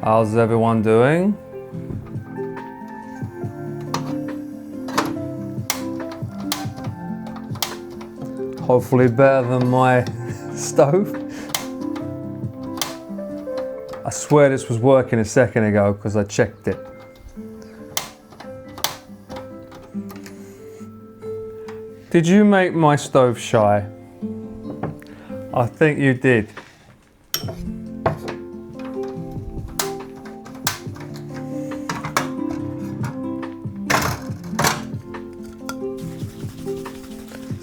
How's everyone doing? Hopefully better than my stove. I swear this was working a second ago because I checked it. Did you make my stove shy? I think you did.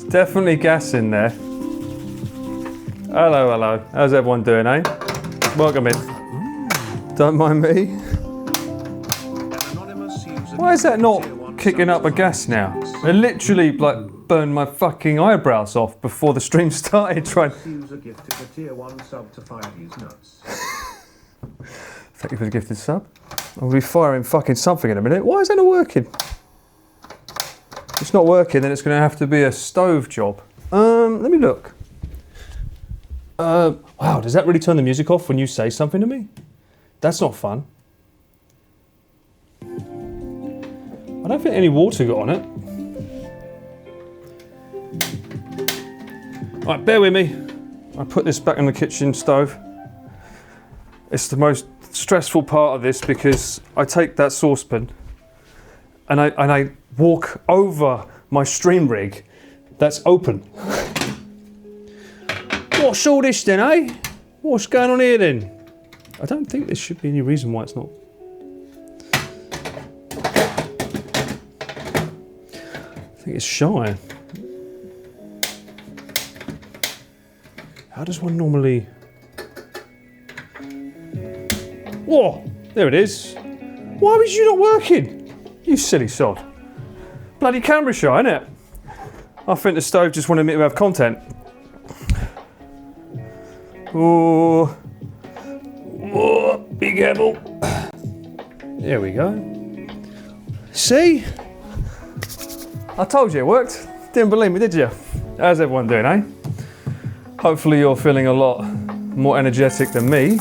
Definitely gas in there. Hello, hello. How's everyone doing, eh? Welcome in. Don't mind me. Why is that not kicking up a gas now? It literally like burned my fucking eyebrows off before the stream started. Trying. Thank you for the gifted sub. I'll be firing fucking something in a minute. Why is that not working? If it's not working, then it's going to have to be a stove job. Let me look. Wow, does that really turn the music off when you say something to me? That's not fun. I don't think any water got on it. Right, bear with me. I put this back on the kitchen stove. It's the most stressful part of this because I take that saucepan and I walk over my stream rig that's open. What's all this then, eh? What's going on here then? I don't think there should be any reason why it's not. I think it's shy. How does one normally... Whoa, there it is. Why was you not working? You silly sod. Bloody camera shy, innit? I think the stove just wanted me to have content. Oh, oh, be careful. There we go. See? I told you it worked. Didn't believe me, did you? How's everyone doing, eh? Hopefully you're feeling a lot more energetic than me.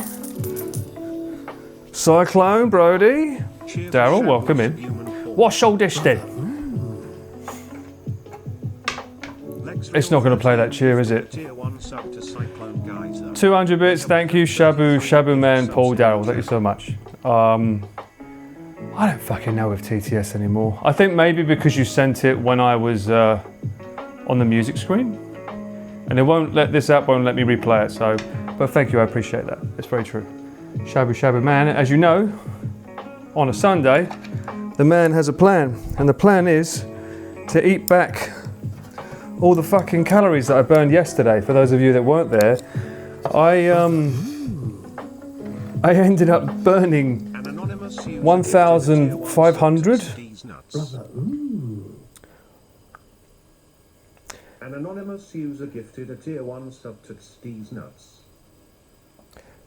Cyclone, Brody. Daryl, welcome in. What's all this then? It's not going to play that cheer, is it? 200 bits, thank you, Shabu Man, Paul, Daryl, thank you so much. I don't fucking know with TTS anymore. I think maybe because you sent it when I was on the music screen. And it won't let, this app won't let me replay it, so, but thank you, I appreciate that. It's very true. Shabu Shabu Man, as you know, on a Sunday, the man has a plan, and the plan is to eat back all the fucking calories that I burned yesterday. For those of you that weren't there, I ended up burning 1,500. An anonymous user gifted a tier 1 sub to Steve's Nuts.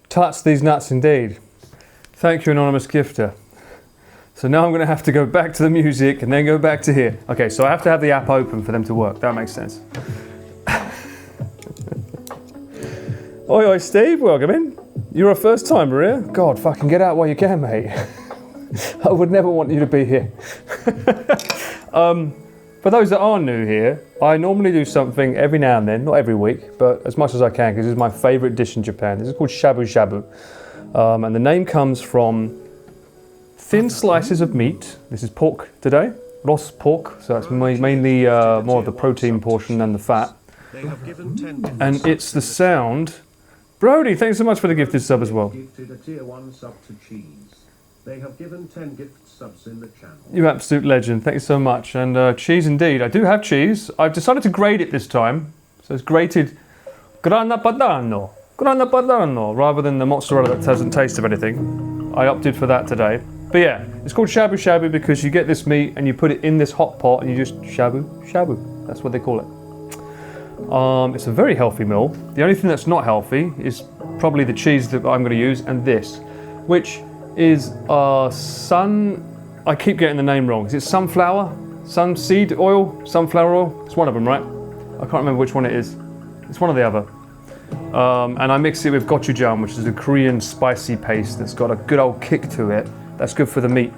Touch these nuts indeed. Thank you, anonymous gifter. So now I'm going to have to go back to the music and then go back to here. Okay, so I have to have the app open for them to work. That makes sense. Oi, oi, Steve, welcome in. You're a first timer here? God, fucking get out while you can, mate. I would never want you to be here. For those that are new here, I normally do something every now and then, not every week, but as much as I can, because this is my favorite dish in Japan. This is called Shabu Shabu. And the name comes from thin slices of meat. This is pork today, roast pork, so that's mainly more of the protein portion than the fat. And it's the sound. Brody, thanks so much for the gifted sub as well. Gifted a tier 1 sub to Cheese. They have given 10 gift subs in the channel. You absolute legend, thank you so much. And cheese indeed, I do have cheese. I've decided to grate it this time. So it's grated grana padano, rather than the mozzarella that doesn't taste of anything. I opted for that today. But yeah, it's called Shabu Shabu because you get this meat and you put it in this hot pot and you just shabu shabu. That's what they call it. It's a very healthy meal. The only thing that's not healthy is probably the cheese that I'm going to use and this, which is I keep getting the name wrong. Is it sunflower? Sunseed oil? Sunflower oil? It's one of them, right? I can't remember which one it is. It's one or the other. And I mix it with gochujang, which is a Korean spicy paste that's got a good old kick to it. That's good for the meat.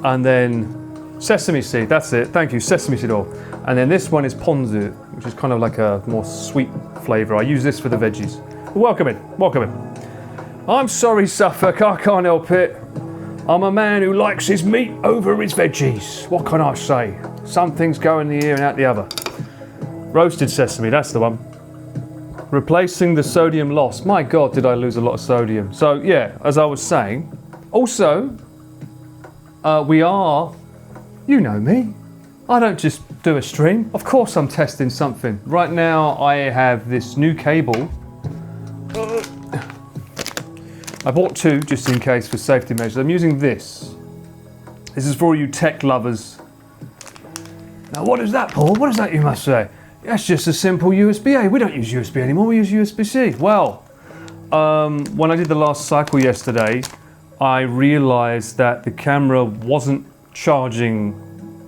And then sesame seed, that's it. Thank you, sesame seed oil. And then this one is ponzu, which is kind of like a more sweet flavour. I use this for the veggies. Welcome in, welcome in. I'm sorry, Suffolk, I can't help it. I'm a man who likes his meat over his veggies. What can I say? Some things go in the ear and out the other. Roasted sesame, that's the one. Replacing the sodium loss. My God, did I lose a lot of sodium. So yeah, as I was saying, also, we are, you know me, I don't just do a stream. Of course I'm testing something. Right now I have this new cable. I bought two just in case for safety measures. I'm using this. This is for all you tech lovers. Now what is that, Paul? What is that, you must say? That's just a simple USB-A. We don't use USB anymore, we use USB-C. Well, when I did the last cycle yesterday, I realized that the camera wasn't charging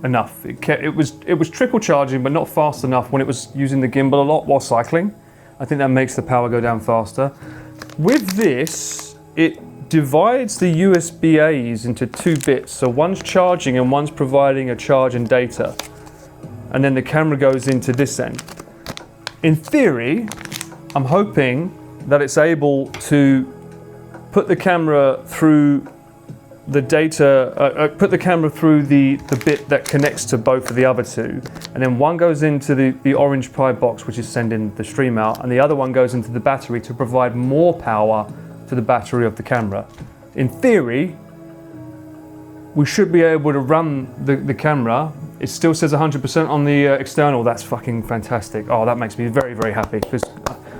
enough. It was trickle charging, but not fast enough when it was using the gimbal a lot while cycling. I think that makes the power go down faster. With this, it divides the USB-As into two bits. So one's charging and one's providing a charge and data. And then the camera goes into this end. In theory, I'm hoping that it's able to put the camera through the data, put the camera through the bit that connects to both of the other two. And then one goes into the orange Pi box, which is sending the stream out, and the other one goes into the battery to provide more power to the battery of the camera. In theory, we should be able to run the camera. It still says 100% on the external. That's fucking fantastic. Oh, that makes me very, very happy, because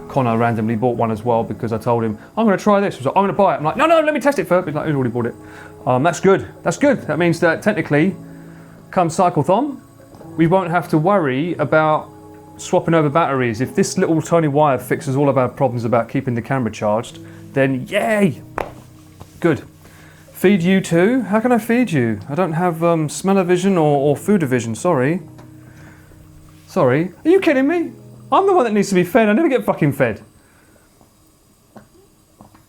Connor randomly bought one as well because I told him, I'm going to try this. He was like, I'm going to buy it. I'm like, no, let me test it first. He's like, he's already bought it. That's good. That's good. That means that technically, come cyclethon, we won't have to worry about swapping over batteries. If this little tiny wire fixes all of our problems about keeping the camera charged, then yay! Good. Feed you too? How can I feed you? I don't have smell-o-vision or food-o-vision, sorry. Sorry. Are you kidding me? I'm the one that needs to be fed. I never get fucking fed.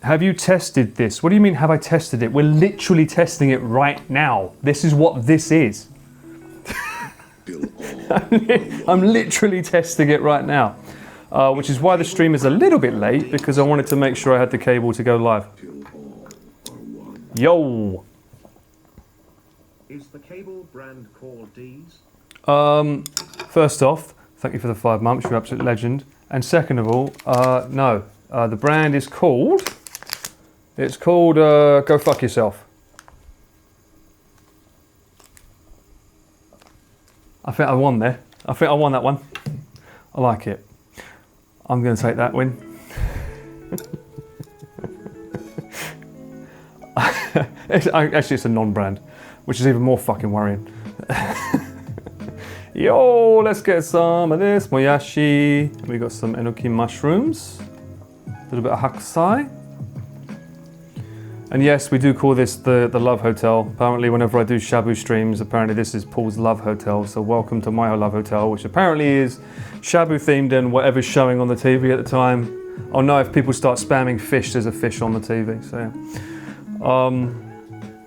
Have you tested this? What do you mean, have I tested it? We're literally testing it right now. This is what this is. I'm literally testing it right now. Which is why the stream is a little bit late, because I wanted to make sure I had the cable to go live. Yo! Is the cable brand called D's? First off, thank you for the 5 months, you're an absolute legend. And second of all, no. The brand is called... It's called Go Fuck Yourself. I think I won there. I think I won that one. I like it. I'm going to take that win. Actually, it's a non-brand, which is even more fucking worrying. Yo, let's get some of this moyashi. We got some enoki mushrooms, a little bit of hakusai. And yes, we do call this the Love Hotel. Apparently, whenever I do Shabu streams, apparently this is Paul's Love Hotel. So welcome to my Love Hotel, which apparently is Shabu themed and whatever's showing on the TV at the time. Oh no, if people start spamming fish, there's a fish on the TV. So yeah.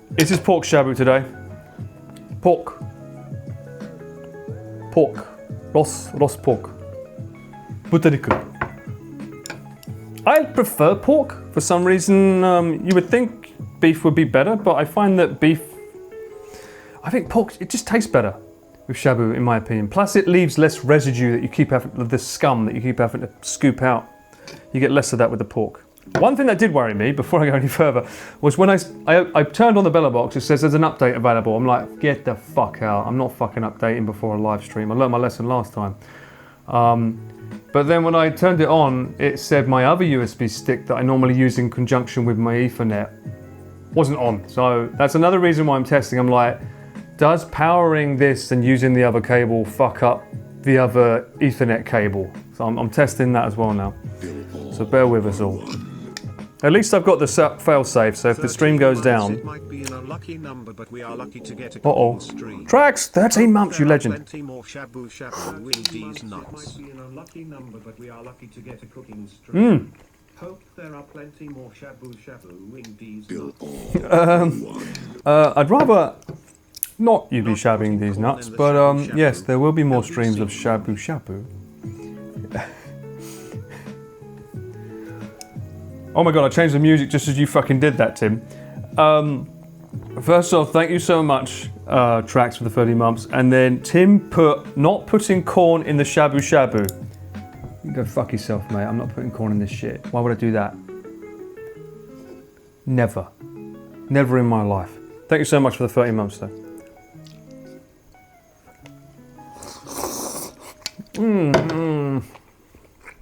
This is pork shabu today. Pork. Pork. Roast pork. Butteriku. I prefer pork. For some reason, you would think beef would be better, but I find that I think pork, it just tastes better with shabu, in my opinion. Plus, it leaves less residue that you keep having, the scum that you keep having to scoop out. You get less of that with the pork. One thing that did worry me, before I go any further, was when I turned on the bella box, it says there's an update available. I'm like, get the fuck out. I'm not fucking updating before a live stream. I learned my lesson last time. But then when I turned it on, it said my other USB stick that I normally use in conjunction with my Ethernet wasn't on. So that's another reason why I'm testing. I'm like, does powering this and using the other cable fuck up the other Ethernet cable? So I'm testing that as well now. So bear with us all. At least I've got the fail-safe, so if the stream goes down, unlucky number, but we are lucky to get a Uh-oh. cooking stream. Tracks, 13 months, you There are legend. Plenty more shabu shabu in these It nuts. might be an unlucky number, but we are lucky to get a cooking stream. Hope there are plenty more shabu shabu in these nuts. I'd rather not you be shabbing these nuts, but yes, there will be more streams of Shabu Shabu. Oh my god, I changed the music just as you fucking did that, Tim. First off, thank you so much, Tracks, for the 30 months. And then Tim not putting corn in the Shabu Shabu. You go fuck yourself, mate. I'm not putting corn in this shit. Why would I do that? Never. Never in my life. Thank you so much for the 30 months, though.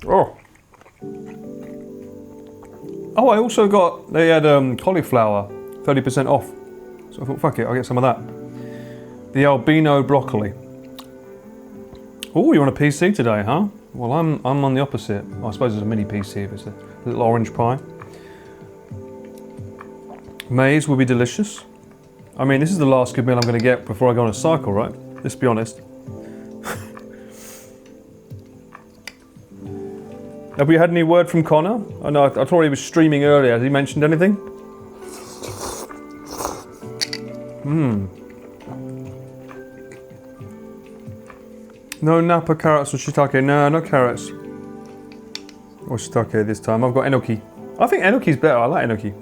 Oh. Oh, I also they had cauliflower, 30% off. So I thought, fuck it, I'll get some of that. The albino broccoli. Oh, you're on a PC today, huh? Well, I'm on the opposite. I suppose it's a mini PC if it's a little orange pie. Maize will be delicious. I mean, this is the last good meal I'm going to get before I go on a cycle, right? Let's be honest. Have we had any word from Connor? I know, I thought he was streaming earlier. Has he mentioned anything? No napa, carrots or shiitake. No, no carrots. Or shiitake this time. I've got enoki. I think enoki's better. I like enoki.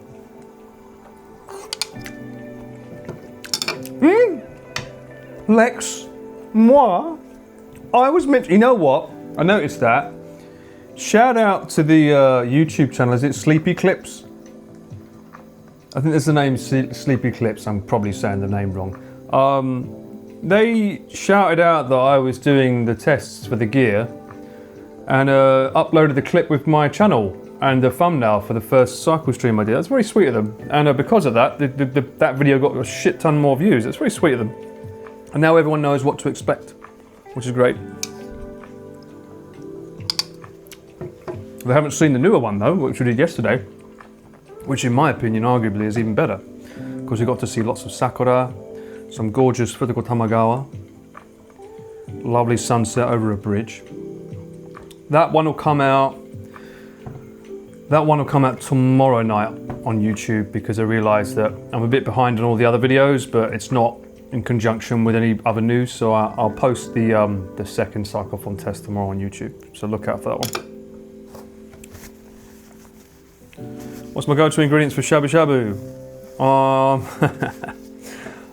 Lex, moi. I was meant. You know what? I noticed that. Shout out to the YouTube channel. Is it Sleepy Clips? I think that's the name, Sleepy Clips. I'm probably saying the name wrong. They shouted out that I was doing the tests for the gear and uploaded the clip with my channel and the thumbnail for the first cycle stream I did. That's very sweet of them. And because of that, that video got a shit ton more views. It's very sweet of them. And now everyone knows what to expect, which is great. They haven't seen the newer one though, which we did yesterday, which in my opinion arguably is even better, because we got to see lots of sakura, some gorgeous Futogo Tamagawa, lovely sunset over a bridge. That one will come out tomorrow night on YouTube, because I realised that I'm a bit behind on all the other videos, but it's not in conjunction with any other news, so I'll post the second cyclethon test tomorrow on YouTube, so look out for that one. What's my go-to ingredients for Shabu Shabu?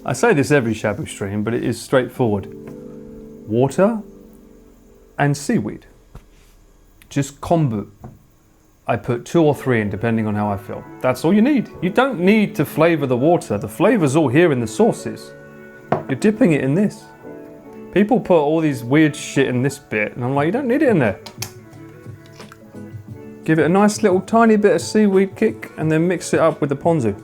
I say this every Shabu stream, but it is straightforward. Water and seaweed. Just kombu. I put 2 or 3 in, depending on how I feel. That's all you need. You don't need to flavour the water. The flavour's all here in the sauces. You're dipping it in this. People put all these weird shit in this bit, and I'm like, you don't need it in there. Give it a nice little tiny bit of seaweed kick and then mix it up with the ponzu.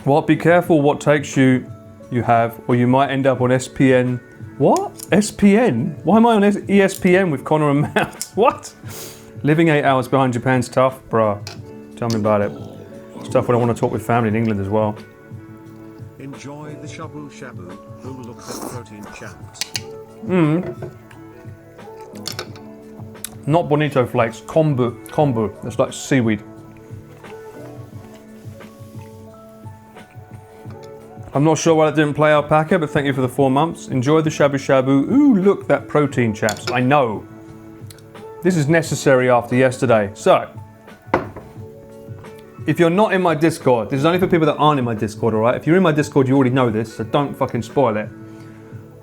Well, be careful what takes you have, or you might end up on SPN. What? SPN? Why am I on ESPN with Connor and Matt? What? Living 8 hours behind Japan's tough? Bruh, tell me about it. It's tough when I want to talk with family in England as well. Enjoy the shabu shabu. Who look at protein champs? Not bonito flakes, kombu. It's like seaweed. I'm not sure why it didn't play alpaca, but thank you for the 4 months. Enjoy the shabu shabu. Ooh, look, that protein, chaps. I know. This is necessary after yesterday. So, if you're not in my Discord, this is only for people that aren't in my Discord, alright? If you're in my Discord, you already know this, so don't fucking spoil it.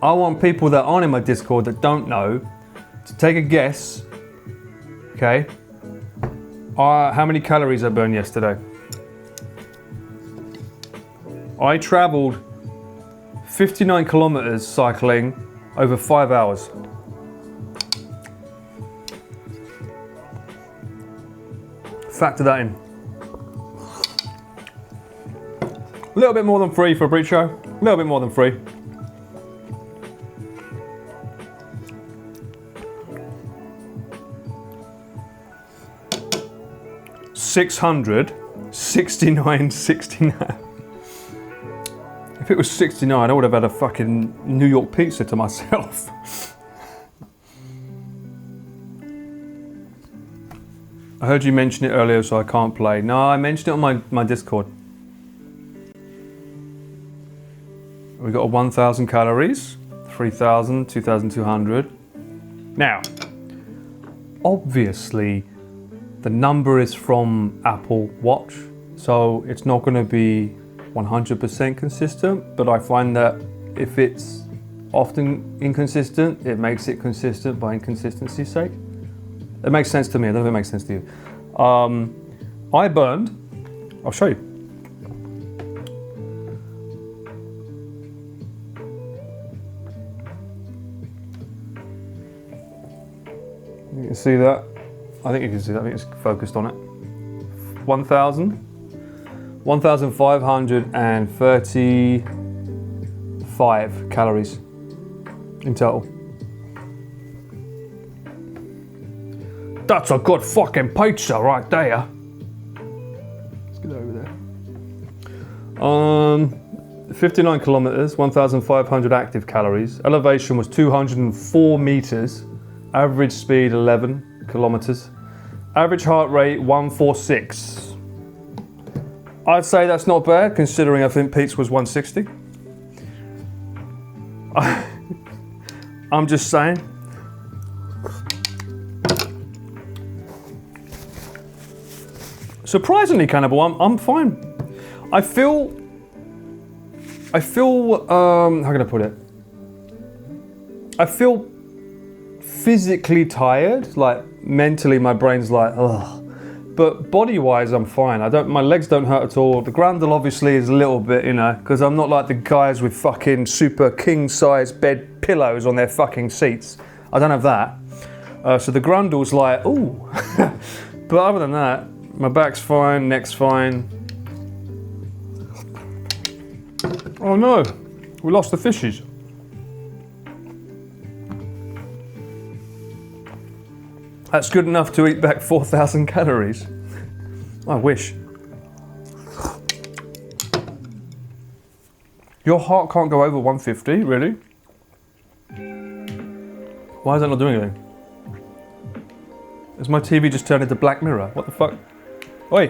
I want people that aren't in my Discord that don't know to take a guess, okay, how many calories I burned yesterday. I travelled 59 kilometers cycling over 5 hours. Factor that in. A little bit more than 3 for a breach show. A little bit more than 3. 600, 69. If it was 69, I would have had a fucking New York pizza to myself. I heard you mention it earlier, so I can't play. No, I mentioned it on my Discord. We got a 1,000 calories, 3,000, 2,200. Now, obviously, the number is from Apple Watch, so it's not going to be 100% consistent, but I find that if it's often inconsistent, it makes it consistent by inconsistency's sake. It makes sense to me. I don't know if it makes sense to you. I burned. I'll show you. You can see that. I think you can see that. I think it's focused on it. 1,535 calories in total. That's a good fucking pizza right there. Let's get over there. 59 kilometers, 1,500 active calories. Elevation was 204 meters. Average speed 11 kilometers. Average heart rate 146. I'd say that's not bad considering I think Pete's was 160. I'm just saying. Surprisingly, Cannibal, I'm fine. I feel, how can I put it? I feel physically tired, like mentally my brain's like, ugh. But body-wise, I'm fine. My legs don't hurt at all. The grundle obviously is a little bit, you know, because I'm not like the guys with fucking super king-size bed pillows on their fucking seats. I don't have that. So the grundle's like, ooh. But other than that, my back's fine, neck's fine. Oh no, we lost the fishes. That's good enough to eat back 4,000 calories. I wish. Your heart can't go over 150, really? Why is that not doing anything? Has my TV just turned into Black Mirror? What the fuck? Oi!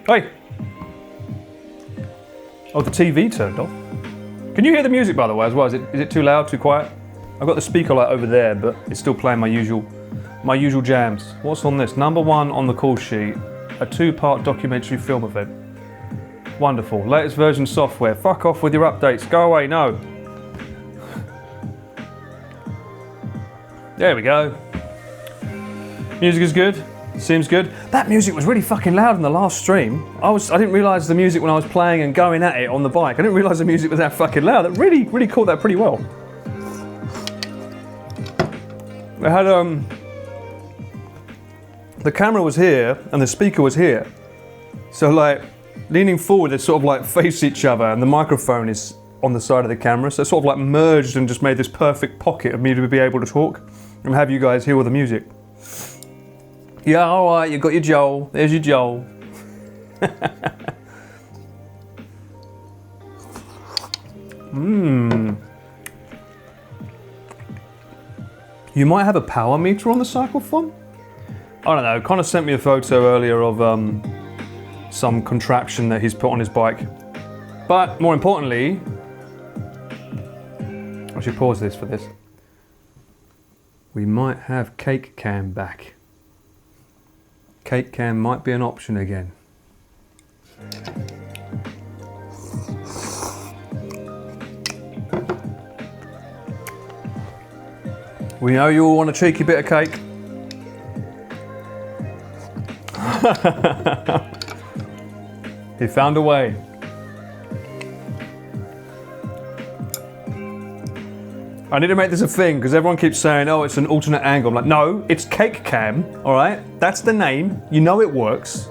Oi! Oh, the TV turned off. Can you hear the music, by the way, as well? Is it too loud, too quiet? I've got the speaker light over there, but it's still playing my usual jams. What's on this? Number 1 on the call sheet. A 2-part documentary film event. Wonderful. Latest version software. Fuck off with your updates. Go away, no. There we go. Music is good. Seems good. That music was really fucking loud in the last stream. I didn't realise the music when I was playing and going at it on the bike. I didn't realise the music was that fucking loud. That really caught that pretty well. I had the camera was here and the speaker was here. So like leaning forward, they sort of like face each other and the microphone is on the side of the camera. So it sort of like merged and just made this perfect pocket of me to be able to talk and have you guys hear all the music. Yeah, alright, you got your Joel. There's your Joel. You might have a power meter on the cyclethon? I don't know, Connor sent me a photo earlier of some contraption that he's put on his bike. But more importantly, I should pause this for this. We might have cake cam back. Cake cam might be an option again. We know you all want a cheeky bit of cake. He found a way. I need to make this a thing because everyone keeps saying, oh, it's an alternate angle. I'm like, no, it's cake cam, all right? That's the name. You know it works.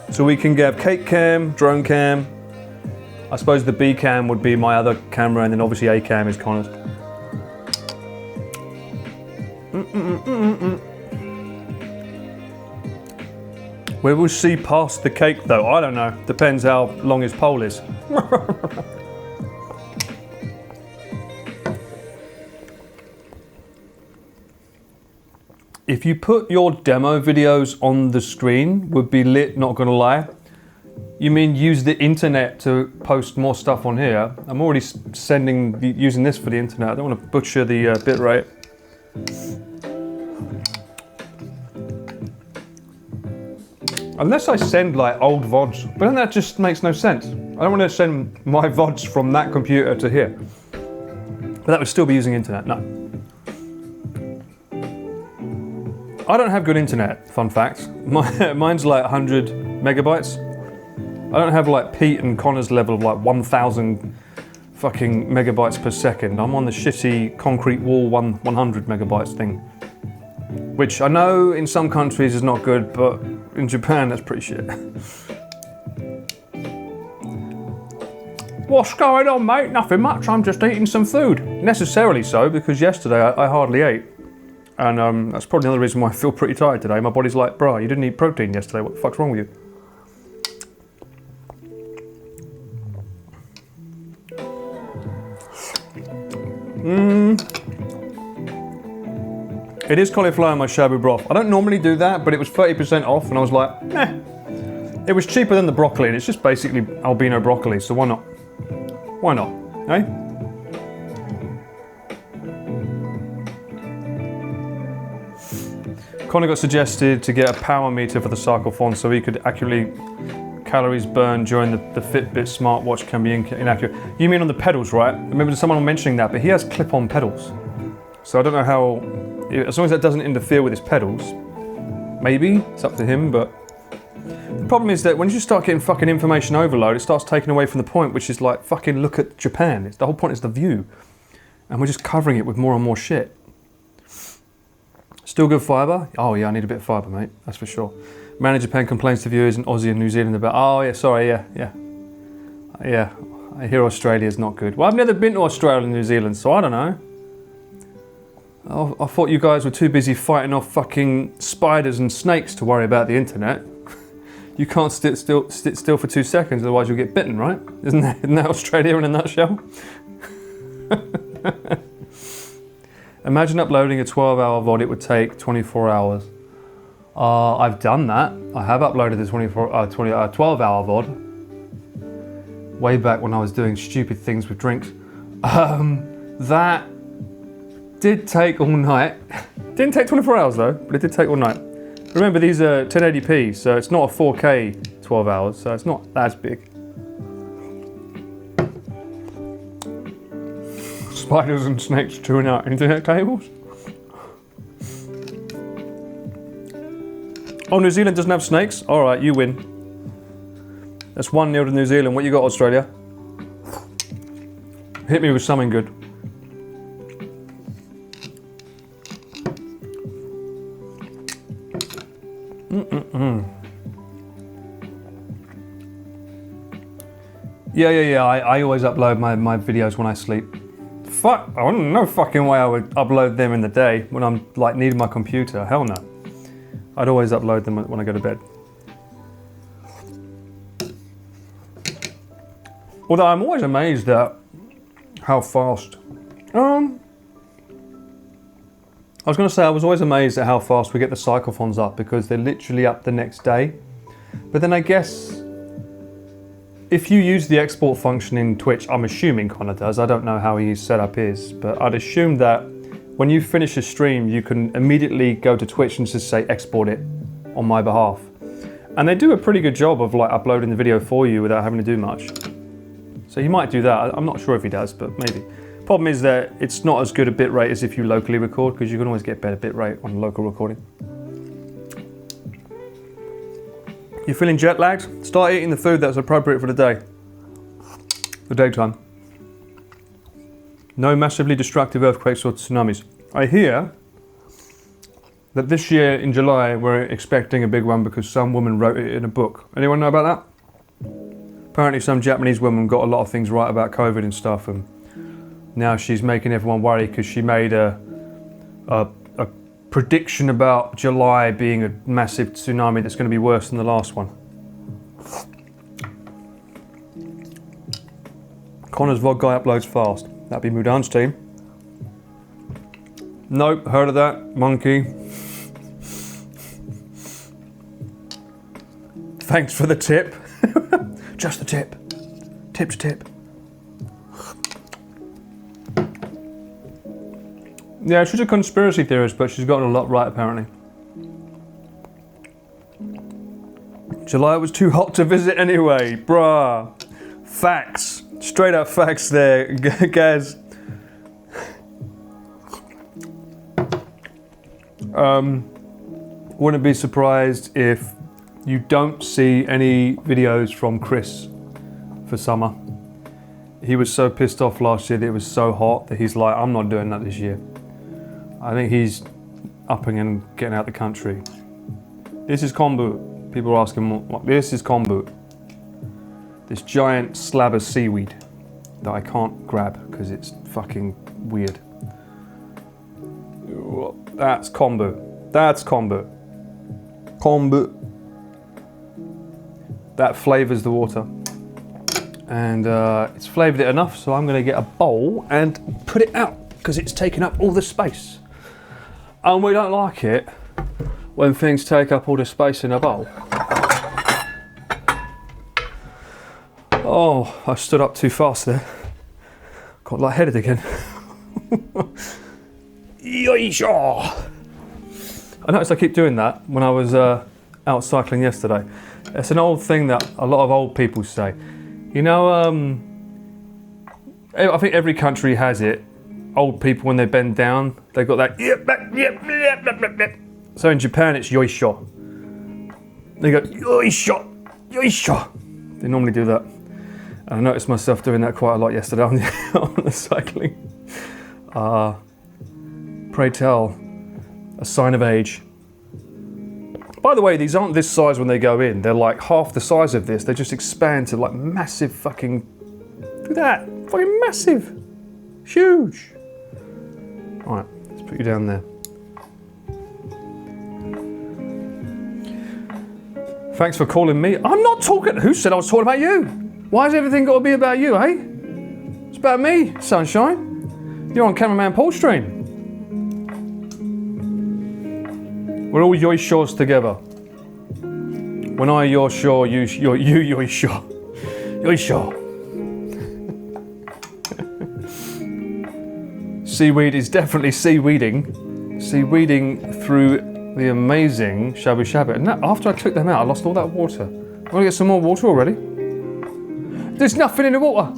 So we can get cake cam, drone cam. I suppose the B cam would be my other camera, and then obviously A cam is Connor's. We will see past the cake though. I don't know. Depends how long his pole is. If you put your demo videos on the screen, would be lit, not gonna lie. You mean use the internet to post more stuff on here? I'm already using this for the internet. I don't want to butcher the bitrate. Unless I send like old VODs, but then that just makes no sense. I don't want to send my VODs from that computer to here. But that would still be using internet, no. I don't have good internet, fun fact. Mine's like 100 megabytes. I don't have like Pete and Connor's level of like 1,000 fucking megabytes per second. I'm on the shitty concrete wall 100 megabytes thing. Which I know in some countries is not good, but in Japan that's pretty shit. What's going on, mate? Nothing much, I'm just eating some food. Necessarily so, because yesterday I hardly ate. And that's probably another reason why I feel pretty tired today. My body's like, bro, you didn't eat protein yesterday, what the fuck's wrong with you? It is cauliflower in my shabu broth. I don't normally do that, but it was 30% off and I was like, eh. It was cheaper than the broccoli and it's just basically albino broccoli, so why not? Why not, eh? Connor got suggested to get a power meter for the cyclethon so he could accurately calories burned during the Fitbit smartwatch can be inaccurate. You mean on the pedals, right? I remember someone mentioning that, but he has clip-on pedals. So I don't know how, as long as that doesn't interfere with his pedals, maybe, it's up to him, but the problem is that when you start getting fucking information overload, it starts taking away from the point, which is like, fucking look at Japan. The whole point is the view. And we're just covering it with more and more shit. Still good fibre? Oh yeah, I need a bit of fibre, mate, that's for sure. Man in Japan complains to viewers in Aussie and New Zealand about, oh yeah, sorry, yeah. I hear Australia's not good. Well, I've never been to Australia and New Zealand, so I don't know. I thought you guys were too busy fighting off fucking spiders and snakes to worry about the internet. You can't sit still for 2 seconds, otherwise you'll get bitten, right? Isn't that Australia in a nutshell? Imagine uploading a 12-hour VOD, it would take 24 hours. I've done that. I have uploaded the 12-hour VOD. Way back when I was doing stupid things with drinks. That did take all night. Didn't take 24 hours though, but it did take all night. Remember, these are 1080p, so it's not a 4K 12 hours, so it's not as big. Spiders and snakes chewing out internet cables. Oh, New Zealand doesn't have snakes? All right, you win. That's 1-0 to New Zealand. What you got, Australia? Hit me with something good. Yeah. I always upload my videos when I sleep. Fuck, no fucking way I would upload them in the day when I'm like needing my computer. Hell no. I'd always upload them when I go to bed. Although I'm always amazed at how fast. I was going to say I was always amazed at how fast we get the cyclothons up because they're literally up the next day. But then I guess if you use the export function in Twitch, I'm assuming Connor does, I don't know how his setup is, but I'd assume that when you finish a stream, you can immediately go to Twitch and just say export it on my behalf. And they do a pretty good job of like uploading the video for you without having to do much. So he might do that, I'm not sure if he does, but maybe. Problem is that it's not as good a bit rate as if you locally record, because you can always get better bit rate on local recording. You feeling jet lagged? Start eating the food that's appropriate for the day. The daytime. No massively destructive earthquakes or tsunamis. I hear that this year in July we're expecting a big one because some woman wrote it in a book. Anyone know about that? Apparently some Japanese woman got a lot of things right about COVID and stuff, and now she's making everyone worry because she made a prediction about July being a massive tsunami that's going to be worse than the last one. Connor's vodka uploads fast. That'd be Mudan's team. Nope, heard of that. Monkey. Thanks for the tip. Just the tip. Tip to tip. Yeah, she's a conspiracy theorist, but she's gotten a lot right apparently. July was too hot to visit anyway, bruh. Facts. Straight up facts there, Gaz. Wouldn't be surprised if you don't see any videos from Chris for summer. He was so pissed off last year that it was so hot that he's like, I'm not doing that this year. I think he's upping and getting out the country. This is kombu. People are asking what this is kombu. This giant slab of seaweed that I can't grab because it's fucking weird. That's kombu. That's kombu. Kombu. That flavours the water. And it's flavoured it enough, so I'm going to get a bowl and put it out because it's taken up all the space. And we don't like it when things take up all the space in a bowl. Oh, I stood up too fast there. Got lightheaded again. Yoishaw! I noticed I keep doing that when I was out cycling yesterday. It's an old thing that a lot of old people say. You know, I think every country has it. Old people, when they bend down, they've got that. So in Japan, it's yoisho. They go yoisho, yoisho. They normally do that. And I noticed myself doing that quite a lot yesterday on the cycling. Pray tell, a sign of age. By the way, these aren't this size when they go in. They're like half the size of this. They just expand to like massive fucking. Look at that, fucking massive, huge. All right, let's put you down there. Thanks for calling me. I'm not talking. Who said I was talking about you? Why has everything got to be about you, eh? It's about me, sunshine. You're on cameraman Paul's stream. We're all yoishos together. When I yoisho, you yoisho. Yoisho. Seaweed is definitely seaweeding. Seaweeding through the amazing Shabu Shabu. And that, after I took them out, I lost all that water. I'm gonna get some more water already. There's nothing in the water.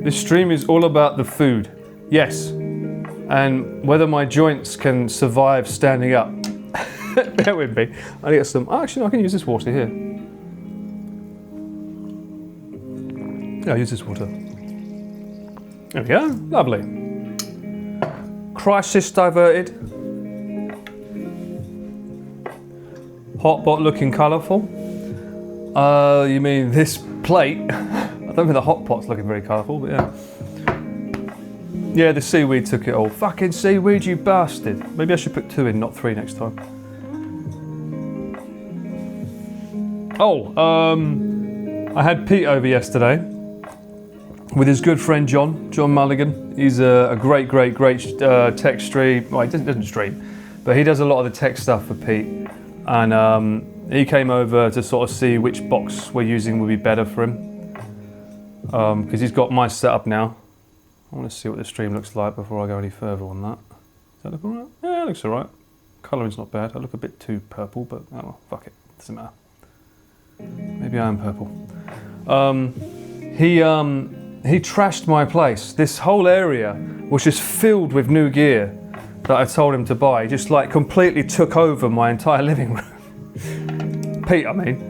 This stream is all about the food. Yes. And whether my joints can survive standing up. Bear with me. I get some. Actually, no, I can use this water here. Yeah, I'll use this water. There we go. Lovely. Crisis diverted. Hot pot looking colourful. You mean this plate? I don't think the hot pot's looking very colourful, but yeah. Yeah, the seaweed took it all. Fucking seaweed, you bastard. Maybe I should put 2 in, not 3 next time. Oh, I had Pete over yesterday with his good friend John Mulligan. He's a great tech stream. Well, he doesn't stream, but he does a lot of the tech stuff for Pete. And he came over to sort of see which box we're using would be better for him. Because he's got my setup now. I want to see what the stream looks like before I go any further on that. Does that look alright? Yeah, it looks alright. Colouring's not bad. I look a bit too purple, but oh well, fuck it. Doesn't matter. Maybe I am purple. He trashed my place. This whole area was just filled with new gear that I told him to buy. He just like completely took over my entire living room. Pete, I mean,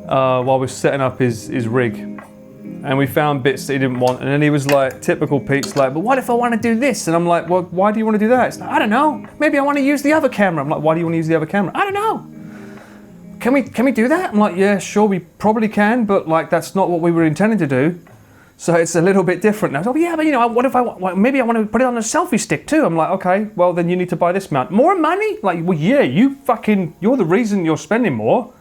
while we're setting up his rig. And we found bits that he didn't want, and then he was like, typical Pete's like, but what if I want to do this? And I'm like, well, why do you want to do that? It's like, I don't know. Maybe I want to use the other camera. I'm like, why do you want to use the other camera? I don't know. Can we do that? I'm like, yeah, sure, we probably can, but like that's not what we were intending to do. So it's a little bit different now. Oh yeah, but you know, what if maybe I want to put it on a selfie stick too? I'm like, okay, well then you need to buy this mount. More money? Like, well yeah, you're the reason you're spending more.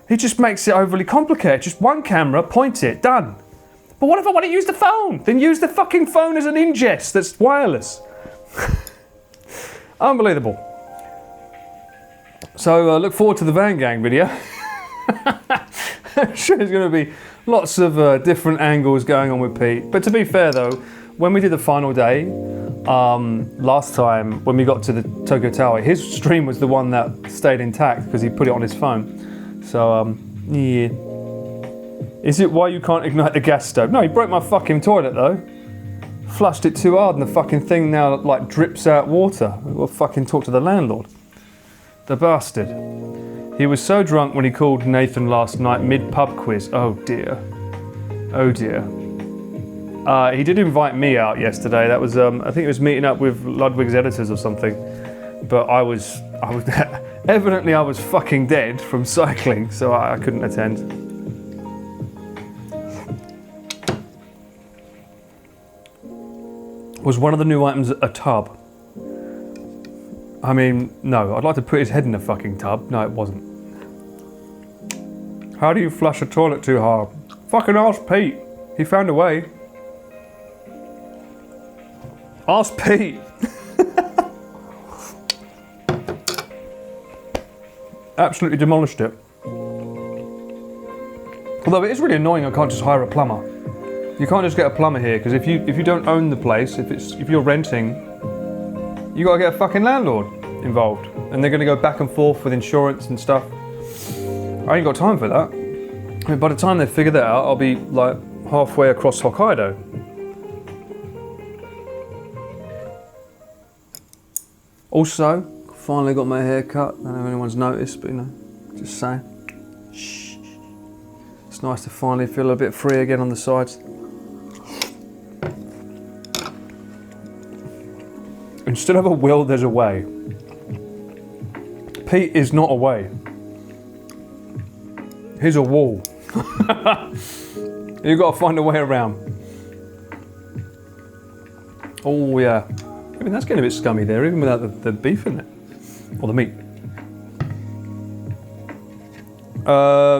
He just makes it overly complicated. Just one camera, point it, done. But what if I want to use the phone? Then use the fucking phone as an ingest that's wireless. Unbelievable. So look forward to the Van Gang video. I'm sure there's going to be lots of different angles going on with Pete. But to be fair though, when we did the final day, last time when we got to the Tokyo Tower, his stream was the one that stayed intact because he put it on his phone. So yeah. Is it why you can't ignite the gas stove? No, he broke my fucking toilet though. Flushed it too hard and the fucking thing now like drips out water. We'll fucking talk to the landlord. The bastard. He was so drunk when he called Nathan last night mid-pub quiz. Oh dear. Oh dear. He did invite me out yesterday. That was, I think he was meeting up with Ludwig's editors or something. But I was evidently I was fucking dead from cycling, so I couldn't attend. Was one of the new items a tub? I mean, no, I'd like to put his head in a fucking tub. No, it wasn't. How do you flush a toilet too hard? Fucking ask Pete. He found a way. Ask Pete. Absolutely demolished it. Although it is really annoying I can't just hire a plumber. You can't just get a plumber here, because if you don't own the place, if you're renting, you gotta get a fucking landlord involved, and they're gonna go back and forth with insurance and stuff. I ain't got time for that. I mean, by the time they figure that out, I'll be like halfway across Hokkaido. Also, finally got my hair cut. I don't know if anyone's noticed, but you know, just saying. Shh. It's nice to finally feel a bit free again on the sides. Instead of a will, there's a way. Pete is not a way. He's a wall. You've got to find a way around. Oh yeah. I mean, that's getting a bit scummy there, even without the beef in it. Or the meat.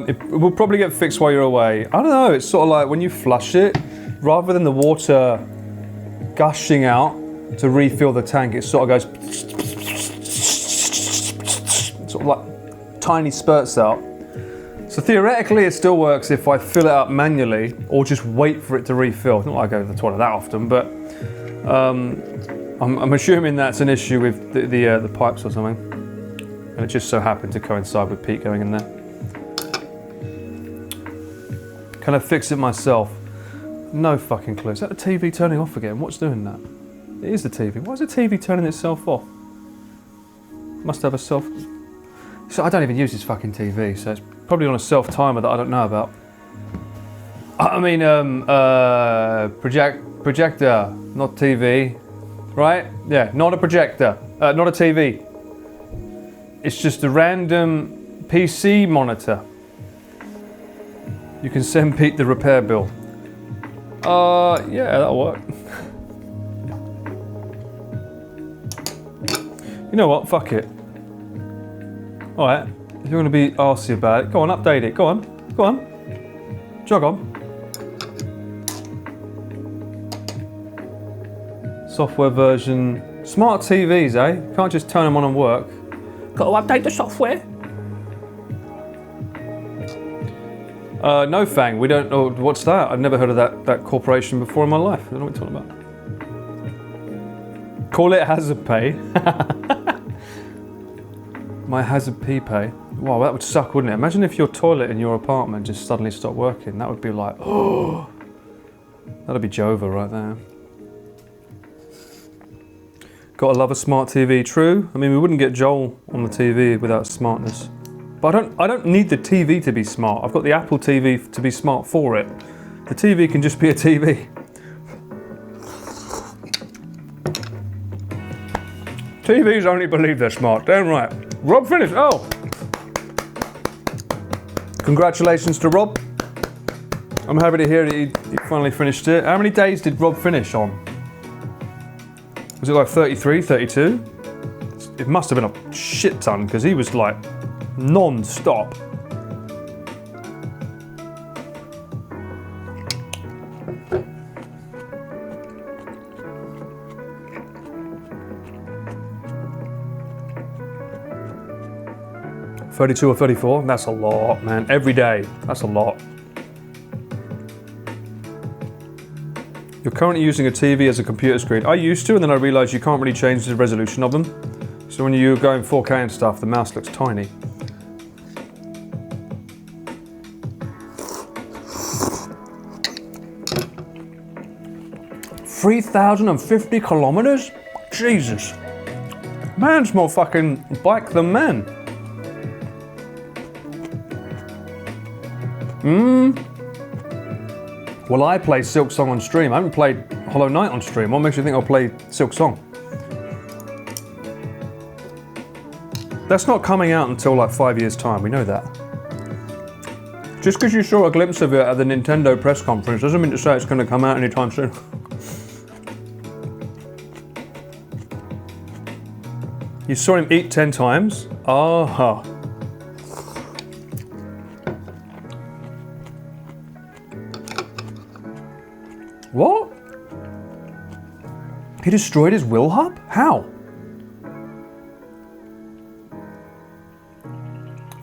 It will probably get fixed while you're away. I don't know, it's sort of like when you flush it, rather than the water gushing out to refill the tank, it sort of goes sort of like tiny spurts out. So theoretically it still works if I fill it up manually or just wait for it to refill. Not like I go to the toilet that often, but I'm assuming that's an issue with the pipes or something. And it just so happened to coincide with Pete going in there. Can I fix it myself? No fucking clue. Is that the TV turning off again? What's doing that? It is the TV. Why is the TV turning itself off? Must have a self... So I don't even use this fucking TV, so it's probably on a self-timer that I don't know about. I mean, projector, not TV, right? Yeah, not a projector, not a TV. It's just a random PC monitor. You can send Pete the repair bill. Yeah, that'll work. You know what, fuck it. Alright, if you're going to be arsey about it, go on, update it, go on, jog on. Software version, smart TVs, eh? Can't just turn them on and work. Got to update the software. No Fang, we don't know, what's that? I've never heard of that corporation before in my life. I don't know what you're talking about. Call it Hazard Pay. My Hazard P pay. Wow, that would suck, wouldn't it? Imagine if your toilet in your apartment just suddenly stopped working. That would be like, oh, that'd be Jova right there. Gotta love a smart TV, true. I mean, we wouldn't get Joel on the TV without smartness. But I don't need the TV to be smart. I've got the Apple TV to be smart for it. The TV can just be a TV. TVs only believe they're smart, damn right. Rob finished, oh. Congratulations to Rob. I'm happy to hear that he finally finished it. How many days did Rob finish on? Was it like 33, 32? It must have been a shit ton because he was like non-stop. $32 or $34? That's a lot, man. Every day. That's a lot. You're currently using a TV as a computer screen. I used to, and then I realised you can't really change the resolution of them. So when you go in 4K and stuff, the mouse looks tiny. $3,050 kilometers? Jesus. Man's more fucking bike than man. Well, I play Silk Song on stream. I haven't played Hollow Knight on stream. What makes you think I'll play Silk Song? That's not coming out until like 5 years' time. We know that. Just because you saw a glimpse of it at the Nintendo press conference doesn't mean to say it's going to come out anytime soon. You saw him eat 10 times? Aha. What? He destroyed his will hub? How?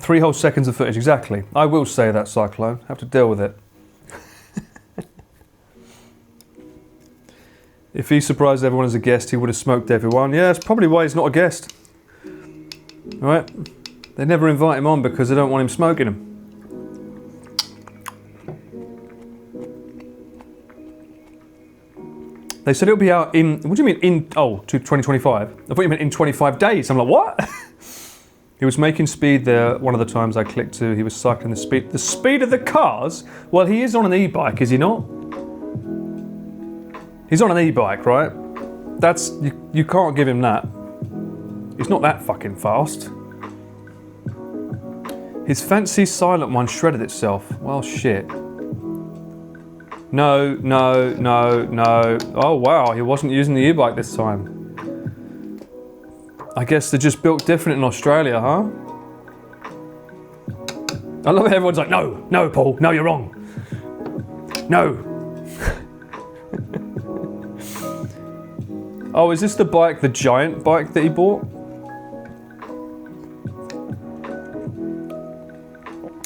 3 whole seconds of footage, exactly. I will say that, Cyclone. Have to deal with it. If he surprised everyone as a guest, he would have smoked everyone. Yeah, that's probably why he's not a guest. Alright? They never invite him on because they don't want him smoking them. They said it'll be out in, what do you mean in, to 2025? I thought you meant in 25 days. I'm like, what? He was making speed there one of the times I clicked to. He was cycling the speed of the cars? Well, he is on an e-bike, is he not? He's on an e-bike, right? That's, you can't give him that. He's not that fucking fast. His fancy silent one shredded itself. Well, shit. No. Oh wow, he wasn't using the e-bike this time. I guess they're just built different in Australia, huh? I love it, everyone's like, no, Paul, no, you're wrong. No. Oh, is this the bike, the giant bike that he bought?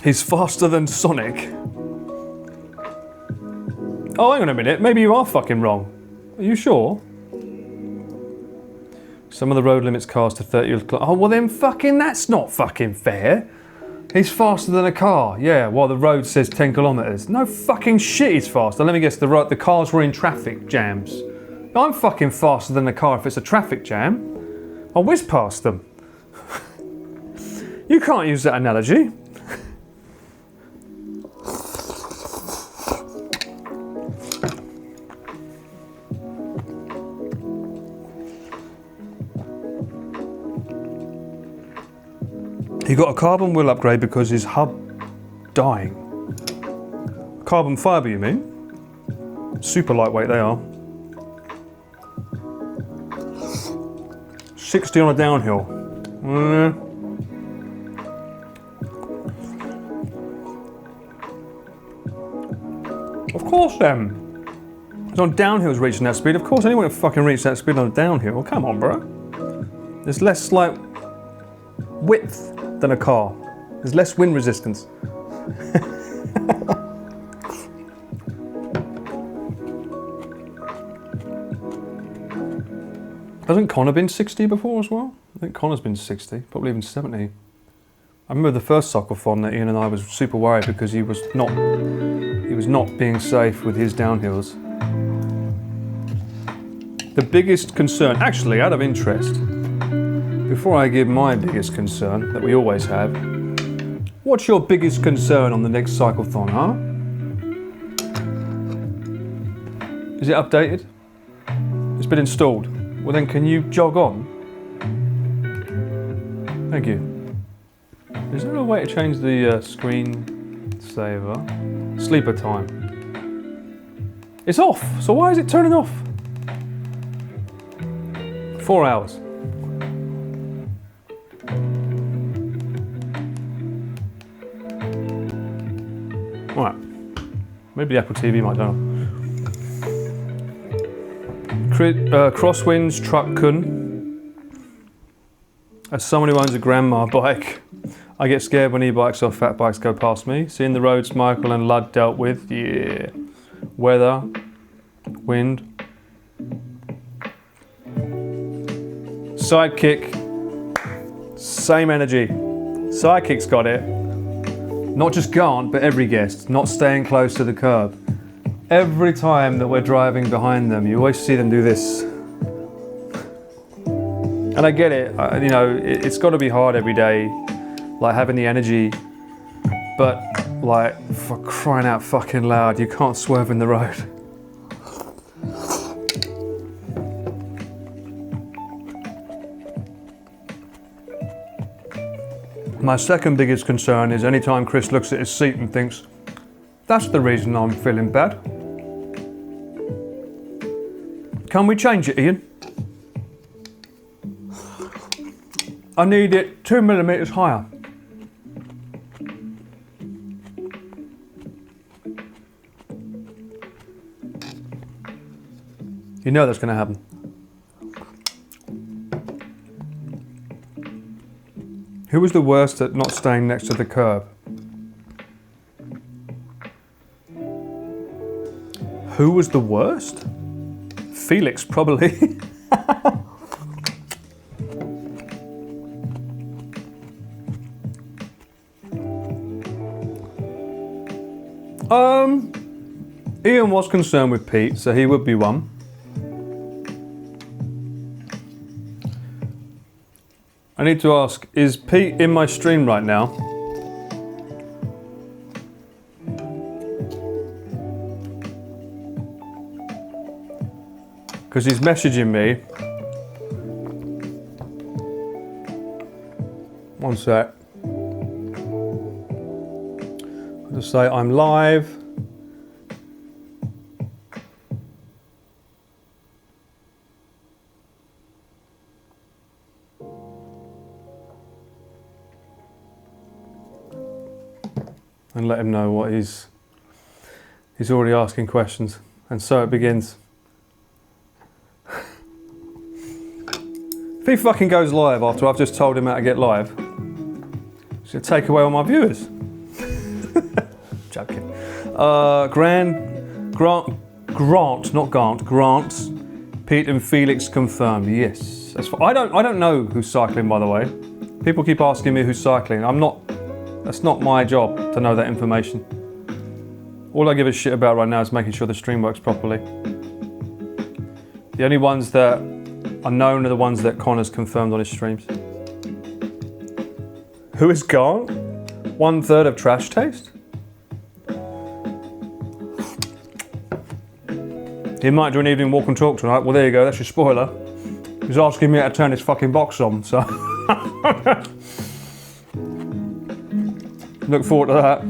He's faster than Sonic. Oh, hang on a minute, maybe you are fucking wrong. Are you sure? Some of the road limits cars to 30. Oh, well then fucking that's not fucking fair. He's faster than a car. Yeah, while the road says 10 kilometers. No fucking shit he's faster. Let me guess, the cars were in traffic jams. I'm fucking faster than a car if it's a traffic jam. I'll whiz past them. You can't use that analogy. He got a carbon wheel upgrade because his hub dying. Carbon fibre, you mean? Super lightweight they are. 60 on a downhill. Of course then. It's on downhills reaching that speed. Of course anyone can fucking reach that speed on a downhill. Come on, bro. There's less like width than a car. There's less wind resistance. Hasn't Connor been 60 before as well? I think Connor's been 60, probably even 70. I remember the first cyclethon that Ian and I was super worried because he was not being safe with his downhills. The biggest concern, actually out of interest, before I give my biggest concern, that we always have, what's your biggest concern on the next cyclethon, huh? Is it updated? It's been installed. Well then can you jog on? Thank you. Is there a way to change the screen Saver. Sleeper time. It's off. So why is it turning off? 4 hours. Right. Maybe the Apple TV might turn off. Crosswinds Truck-kun. As someone who owns a grandma bike, I get scared when e-bikes or fat bikes go past me. Seeing the roads Michael and Lud dealt with, yeah. Weather, wind. Sidekick, same energy. Sidekick's got it. Not just Gant, but every guest, not staying close to the curb. Every time that we're driving behind them, you always see them do this. And I get it, you know, it's got to be hard every day, like having the energy, but like for crying out fucking loud, you can't swerve in the road. My second biggest concern is anytime Chris looks at his seat and thinks, that's the reason I'm feeling bad. Can we change it, Ian? I need it 2 millimeters higher. You know that's going to happen. Who was the worst at not staying next to the curb? Who was the worst? Felix, probably. Ian was concerned with Pete, so he would be one. I need to ask, is Pete in my stream right now? Because he's messaging me. One sec. I'll just say I'm live. And let him know what he's already asking questions. And so it begins. If he fucking goes live after I've just told him how to get live, it's gonna take away all my viewers. Joking. Grant, not Gant, Grant's. Pete and Felix confirmed. Yes. I don't know who's cycling, by the way. People keep asking me who's cycling. That's not my job to know that information. All I give a shit about right now is making sure the stream works properly. The only ones that are known are the ones that Connor's confirmed on his streams. Who is Gant? 1/3 of Trash Taste? He might do an evening walk and talk tonight. Well, there you go, that's your spoiler. He's asking me how to turn his fucking box on, so... Look forward to that.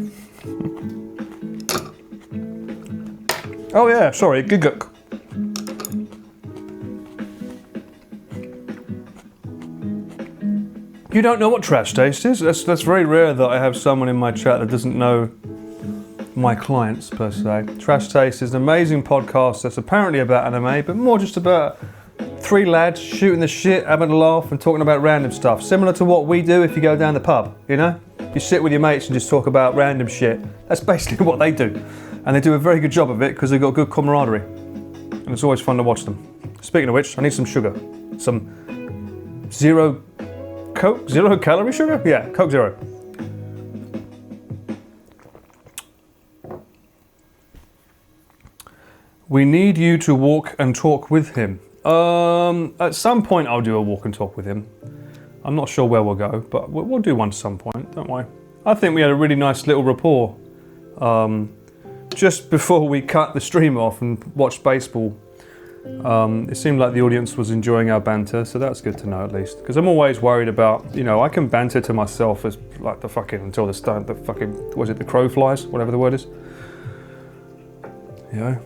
Oh yeah, sorry, Giguk. You don't know what Trash Taste is? That's very rare that I have someone in my chat that doesn't know my clients per se. Trash Taste is an amazing podcast that's apparently about anime, but more just about 3 lads shooting the shit, having a laugh and talking about random stuff. Similar to what we do if you go down the pub, you know? You sit with your mates and just talk about random shit. That's basically what they do. And they do a very good job of it because they've got good camaraderie. And it's always fun to watch them. Speaking of which, I need some sugar. Some zero Coke? 0 calorie sugar? Yeah, Coke Zero. We need you to walk and talk with him. At some point I'll do a walk and talk with him. I'm not sure where we'll go, but we'll do one at some point, don't worry. I think we had a really nice little rapport just before we cut the stream off and watched baseball. It seemed like the audience was enjoying our banter, so that's good to know at least. Because I'm always worried about, you know, I can banter to myself as like the fucking until the fucking was it the crow flies, whatever the word is. You know,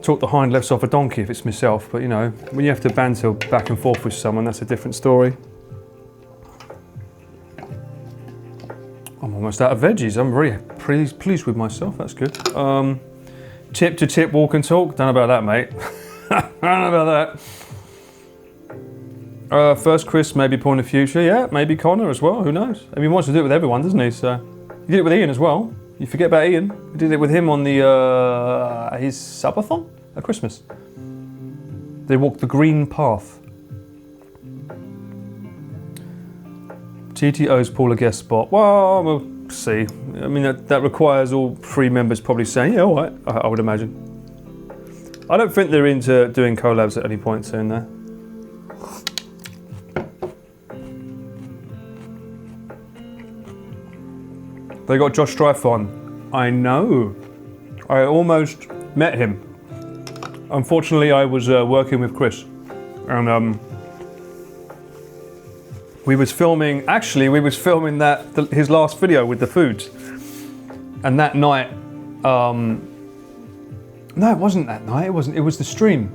talk the hind lefts off a donkey if it's myself, but you know, when you have to banter back and forth with someone, that's a different story. I'm almost out of veggies. I'm very pleased with myself. That's good. Tip to tip, walk and talk. Don't know about that, mate. Don't know about that. First Chris, maybe Point of Future. Yeah, maybe Connor as well. Who knows? I mean, he wants to do it with everyone, doesn't he? So he did it with Ian as well. You forget about Ian. He did it with him on the his subathon at Christmas. They walked the green path. TTO's Paul a guest spot. Well, we'll see. I mean, that requires all 3 members probably saying, yeah, all right, I would imagine. I don't think they're into doing collabs at any point soon, though. They got Josh Strife on. I know. I almost met him. Unfortunately, I was working with Chris. And we was filming his last video with the foods. And that night, no, it wasn't that night, it was the stream.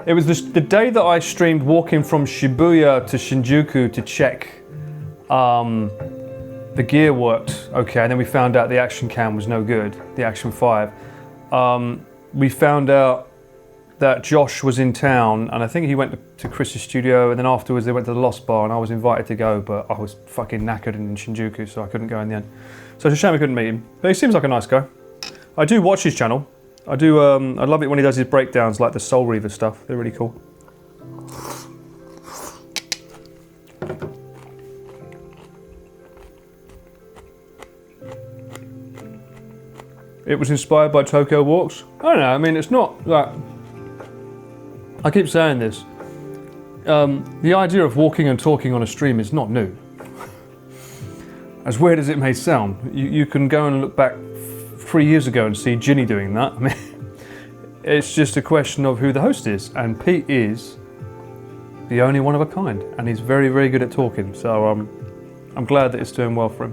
It was the day that I streamed walking from Shibuya to Shinjuku to check the gear worked okay, and then we found out the action cam was no good, the Action 5. We found out that Josh was in town, and I think he went to Chris's studio, and then afterwards they went to the Lost Bar, and I was invited to go, but I was fucking knackered in Shinjuku, so I couldn't go in the end. So it's a shame I couldn't meet him, but he seems like a nice guy. I do watch his channel. I do. I love it when he does his breakdowns, like the Soul Reaver stuff. They're really cool. It was inspired by Tokyo Walks. I don't know. I mean, it's not like. I keep saying this. The idea of walking and talking on a stream is not new. As weird as it may sound, you can go and look back 3 years ago and see Ginny doing that. I mean, it's just a question of who the host is, and Pete is the only one of a kind, and he's very, very good at talking. So I'm glad that it's doing well for him.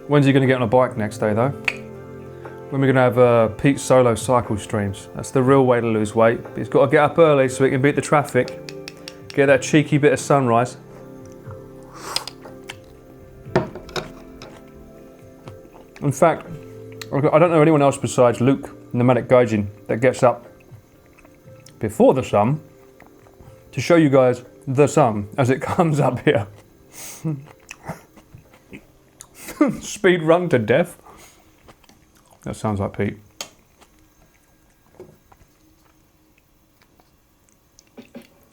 When's he going to get on a bike next day, though? When we're going to have Pete's solo cycle streams. That's the real way to lose weight. But he's got to get up early so he can beat the traffic, get that cheeky bit of sunrise. In fact, I don't know anyone else besides Luke, Nomadic Gaijin, that gets up before the sun to show you guys the sun as it comes up here. Speed run to death. That sounds like Pete.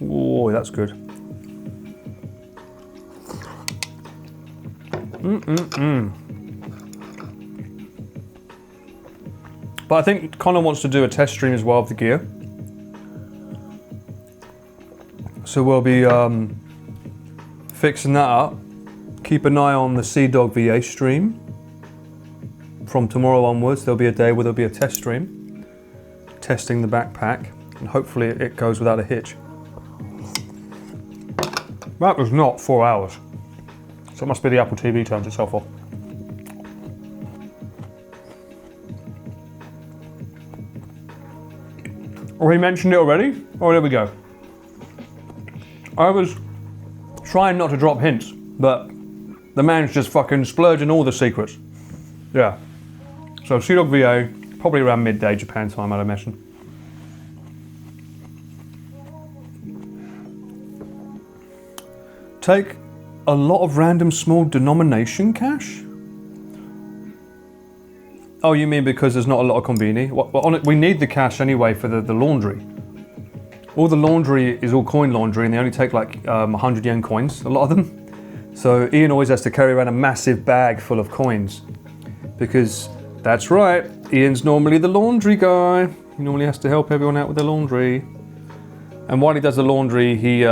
Oh, that's good. But I think Connor wants to do a test stream as well of the gear. So we'll be fixing that up. Keep an eye on the Sea Dog VA stream. From tomorrow onwards, there'll be a day where there'll be a test stream, testing the backpack, and hopefully it goes without a hitch. That was not 4 hours. So it must be the Apple TV turns itself off. Or he mentioned it already? Oh, there we go. I was trying not to drop hints, but the man's just fucking splurging all the secrets. Yeah. So Sea Dog VA, probably around midday Japan time, I'd imagine. Take a lot of random small denomination cash? Oh, you mean because there's not a lot of conveni? Well, we need the cash anyway for the laundry. All the laundry is all coin laundry, and they only take like 100 yen coins, a lot of them. So Ian always has to carry around a massive bag full of coins, because that's right, Ian's normally the laundry guy. He normally has to help everyone out with their laundry. And while he does the laundry, he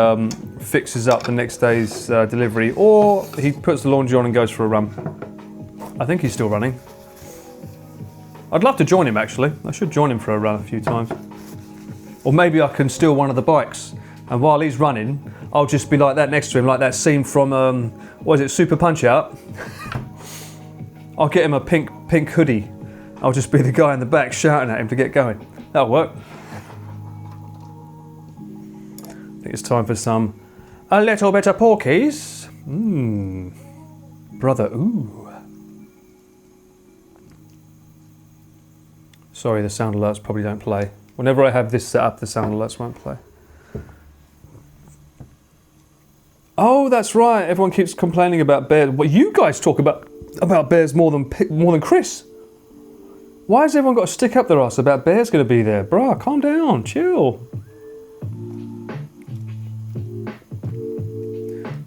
fixes up the next day's delivery, or he puts the laundry on and goes for a run. I think he's still running. I'd love to join him actually. I should join him for a run a few times. Or maybe I can steal one of the bikes, and while he's running, I'll just be like that next to him, like that scene from, what is it, Super Punch-Out? I'll get him a pink hoodie. I'll just be the guy in the back shouting at him to get going. That'll work. I think it's time for some a little bit of porkies. Brother, ooh. Sorry, the sound alerts probably don't play. Whenever I have this set up, the sound alerts won't play. Oh, that's right. Everyone keeps complaining about bears. Well, you guys talk about bears more than Chris. Why has everyone got to stick up their ass about bears going to be there? Bruh, calm down, chill.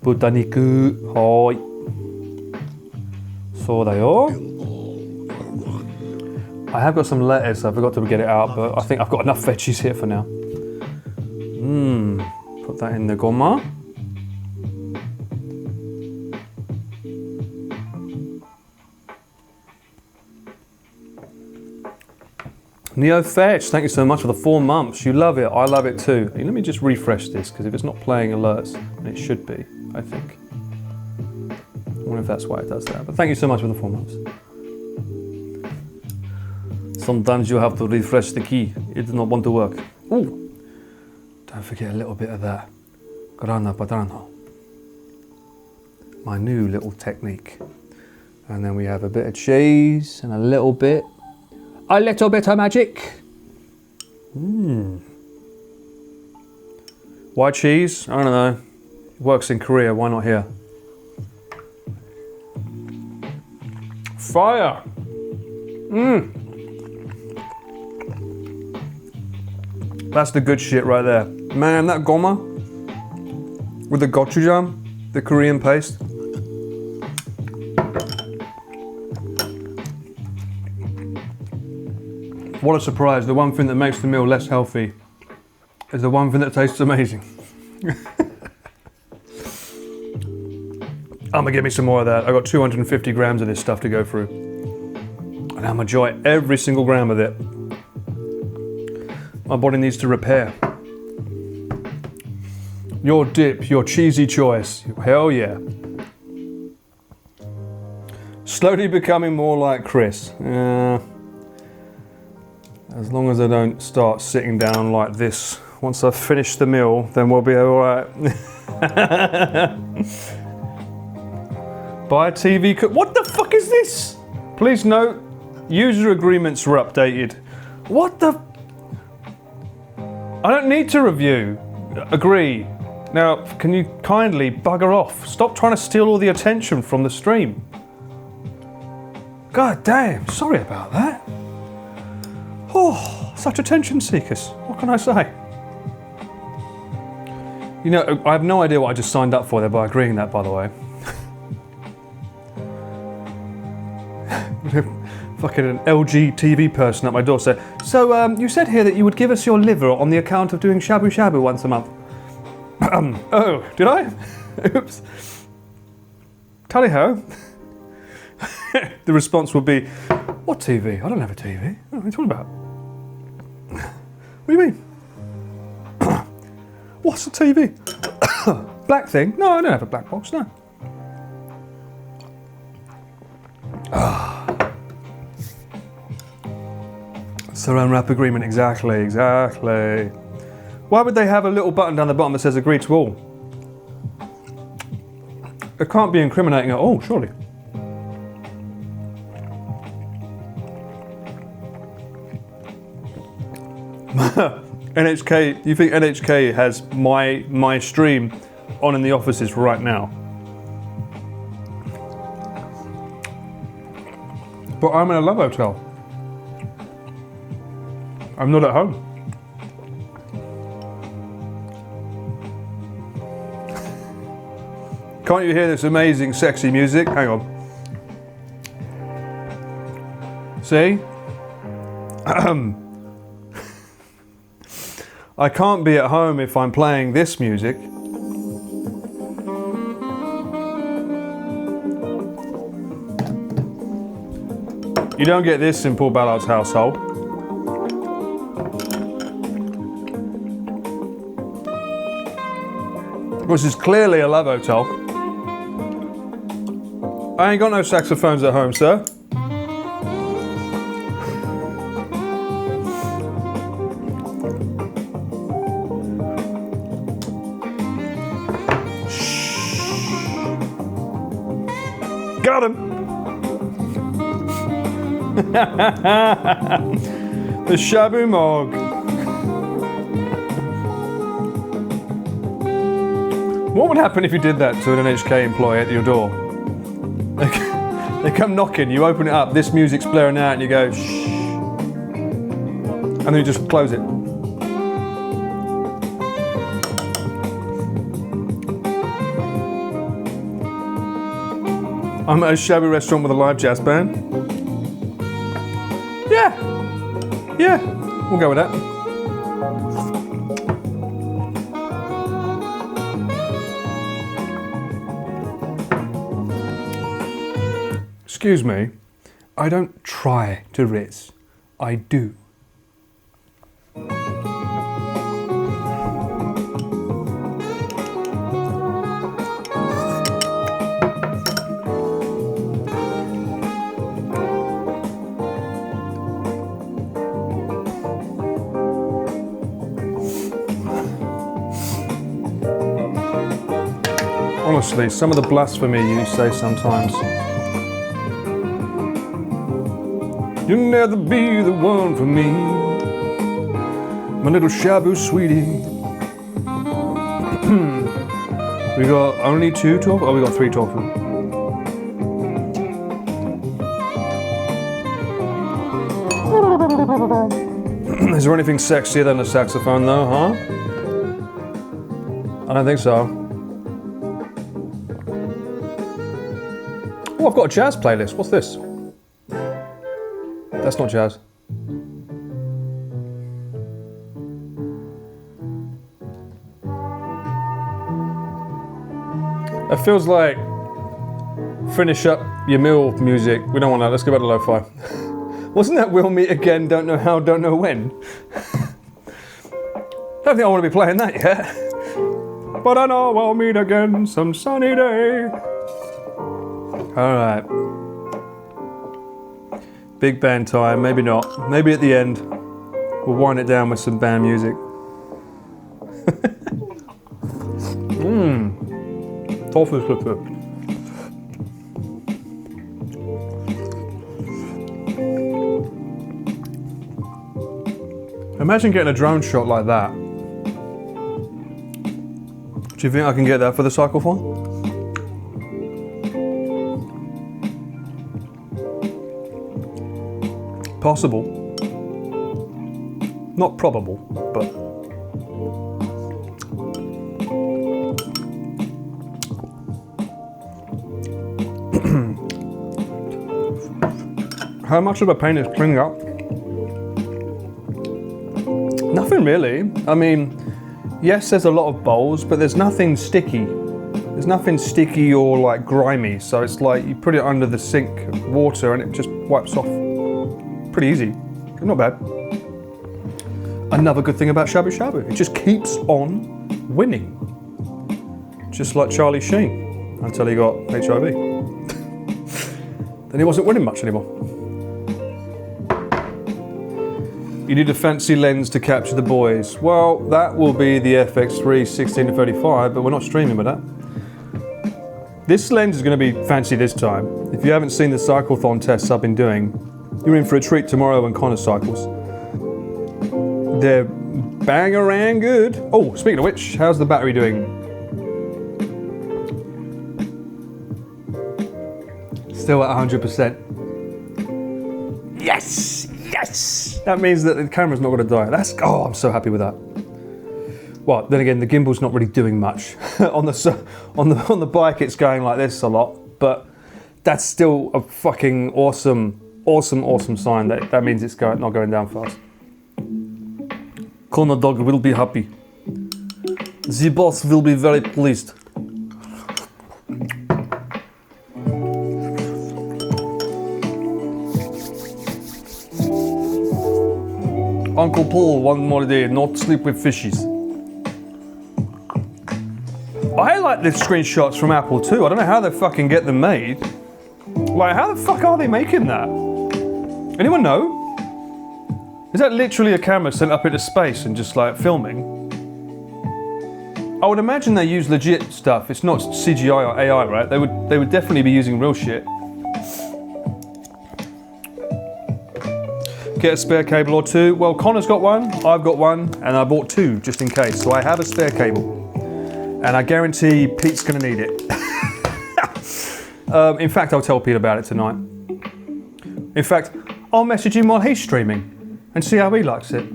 Butaniku, hoi. So they are. I have got some lettuce, I forgot to get it out, but I think I've got enough veggies here for now. Put that in the goma. Neo Fetch, thank you so much for the 4 months. You love it, I love it too. Hey, let me just refresh this, because if it's not playing alerts, and it should be, I think. I wonder if that's why it does that, but thank you so much for the 4 months. Sometimes you have to refresh the key. It does not want to work. Ooh. Don't forget a little bit of that grana padano. My new little technique. And then we have a bit of cheese and a little bit of magic. Why cheese? I don't know. It works in Korea, why not here? Fire! That's the good shit right there. Man, that goma with the gochujang, the Korean paste. What a surprise. The one thing that makes the meal less healthy is the one thing that tastes amazing. I'm gonna get me some more of that. I got 250 grams of this stuff to go through. And I'm gonna enjoy every single gram of it. My body needs to repair. Your dip, your cheesy choice. Hell yeah. Slowly becoming more like Chris. As long as I don't start sitting down like this. Once I've finished the meal, then we'll be alright. Buy a TV. What the fuck is this? Please note, user agreements were updated. What the? I don't need to review. Agree. Now, can you kindly bugger off? Stop trying to steal all the attention from the stream. God damn, sorry about that. Oh, such attention seekers. What can I say? You know, I have no idea what I just signed up for there by agreeing that, by the way. Fucking an LG TV person at my door said, so you said here that you would give us your liver on the account of doing shabu shabu once a month. Oh, did I? Oops. Tally ho. The response would be, what TV? I don't have a TV. What are you talking about? What do you mean? What's a TV? Black thing? No, I don't have a black box, no. Saran wrap agreement, exactly. Why would they have a little button down the bottom that says agree to all? It can't be incriminating at all, surely. NHK, you think NHK has my stream on in the offices right now? But I'm in a love hotel. I'm not at home. Can't you hear this amazing, sexy music? Hang on. See? I can't be at home if I'm playing this music. You don't get this in Paul Ballard's household. This is clearly a love hotel. I ain't got no saxophones at home, sir. Got him! The Shabu Mog. What would happen if you did that to an NHK employee at your door? They come knocking, you open it up, this music's blaring out, and you go, shh. And then you just close it. I'm at a Shabu restaurant with a live jazz band. Yeah, we'll go with that. Excuse me, I don't try to rizz, I do. Honestly, some of the blasphemy you say sometimes. You'll never be the one for me, my little Shabu sweetie. We got only 2 tofu? Oh, we got 3 tofu. Is there anything sexier than a saxophone though, huh? I don't think so. Oh, I've got a jazz playlist. What's this? That's not jazz. It feels like finish up your meal music. We don't want that. Let's go back to lo-fi. Wasn't that we'll meet again, don't know how, don't know when? Don't think I want to be playing that yet. But I know we'll meet again some sunny day. Alright. Big band time, maybe not. Maybe at the end, we'll wind it down with some band music. Tofu flipper. Imagine getting a drone shot like that. Do you think I can get that for the cyclethon? Possible. Not probable, but. How much of a pain is cleaning up? Nothing really. I mean, yes, there's a lot of bowls, but there's nothing sticky. There's nothing sticky or like grimy, so it's like you put it under the sink water and it just wipes off. Pretty easy. Not bad. Another good thing about Shabu Shabu, it just keeps on winning. Just like Charlie Sheen, until he got HIV. Then he wasn't winning much anymore. You need a fancy lens to capture the boys. Well, that will be the FX3 16-35, but we're not streaming with that. This lens is going to be fancy this time. If you haven't seen the cyclethon tests I've been doing, you're in for a treat tomorrow when Connor cycles. They're bang-a-rang good. Oh, speaking of which, how's the battery doing? Still at 100%. Yes! Yes! That means that the camera's not going to die. Oh, I'm so happy with that. Well, then again, the gimbal's not really doing much. on the bike, it's going like this a lot, but that's still a fucking awesome sign. That means it's not going down fast. Connor dog will be happy. The boss will be very pleased. Uncle Paul, one more day, not sleep with fishes. I like the screenshots from Apple too. I don't know how they fucking get them made. Like, how the fuck are they making that? Anyone know? Is that literally a camera sent up into space and just like filming? I would imagine they use legit stuff. It's not CGI or AI, right? They would definitely be using real shit. Get a spare cable or two. Well, Connor's got one, I've got one, and I bought two just in case. So I have a spare cable. And I guarantee Pete's gonna need it. In fact, I'll tell Pete about it tonight. In fact, I'll message him while he's streaming and see how he likes it.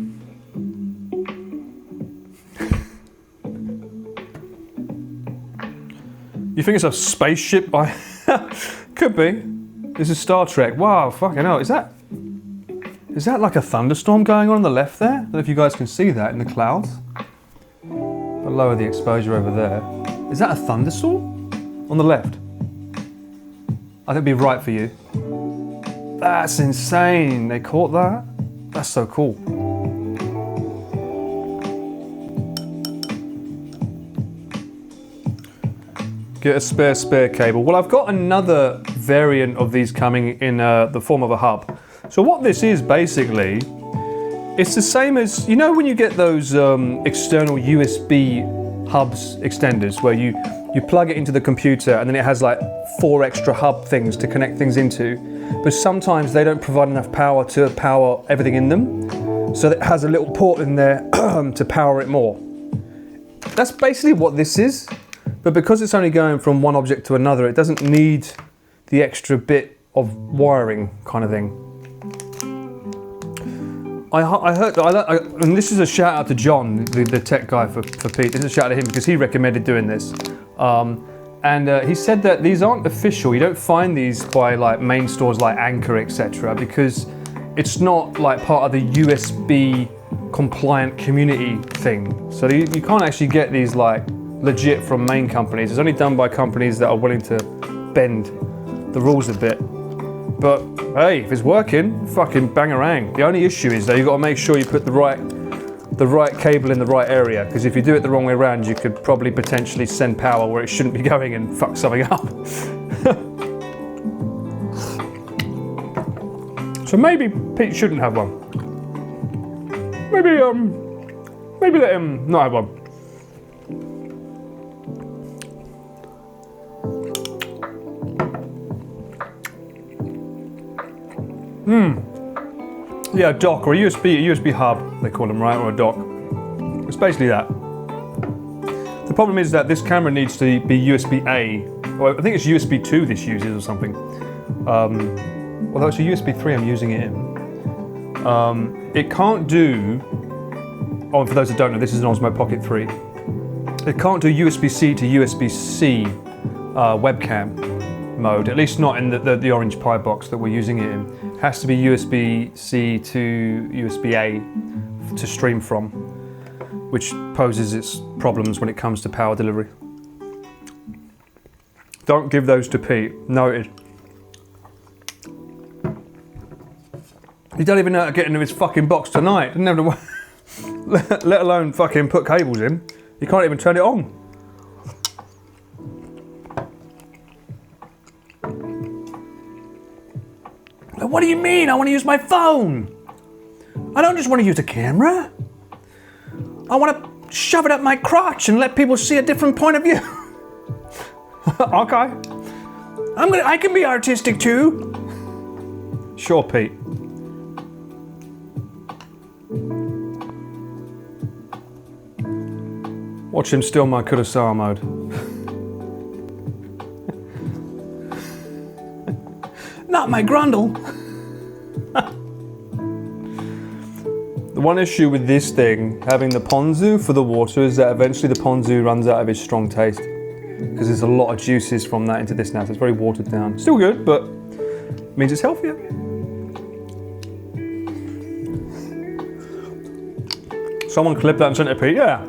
You think it's a spaceship? Could be. This is Star Trek. Wow, fucking hell. Is that like a thunderstorm going on the left there? I don't know if you guys can see that in the clouds. I'll lower the exposure over there. Is that a thunderstorm? On the left. I think it'd be right for you. That's insane. They caught that? That's so cool. Get a spare cable. Well, I've got another variant of these coming in the form of a hub. So what this is basically, it's the same as, you know when you get those external USB hubs extenders where you plug it into the computer and then it has like 4 extra hub things to connect things into, but sometimes they don't provide enough power to power everything in them, so it has a little port in there to power it more. That's basically what this is, but because it's only going from one object to another, it doesn't need the extra bit of wiring kind of thing. I heard, and this is a shout out to John, the tech guy for Pete. This is a shout out to him because he recommended doing this. He said that these aren't official. You don't find these by like main stores like Anchor, etc. because it's not like part of the USB compliant community thing. So you can't actually get these like legit from main companies. It's only done by companies that are willing to bend the rules a bit. But hey, if it's working, fucking bangarang. The only issue is though, you've got to make sure you put the right cable in the right area, because if you do it the wrong way around, you could probably potentially send power where it shouldn't be going and fuck something up. So maybe Pete shouldn't have one. Maybe let him not have one. Yeah, a dock or a USB hub, they call them, right? Or a dock. It's basically that. The problem is that this camera needs to be USB-A. Well, I think it's USB 2 this uses or something. Although it's a USB 3 I'm using it in. It can't do, oh, and for those that don't know, this is an Osmo Pocket 3. It can't do USB-C to USB-C webcam mode, at least not in the orange Pi box that we're using it in. It has to be USB-C to USB-A to stream from, which poses its problems when it comes to power delivery. Don't give those to Pete. Noted. You don't even know how to get into his fucking box tonight. Didn't have to let alone fucking put cables in. You can't even turn it on. What do you mean? I want to use my phone. I don't just want to use a camera. I want to shove it up my crotch and let people see a different point of view. Okay. I can be artistic too. Sure, Pete. Watch him steal my Kurosawa mode. Not my grundle. The one issue with this thing, having the ponzu for the water, is that eventually the ponzu runs out of its strong taste. Because there's a lot of juices from that into this now, so it's very watered down. Still good, but means it's healthier. Someone clipped that and sent it to Pete, yeah.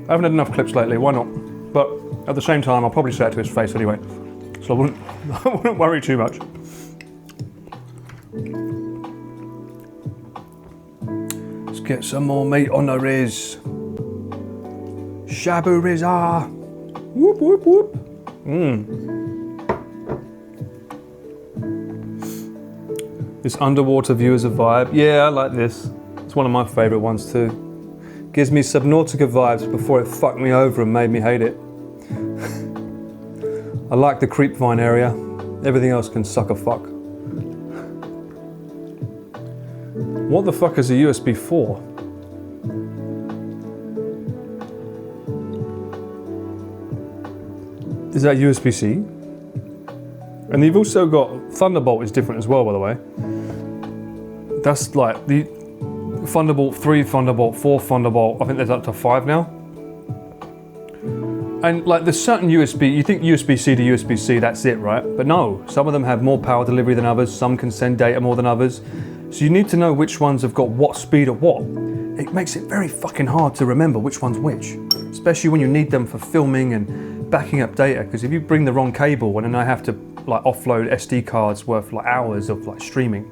I haven't had enough clips lately, why not? But at the same time, I'll probably say it to his face anyway. So I wouldn't worry too much. get some more meat on the riz. Shabu Rizza. Whoop, whoop, whoop. This underwater view is a vibe. Yeah, I like this. It's one of my favourite ones too. Gives me Subnautica vibes before it fucked me over and made me hate it. I like the creep vine area. Everything else can suck a fuck. What the fuck is a USB 4? Is that USB-C? And you've also got Thunderbolt is different as well, by the way. That's like the Thunderbolt 3, Thunderbolt 4, Thunderbolt, I think there's up to 5 now. And like there's certain USB, you think USB-C to USB-C, that's it, right? But no, some of them have more power delivery than others, some can send data more than others. So you need to know which ones have got what speed at what. It makes it very fucking hard to remember which one's which, especially when you need them for filming and backing up data, because if you bring the wrong cable and then I have to like offload SD cards worth like hours of like streaming,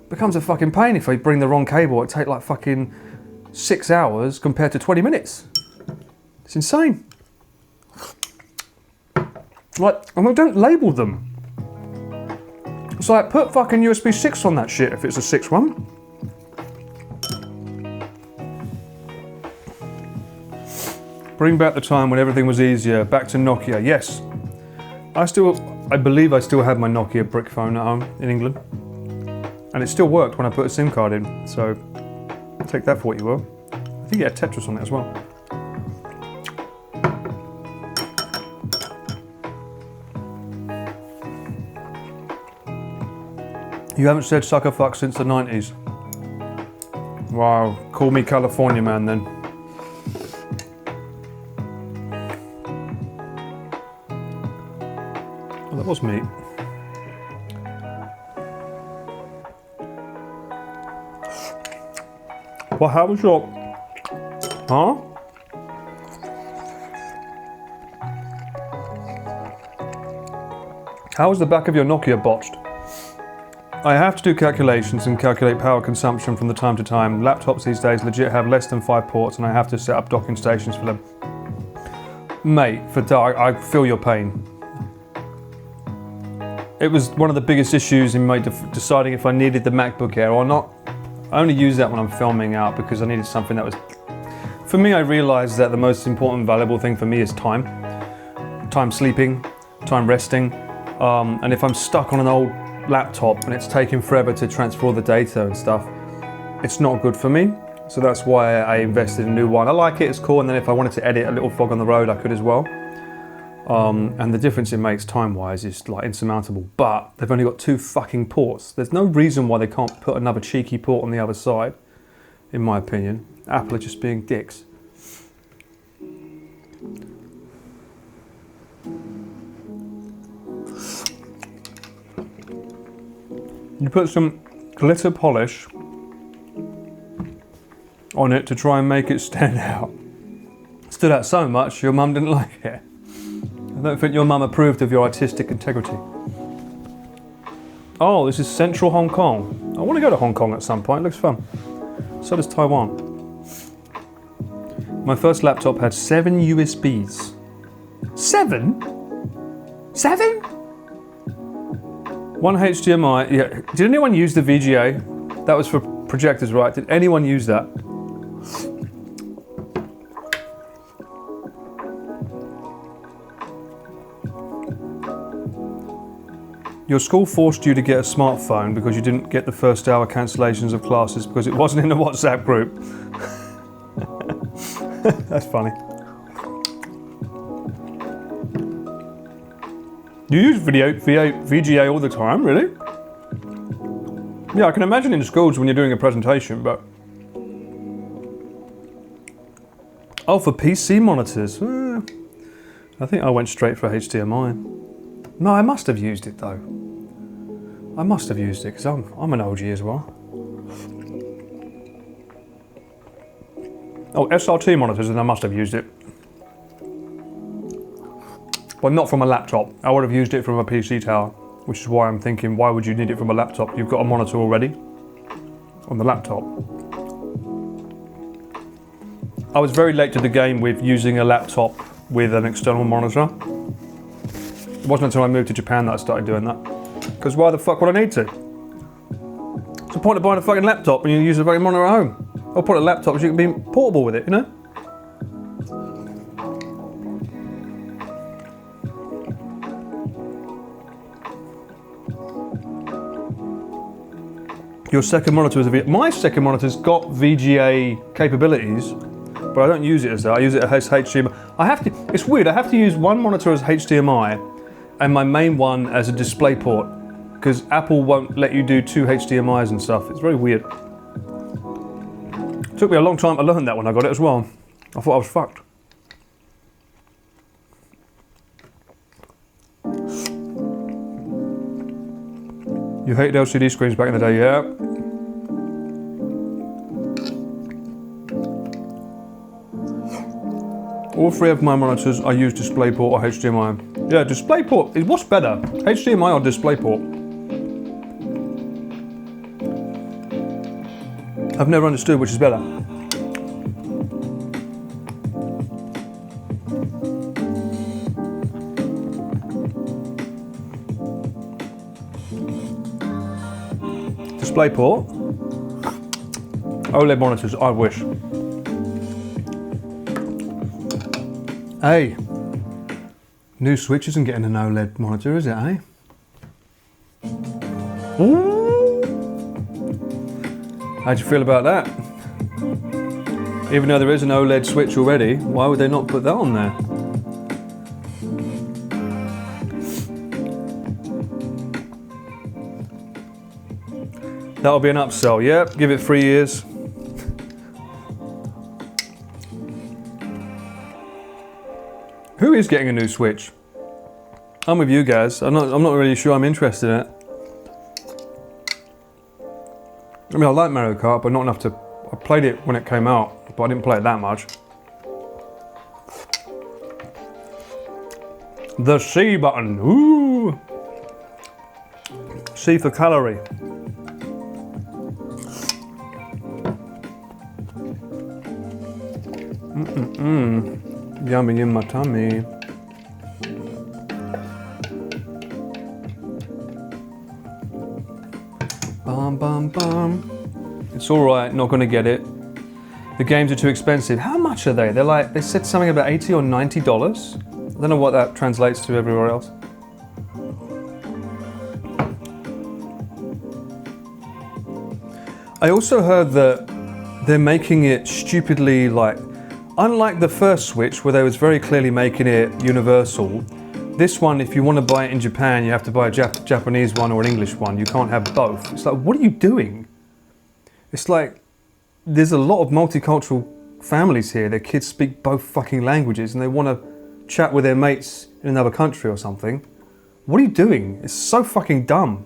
becomes a fucking pain. If I bring the wrong cable, it take like fucking 6 hours compared to 20 minutes. It's insane. Like, and we don't label them. It's like, put fucking USB 6 on that shit if it's a 6 one. Bring back the time when everything was easier. Back to Nokia. Yes. I believe I still have my Nokia brick phone at home in England. And it still worked when I put a SIM card in. So, take that for what you will. I think it had Tetris on it as well. You haven't said sucker fuck since the 90s. Wow, call me California man then. Oh, that was meat. Well, how was your... Huh? How was the back of your Nokia botched? I have to do calculations and calculate power consumption from the time to time. Laptops these days legit have less than 5 ports and I have to set up docking stations for them. Mate, I feel your pain. It was one of the biggest issues in my deciding if I needed the MacBook Air or not. I only use that when I'm filming out because I needed something that was... For me, I realised that the most important, valuable thing for me is time. Time sleeping, time resting. And if I'm stuck on an old laptop and it's taking forever to transfer all the data and stuff, it's not good for me. So that's why I invested in a new one. I like it, it's cool, and then if I wanted to edit a little fog on the road, I could as well. And the difference it makes time-wise is like insurmountable, but they've only got 2 fucking ports. There's no reason why they can't put another cheeky port on the other side, in my opinion. Apple are just being dicks. You put some glitter polish on it to try and make it stand out. It stood out so much, your mum didn't like it. I don't think your mum approved of your artistic integrity. Oh, this is central Hong Kong. I want to go to Hong Kong at some point, it looks fun. So does Taiwan. My first laptop had 7 USBs. 7? 7? 1 HDMI, yeah. Did anyone use the VGA? That was for projectors, right? Did anyone use that? Your school forced you to get a smartphone because you didn't get the first hour cancellations of classes because it wasn't in the WhatsApp group. That's funny. You use VGA all the time, really? Yeah, I can imagine in schools when you're doing a presentation, but... Oh, for PC monitors. I think I went straight for HDMI. No, I must have used it though. I must have used it because I'm an OG as well. Oh, SRT monitors, and I must have used it. But not from a laptop. I would have used it from a PC tower, which is why I'm thinking, why would you need it from a laptop? You've got a monitor already on the laptop. I was very late to the game with using a laptop with an external monitor. It wasn't until I moved to Japan that I started doing that. Because why the fuck would I need to? What's the point of buying a fucking laptop when you use a fucking monitor at home? I'll put a laptop so you can be portable with it, you know? Your second monitor is my second monitor's got VGA capabilities, but I don't use it as that. I use it as HDMI. It's weird, I have to use one monitor as HDMI and my main one as a display port, because Apple won't let you do 2 HDMIs and stuff. It's very weird. It took me a long time to learn that when I got it as well. I thought I was fucked. You hated LCD screens back in the day, yeah? All 3 of my monitors I use DisplayPort or HDMI. Yeah, DisplayPort, what's better? HDMI or DisplayPort? I've never understood which is better. DisplayPort. OLED monitors, I wish. Hey, new Switch isn't getting an OLED monitor, is it, eh? Ooh. How'd you feel about that? Even though there is an OLED Switch already, why would they not put that on there? That'll be an upsell, yep, give it 3 years. Who is getting a new Switch? I'm with you guys. I'm not really sure I'm interested in it. I mean, I like Mario Kart, but not enough to... I played it when it came out, but I didn't play it that much. The C button, ooh! C for calorie. Yummy in my tummy. Bum bum bum. It's alright, not gonna get it. The games are too expensive. How much are they? They said something about $80 or $90. I don't know what that translates to everywhere else. I also heard that they're making it stupidly unlike the first Switch where they was very clearly making it universal, this one, if you want to buy it in Japan, you have to buy a Japanese one or an English one. You can't have both. It's like, what are you doing? It's like, there's a lot of multicultural families here. Their kids speak both fucking languages and they want to chat with their mates in another country or something. What are you doing? It's so fucking dumb.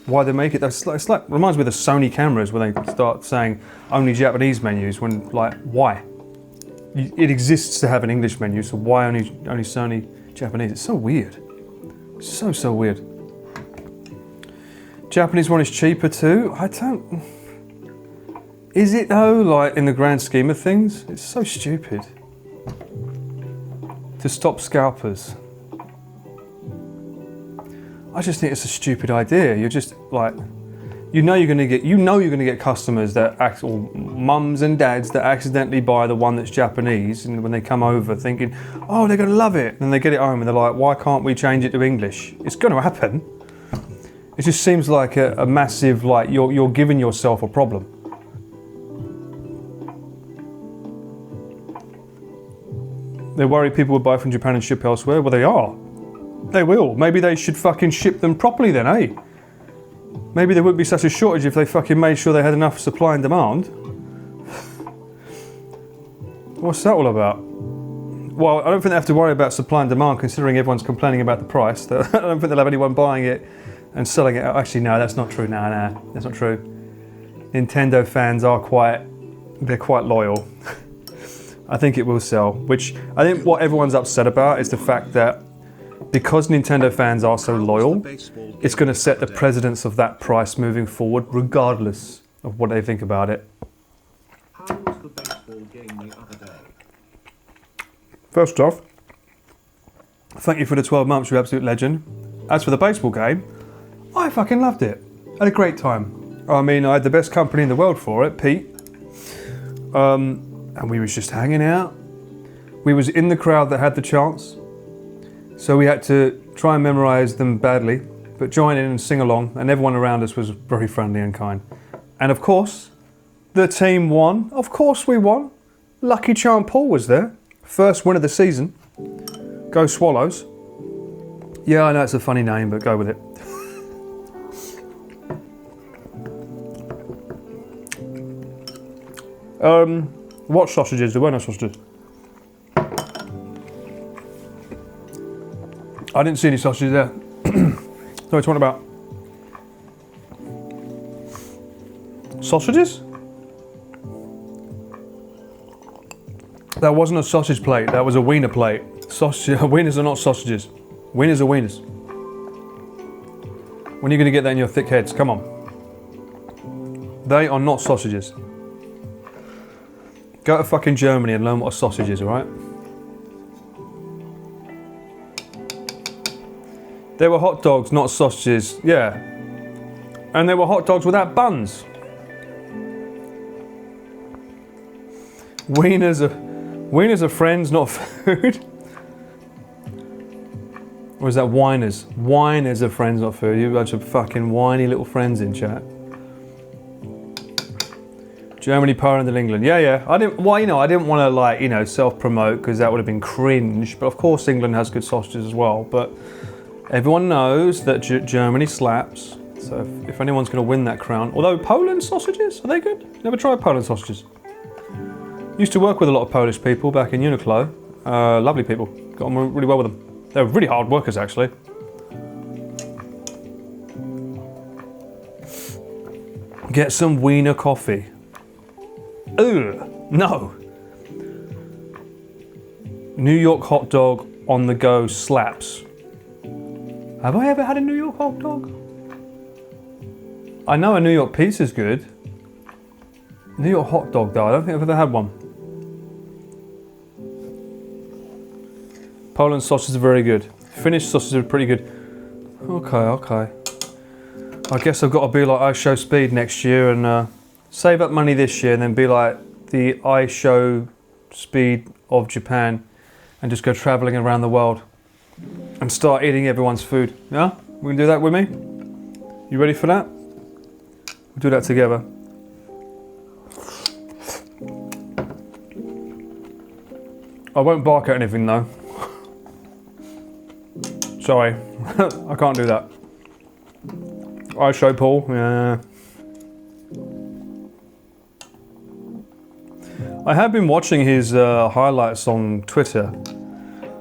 Why they make it, it's like reminds me of the Sony cameras where they start saying only Japanese menus when, why? It exists to have an English menu, so why only Sony Japanese? It's so weird. So weird. Japanese one is cheaper too? Is it though, in the grand scheme of things? It's so stupid. To stop scalpers. I just think it's a stupid idea. You're just you know you're gonna get customers or mums and dads that accidentally buy the one that's Japanese, and when they come over thinking, oh, they're gonna love it, and they get it home and they're like, why can't we change it to English? It's gonna happen. It just seems like a massive, you're giving yourself a problem. They worry people will buy from Japan and ship elsewhere. Well, they are. They will. Maybe they should fucking ship them properly then, eh? Maybe there wouldn't be such a shortage if they fucking made sure they had enough supply and demand. What's that all about? Well, I don't think they have to worry about supply and demand considering everyone's complaining about the price. I don't think they'll have anyone buying it and selling it. Actually, no, that's not true. No, that's not true. Nintendo fans are quite loyal. I think it will sell, which I think what everyone's upset about is the fact that because Nintendo fans are so loyal, it's going to set the precedence of that price moving forward, regardless of what they think about it. How was the baseball game the other day? First off, thank you for the 12 months, you absolute legend. As for the baseball game, I fucking loved it. I had a great time. I mean, I had the best company in the world for it, Pete. And we was just hanging out. We was in the crowd that had the chance. So we had to try and memorise them badly, but join in and sing along, and everyone around us was very friendly and kind. And of course, the team won. Of course we won. Lucky Charm Paul was there. First win of the season. Go Swallows. Yeah, I know it's a funny name, but go with it. What sausages? There were no sausages. I didn't see any sausages there. So it's what about? Sausages? That wasn't a sausage plate, that was a wiener plate. Wieners are not sausages. Wieners are wieners. When are you going to get that in your thick heads? Come on. They are not sausages. Go to fucking Germany and learn what a sausage is, alright? They were hot dogs, not sausages. Yeah. And they were hot dogs without buns. Wieners are friends, not food. Or is that whiners? Whiners are friends, not food. You bunch of fucking whiny little friends in chat. Germany, Poland, and England. Yeah. I didn't want to self-promote because that would have been cringe. But of course, England has good sausages as well. But everyone knows that Germany slaps. So if anyone's going to win that crown, although Poland sausages, are they good? Never tried Poland sausages. Used to work with a lot of Polish people back in Uniqlo. Lovely people. Got on really well with them. They're really hard workers, actually. Get some wiener coffee. Ugh, no. New York hot dog on the go slaps. Have I ever had a New York hot dog? I know a New York pizza's good. New York hot dog though, I don't think I've ever had one. Poland sausages are very good. Finnish sausages are pretty good. Okay. I guess I've got to be like I Show Speed next year and save up money this year and then be like the I Show Speed of Japan and just go travelling around the world and start eating everyone's food. Yeah? We can do that with me? You ready for that? We'll do that together. I won't bark at anything though. Sorry, I can't do that. I Show Paul, yeah. I have been watching his highlights on Twitter.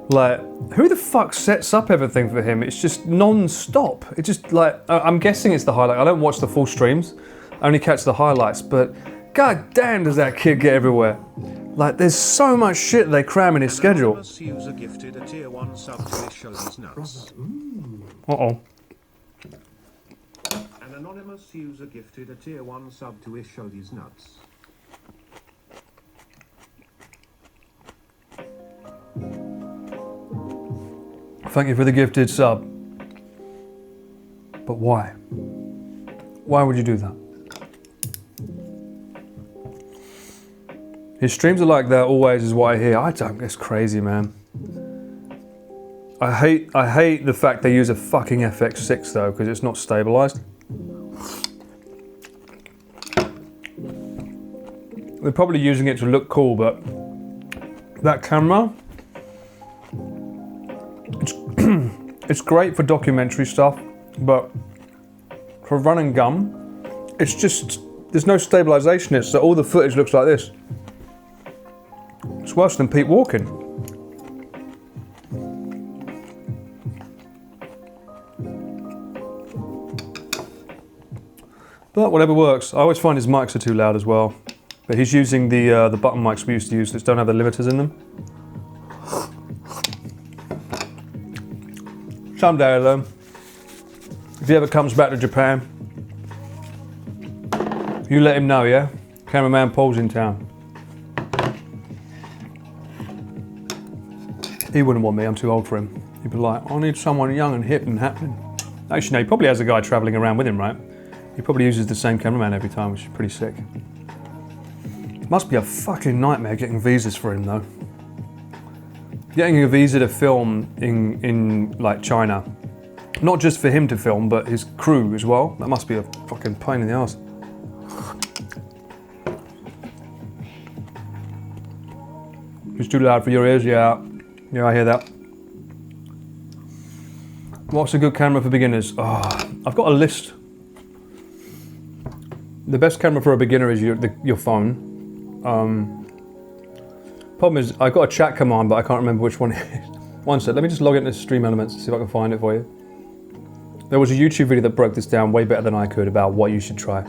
Like, who the fuck sets up everything for him? It's just non-stop. It's just like, I'm guessing it's the highlight. I don't watch the full streams. I only catch the highlights, but god damn does that kid get everywhere. Like, there's so much shit they cram in his schedule. Anonymous user gifted a tier 1 sub to show his nuts. Uh-oh. An anonymous user gifted a tier 1 sub to show his nuts. Thank you for the gifted sub. But why? Why would you do that? His streams are like that always is what I hear. I don't, it's crazy, man. I hate the fact they use a fucking FX6 though, because it's not stabilized. They're probably using it to look cool, but that camera, it's great for documentary stuff, but for run and gun, it's just, there's no stabilization in it, so all the footage looks like this. It's worse than Pete walking. But whatever works. I always find his mics are too loud as well. But he's using the button mics we used to use that don't have the limiters in them. Someday though, if he ever comes back to Japan, you let him know, yeah? Cameraman Paul's in town. He wouldn't want me, I'm too old for him. He'd be like, I need someone young and hip and happening. Actually, no, he probably has a guy travelling around with him, right? He probably uses the same cameraman every time, which is pretty sick. Must be a fucking nightmare getting visas for him, though. Getting a visa to film in like China. Not just for him to film, but his crew as well. That must be a fucking pain in the ass. It's too loud for your ears, yeah. Yeah, I hear that. What's a good camera for beginners? Oh, I've got a list. The best camera for a beginner is your phone. Problem is, I got a chat command, but I can't remember which one it is. One sec, let me just log into Stream Elements and see if I can find it for you. There was a YouTube video that broke this down way better than I could about what you should try.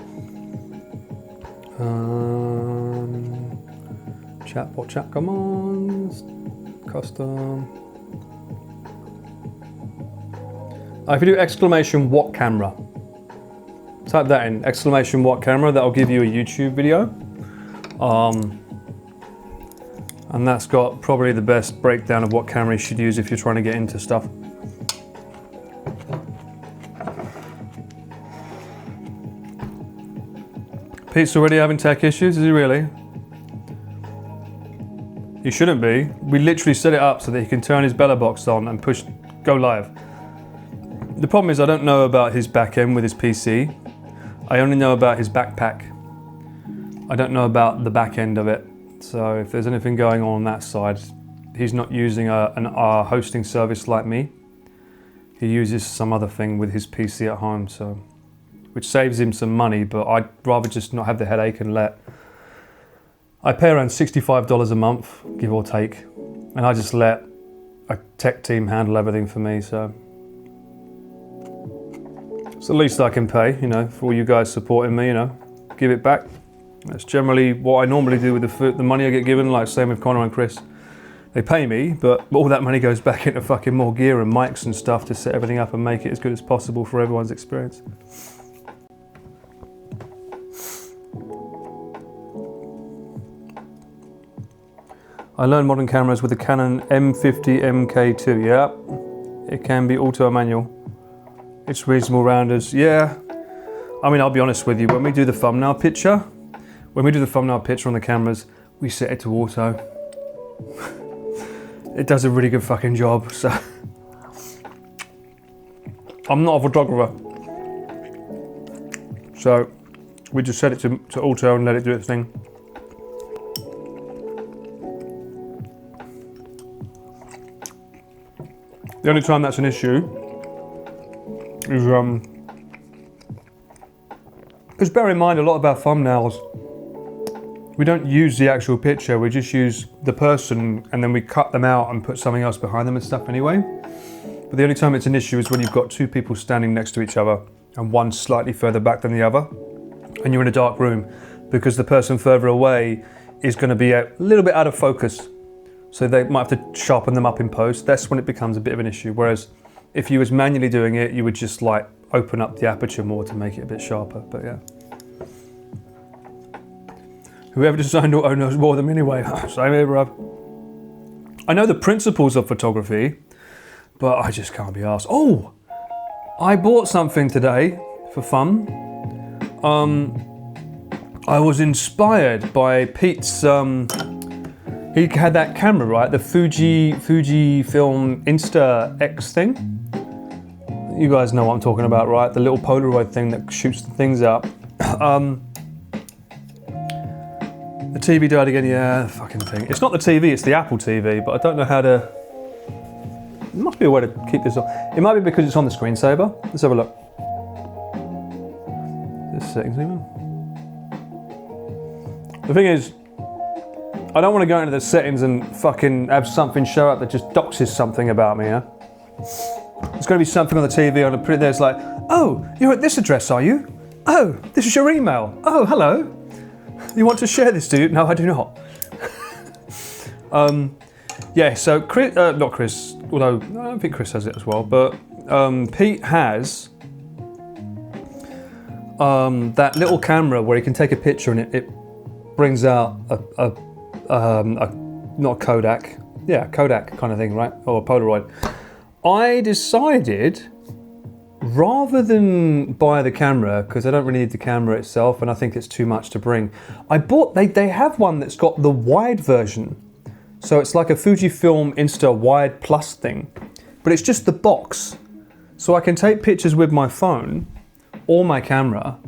Chat commands, custom. If you do exclamation what camera, type that in, exclamation what camera, that'll give you a YouTube video. And that's got probably the best breakdown of what camera you should use if you're trying to get into stuff. Pete's already having tech issues, is he really? He shouldn't be. We literally set it up so that he can turn his Bella box on and push go live. The problem is I don't know about his back end with his PC. I only know about his backpack. I don't know about the back end of it. So if there's anything going on that side, he's not using a hosting service like me. He uses some other thing with his PC at home, so which saves him some money, but I'd rather just not have the headache and I pay around $65 a month, give or take, and I just let a tech team handle everything for me, so it's the least I can pay, you know, for all you guys supporting me, you know, give it back. That's generally what I normally do with the money I get given, like same with Connor and Chris. They pay me, but all that money goes back into fucking more gear and mics and stuff to set everything up and make it as good as possible for everyone's experience. I learned modern cameras with the Canon M50 MK2, yeah. It can be auto manual. It's reasonable rounders, yeah. I mean, I'll be honest with you, when we do the thumbnail picture on the cameras, we set it to auto. It does a really good fucking job, so. I'm not a photographer. So, we just set it to auto and let it do its thing. The only time that's an issue is, because bear in mind a lot of our thumbnails, we don't use the actual picture, we just use the person and then we cut them out and put something else behind them and stuff anyway. But the only time it's an issue is when you've got two people standing next to each other and one slightly further back than the other, and you're in a dark room, because the person further away is going to be a little bit out of focus. So they might have to sharpen them up in post. That's when it becomes a bit of an issue. Whereas if you was manually doing it, you would just like open up the aperture more to make it a bit sharper, but yeah. Whoever designed auto knows more than me anyway. Same here, bruv. I know the principles of photography, but I just can't be arsed. Oh, I bought something today for fun. I was inspired by Pete's, he had that camera, right? The Fuji Film Insta X thing. You guys know what I'm talking about, right? The little Polaroid thing that shoots the things up. The TV died again, yeah, fucking thing. It's not the TV, it's the Apple TV, but I don't know how to... There must be a way to keep this on. It might be because it's on the screensaver. Let's have a look. This settings even. The thing is, I don't want to go into the settings and fucking have something show up that just doxes something about me, yeah? There's going to be something on the TV, I'm going to put it there, it's like, oh, you're at this address, are you? Oh, this is your email. Oh, hello. You want to share this, do you? No, I do not. Yeah, so Chris, not Chris, although I don't think Chris has it as well, but Pete has that little camera where he can take a picture and it brings out a not a Kodak, yeah, Kodak kind of thing, right? Or Polaroid. I decided, rather than buy the camera, because I don't really need the camera itself and I think it's too much to bring, I bought, they have one that's got the wide version. So it's like a Fujifilm Insta Wide Plus thing, but it's just the box. So I can take pictures with my phone or my camera,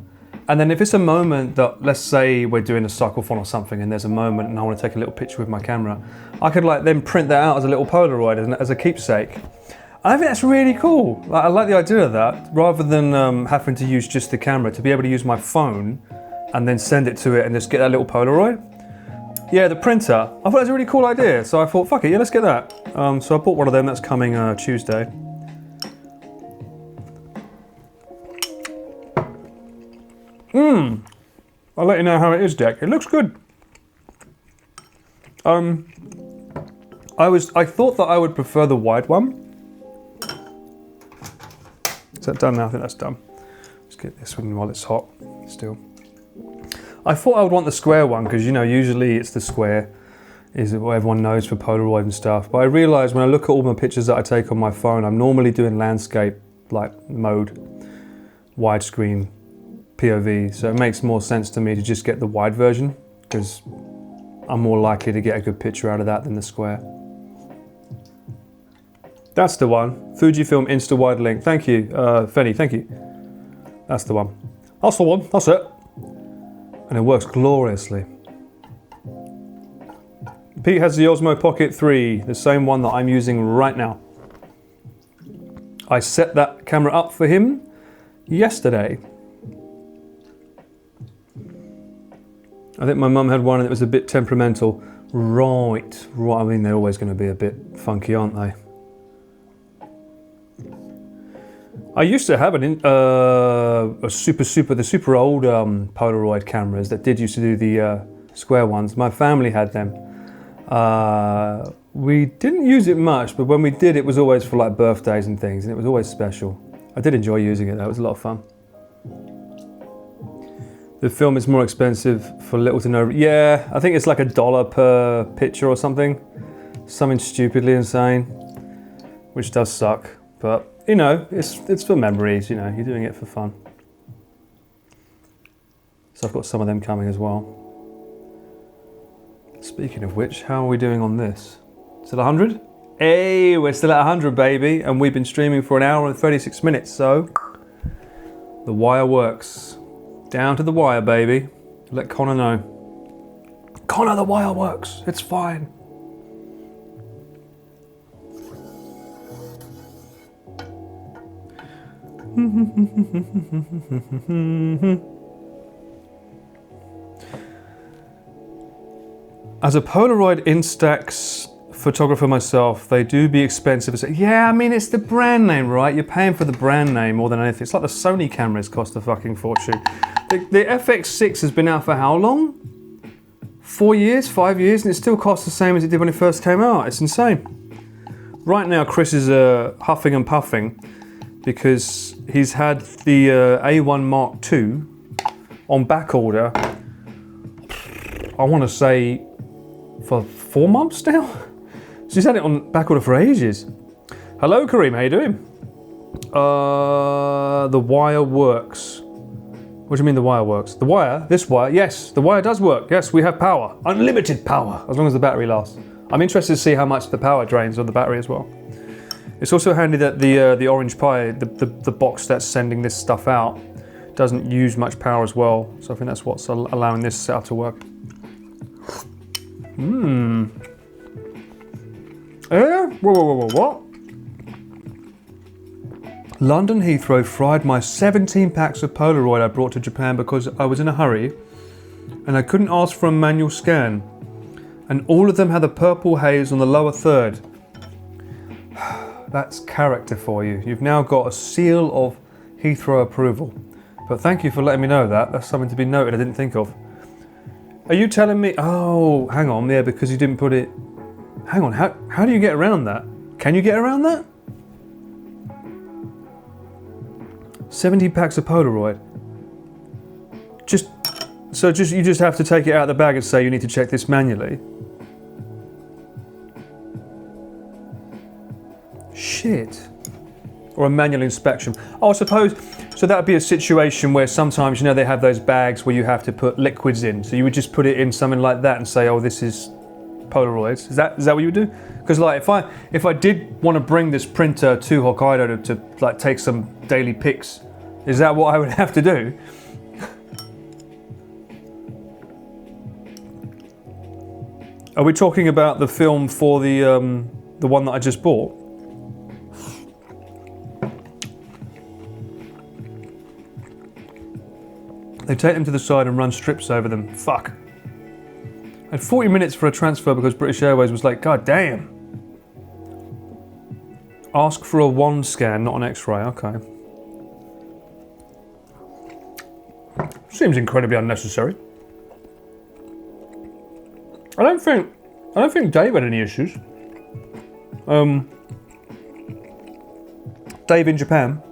and then if it's a moment that, let's say we're doing a cyclethon or something and there's a moment and I want to take a little picture with my camera, I could like then print that out as a little Polaroid as a keepsake. I think that's really cool. I like the idea of that, rather than having to use just the camera, to be able to use my phone and then send it to it and just get that little Polaroid. Yeah, the printer. I thought that was a really cool idea, so I thought, fuck it, yeah, let's get that. So I bought one of them. That's coming Tuesday. I'll let you know how it is, Deck. It looks good. I thought that I would prefer the wide one. Is that done now? I think that's done. Let's get this one while it's hot still. I thought I would want the square one because, you know, usually it's the square is what everyone knows for Polaroid and stuff. But I realised when I look at all my pictures that I take on my phone, I'm normally doing landscape like mode, widescreen, POV. So it makes more sense to me to just get the wide version because I'm more likely to get a good picture out of that than the square. That's the one. Fujifilm Insta Wide Link. Thank you, Fenny, thank you. That's the one. That's the one, that's it. And it works gloriously. Pete has the Osmo Pocket 3, the same one that I'm using right now. I set that camera up for him yesterday. I think my mum had one and it was a bit temperamental. Right. I mean, they're always going to be a bit funky, aren't they? I used to have the super old Polaroid cameras that used to do the square ones. My family had them. We didn't use it much, but when we did, it was always for like birthdays and things, and it was always special. I did enjoy using it though, it was a lot of fun. The film is more expensive for little to no... Yeah, I think it's like $1 per picture or something. Something stupidly insane, which does suck, but you know, it's for memories, you know, you're doing it for fun. So I've got some of them coming as well. Speaking of which, how are we doing on this? Still 100? Hey, we're still at 100, baby, and we've been streaming for 1 hour and 36 minutes, so the wire works. Down to the wire, baby. Let Connor know. Connor, the wire works. It's fine. As a Polaroid Instax photographer myself, they do be expensive. Yeah, I mean, it's the brand name, right? You're paying for the brand name more than anything. It's like the Sony cameras cost a fucking fortune. The FX6 has been out for how long? 4 years, 5 years, and it still costs the same as it did when it first came out. It's insane. Right now, Chris is huffing and puffing because he's had the A1 Mark II on back order, I want to say, for 4 months now? So he's had it on back order for ages. Hello, Kareem, how you doing? The wire works. What do you mean the wire works? The wire? This wire? Yes, the wire does work. Yes, we have power. Unlimited power, as long as the battery lasts. I'm interested to see how much the power drains on the battery as well. It's also handy that the Orange Pi, the box that's sending this stuff out, doesn't use much power as well. So I think that's what's allowing this setup to work. What? London Heathrow fried my 17 packs of Polaroid I brought to Japan because I was in a hurry and I couldn't ask for a manual scan. And all of them had a purple haze on the lower third. That's character for you. You've now got a seal of Heathrow approval. But thank you for letting me know that. That's something to be noted I didn't think of. Are you telling me... Oh, hang on. Yeah, because you didn't put it... Hang on. How do you get around that? Can you get around that? 70 packs of Polaroid. You just have to take it out of the bag and say you need to check this manually. shit. Or a manual inspection. Oh, I suppose, so that would be a situation where sometimes, you know, they have those bags where you have to put liquids in. So you would just put it in something like that and say, oh, this is Polaroids. Is that what you would do? Because like if I did want to bring this printer to Hokkaido to like take some daily pics, is that what I would have to do? Are we talking about the film for the one that I just bought? They take them to the side and run strips over them. Fuck. I had 40 minutes for a transfer because British Airways was like, God damn. Ask for a wand scan, not an X-ray. Okay. Seems incredibly unnecessary. I don't think Dave had any issues. Dave in Japan.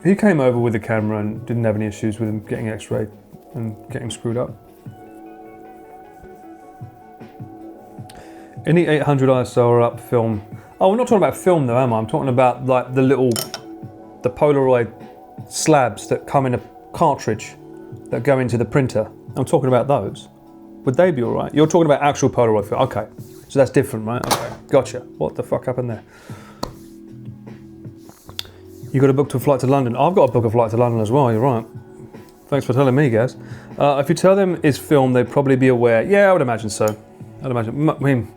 He came over with the camera and didn't have any issues with him getting X-rayed and getting screwed up. Any 800 ISO or up film. Oh, we're not talking about film though, am I? I'm talking about like the Polaroid slabs that come in a cartridge that go into the printer. I'm talking about those. Would they be all right? You're talking about actual Polaroid film. Okay, so that's different, right? Okay, gotcha. What the fuck happened there? You got a book to a flight to London. I've got a book a flight to London as well, you're right. Thanks for telling me, guys. If you tell them it's film, they'd probably be aware. Yeah, I would imagine so. I'd imagine. I mean,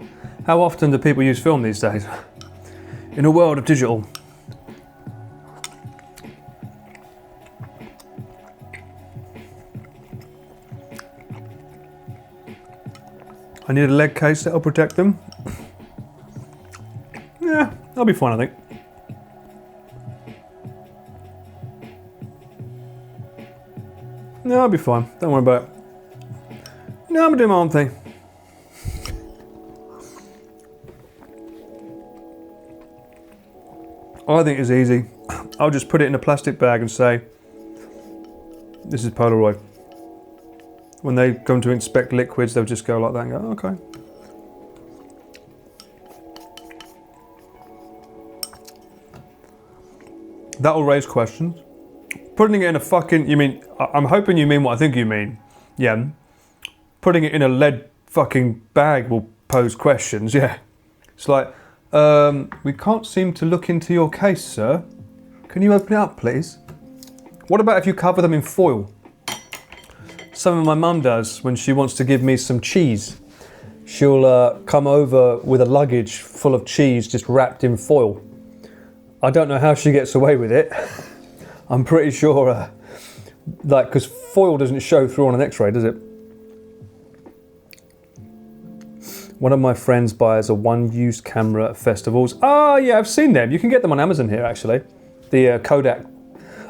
how often do people use film these days? In a world of digital. I need a leg case that'll protect them. Yeah, I'll be fine, I think. No, I'll be fine. Don't worry about it. No, I'm gonna do my own thing. I think it's easy. I'll just put it in a plastic bag and say, this is Polaroid. When they come to inspect liquids, they'll just go like that and go, okay. That'll raise questions. Putting it in a fucking, you mean, I'm hoping you mean what I think you mean. Yeah. Putting it in a lead fucking bag will pose questions, yeah. It's like, we can't seem to look into your case, sir. Can you open it up, please? What about if you cover them in foil? Something my mum does when she wants to give me some cheese. She'll come over with a luggage full of cheese just wrapped in foil. I don't know how she gets away with it. I'm pretty sure, like, because foil doesn't show through on an X-ray, does it? One of my friends buys a one-use camera at festivals. Oh, yeah, I've seen them. You can get them on Amazon here, actually. The Kodak.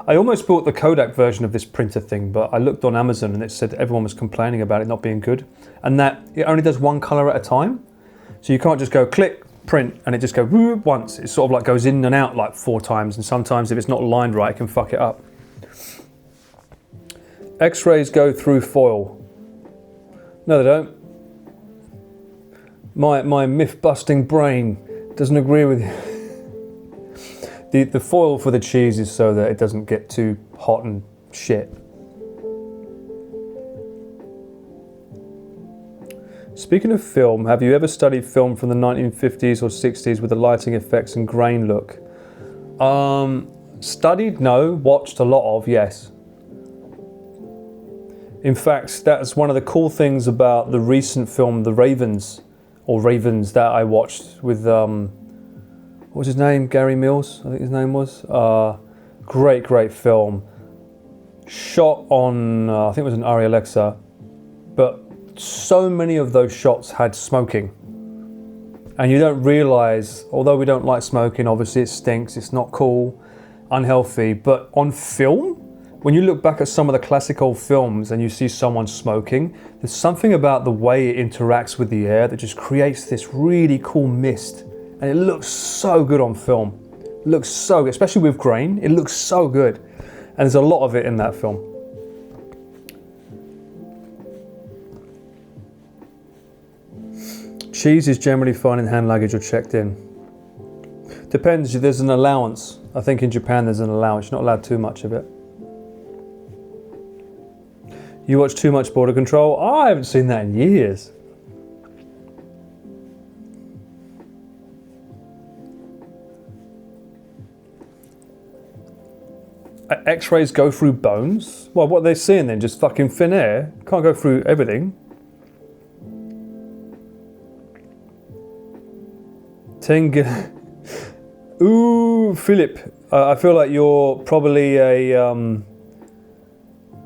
I almost bought the Kodak version of this printer thing, but I looked on Amazon and it said everyone was complaining about it not being good, and that it only does one color at a time. So you can't just go click, print, and it just goes once. It sort of like goes in and out like 4 times, and sometimes if it's not lined right, it can fuck it up. X-rays go through foil. No, they don't. My myth-busting brain doesn't agree with you. The foil for the cheese is so that it doesn't get too hot and shit. Speaking of film, have you ever studied film from the 1950s or 60s with the lighting effects and grain look? Studied? No. Watched a lot of? Yes. In fact, that's one of the cool things about the recent film, The Ravens, that I watched with, what was his name? Gary Mills, I think his name was. Great film. Shot on, I think it was an Arri Alexa, but so many of those shots had smoking. And you don't realise, although we don't like smoking, obviously it stinks, it's not cool, unhealthy, but on film, when you look back at some of the classic old films and you see someone smoking, there's something about the way it interacts with the air that just creates this really cool mist. And it looks so good on film. It looks so good, especially with grain. It looks so good. And there's a lot of it in that film. Cheese is generally fine in hand luggage or checked in. Depends, there's an allowance. I think in Japan there's an allowance, you're not allowed too much of it. You watch too much Border Control? I haven't seen that in years. X-rays go through bones? Well, what are they seeing then? Just fucking thin air? Can't go through everything. 10 Ooh, Philip. I feel like you're probably a...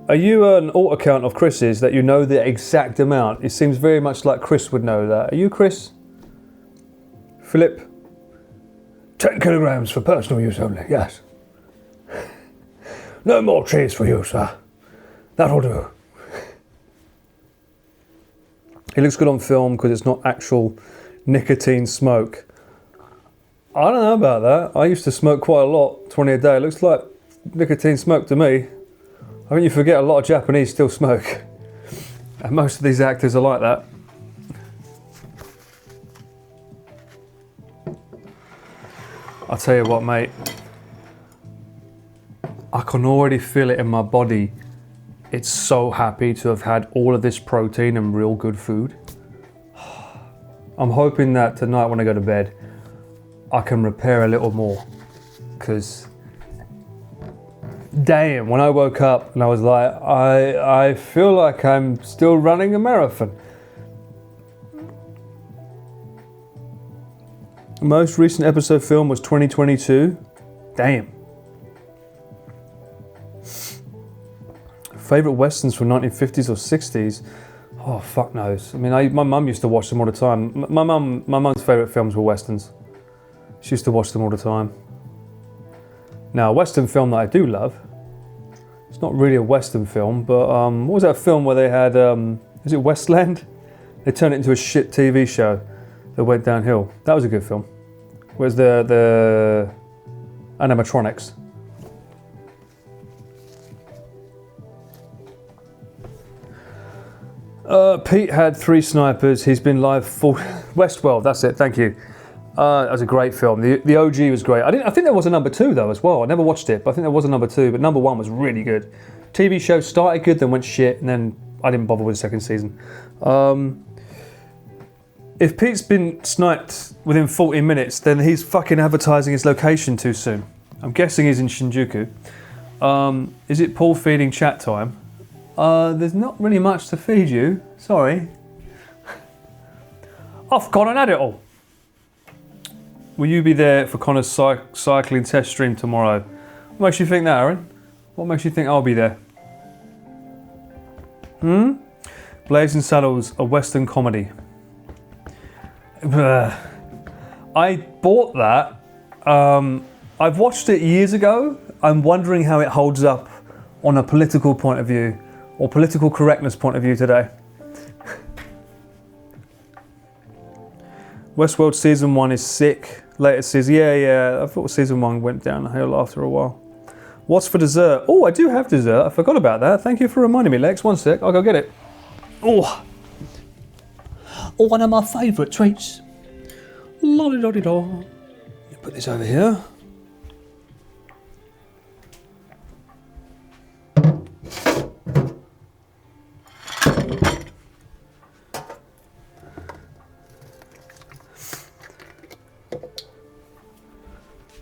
Are you an alt account of Chris's that you know the exact amount? It seems very much like Chris would know that. Are you Chris? Philip? 10 kilograms for personal use only, yes. No more cheese for you, sir. That'll do. It looks good on film because it's not actual nicotine smoke. I don't know about that. I used to smoke quite a lot, 20 a day. It looks like nicotine smoke to me. I think you forget a lot of Japanese still smoke. And most of these actors are like that. I'll tell you what, mate. I can already feel it in my body. It's so happy to have had all of this protein and real good food. I'm hoping that tonight when I go to bed, I can repair a little more. Because, damn, when I woke up and I was like, I feel like I'm still running a marathon. The most recent episode film was 2022. Damn. Favourite westerns from 1950s or 60s? Oh, fuck knows. I mean, my mum used to watch them all the time. My mum's favourite films were westerns. She used to watch them all the time. Now, a western film that I do love, it's not really a western film, but what was that film where they had, is it Westland? They turned it into a shit TV show that went downhill. That was a good film. Where's the animatronics? Pete had 3 snipers. He's been live for Westworld. That's it. Thank you. That was a great film. The OG was great. I think there was a number 2 though as well. I never watched it, but I think there was a number 2. But number 1 was really good. TV show started good, then went shit, and then I didn't bother with the second season. If Pete's been sniped within 40 minutes, then he's fucking advertising his location too soon. I'm guessing he's in Shinjuku. Is it Paul feeding chat time? There's not really much to feed you. Sorry. I've gone and had it all. Will you be there for Connor's cycling test stream tomorrow? What makes you think that, Aaron? What makes you think I'll be there? Blazing Saddles, a western comedy. I bought that. I've watched it years ago. I'm wondering how it holds up on a political point of view or political correctness point of view today. Westworld season 1 is sick. Latest season, yeah. I thought season 1 went downhill after a while. What's for dessert? Oh, I do have dessert. I forgot about that. Thank you for reminding me, Lex. One sec, I'll go get it. Oh, one of my favourite treats. Lolly-lolly-do. Put this over here.